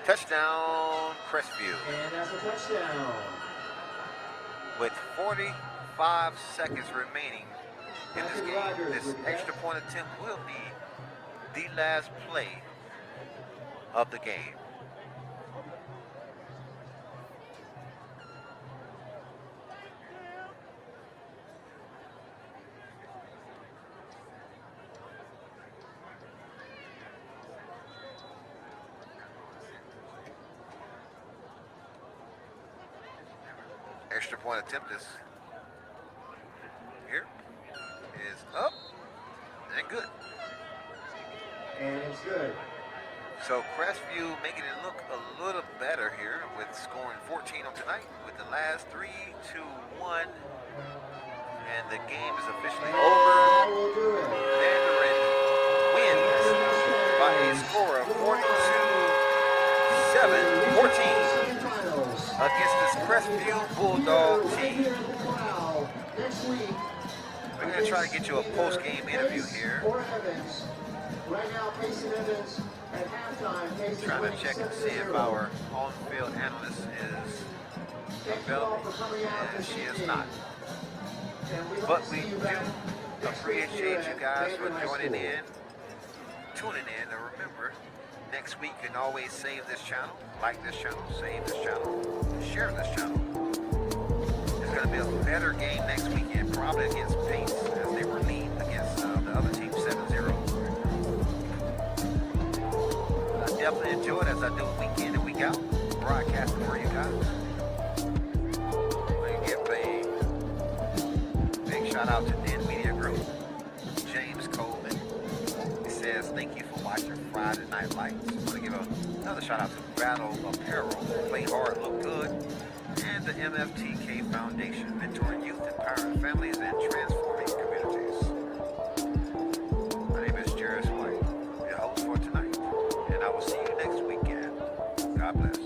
[SPEAKER 1] Touchdown, Crestview.
[SPEAKER 2] And that's a touchdown.
[SPEAKER 1] With 45 seconds remaining in this game, this extra point attempt will be the last play of the game. Extra point attempt is here, is up, and good.
[SPEAKER 2] And it's good.
[SPEAKER 1] So Crestview making it look a little better here with scoring 14 on tonight with the last 3, 2, 1. And the game is officially over. Mandarin wins by a score of 42 against this Crestview Bulldog team. We're going to try to get you a post-game interview here. Trying to check and see if our on-field analyst is available, and she is not. But we do appreciate you guys for joining in, tuning in, and remember, next week you can always save this channel, like this channel, save this channel, share this channel. It's going to be a better game next weekend, probably against Pace, as they were leading against the other team 7-0. I definitely enjoy it as I do week in and week out, broadcasting for you guys. I give a big shout out to Den Media Group, James Coleman. He says, thank you for watching Friday Night Lights. I want to give another shout out to Battle Apparel, Play Hard, Look Good, and the MFTK Foundation, mentoring youth, empowering families, and transforming communities. My name is Jairus White, your host for tonight, and I will see you next weekend. God bless.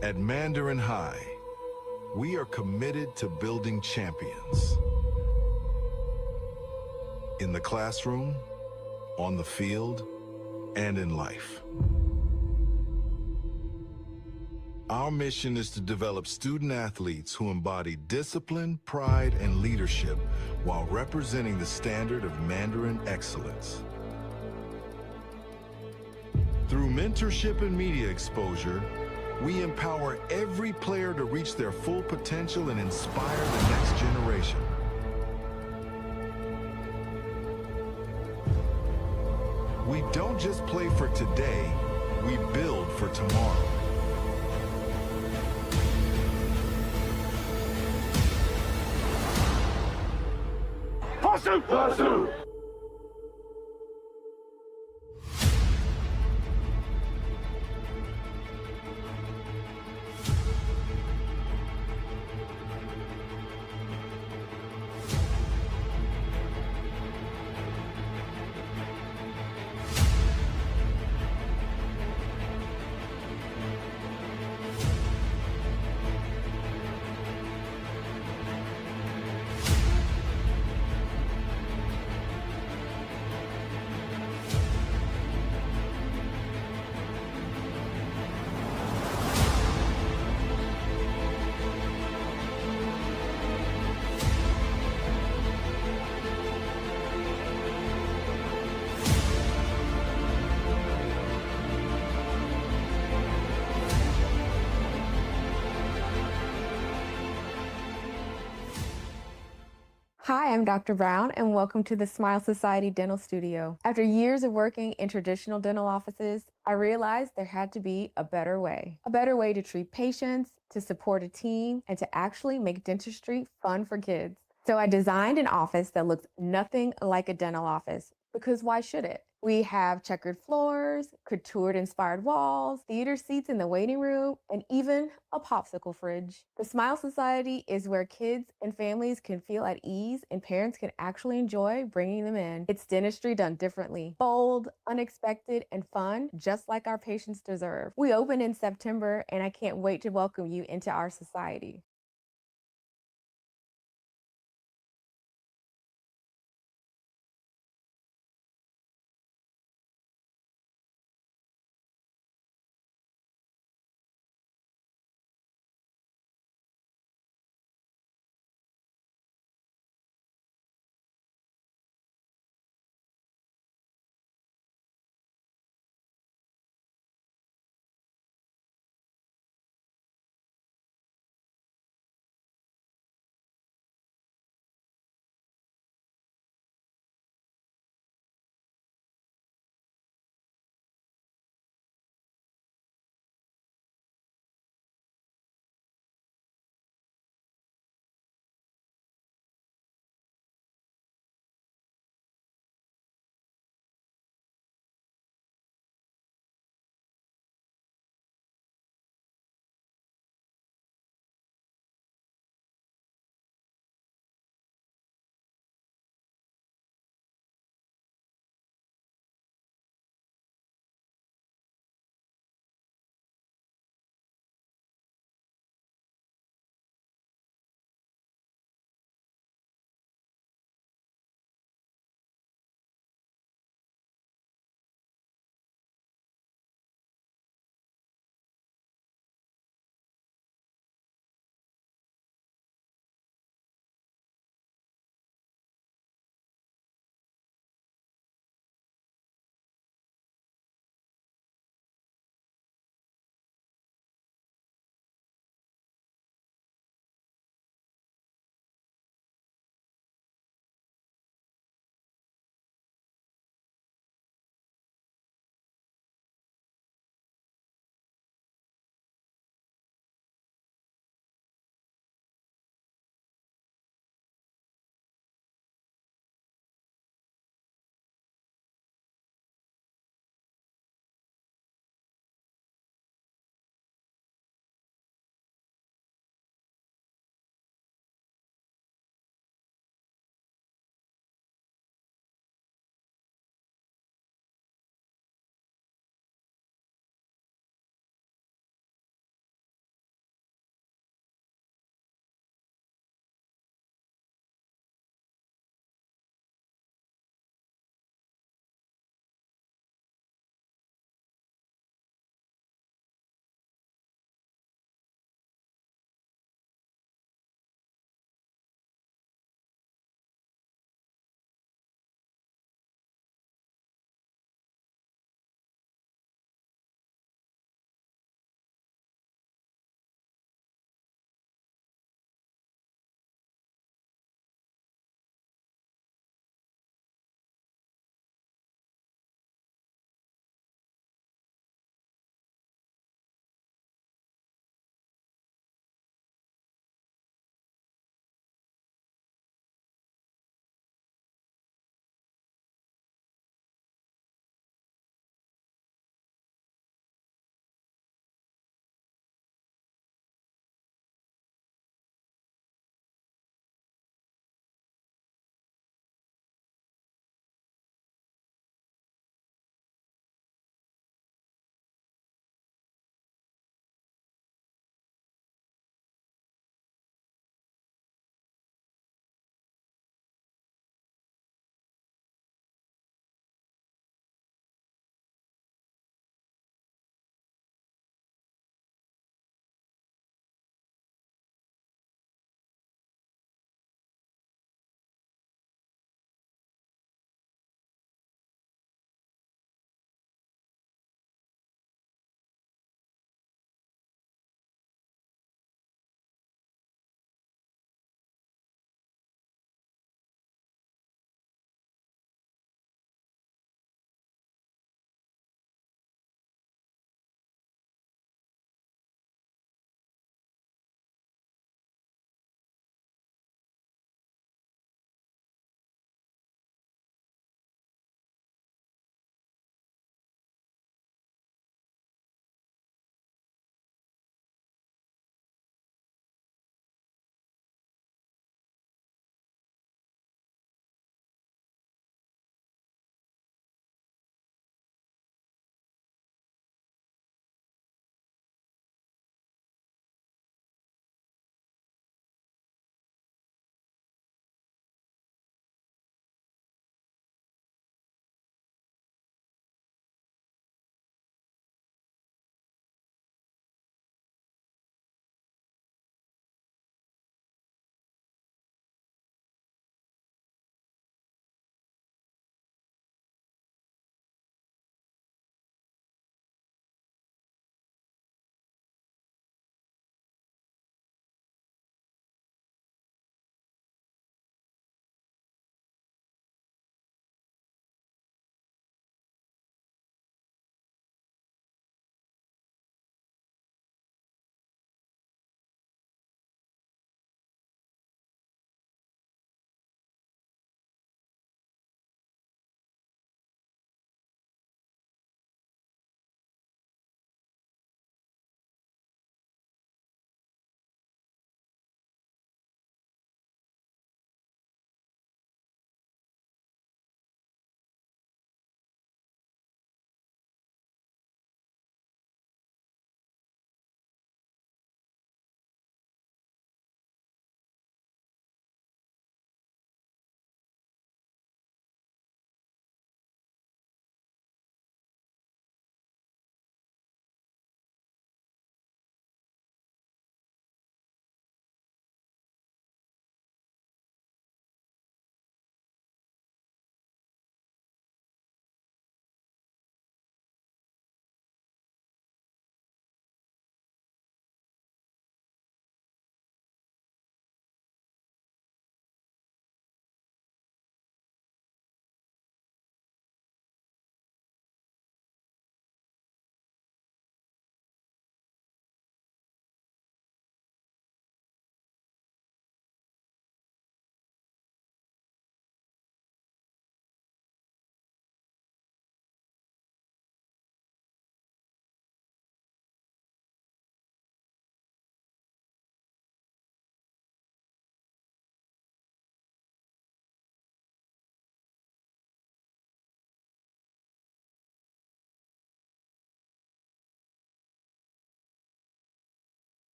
[SPEAKER 9] At Mandarin High, we are committed to building champions. In the classroom, on the field, and in life. Our mission is to develop student athletes who embody discipline, pride, and leadership while representing the standard of Mandarin excellence. Through mentorship and media exposure, we empower every player to reach their full potential and inspire the next generation. We don't just play for today, we build for tomorrow.
[SPEAKER 5] Pursue!
[SPEAKER 8] Hi, I'm Dr. Brown, and welcome to the Smile Society Dental Studio. After years of working in traditional dental offices, I realized there had to be a better way to treat patients, to support a team, and to actually make dentistry fun for kids. So I designed an office that looks nothing like a dental office, because why should it? We have checkered floors, couture-inspired walls, theater seats in the waiting room, and even a popsicle fridge. The Smile Society is where kids and families can feel at ease and parents can actually enjoy bringing them in. It's dentistry done differently, bold, unexpected, and fun, just like our patients deserve. We open in September, and I can't wait to welcome you into our society.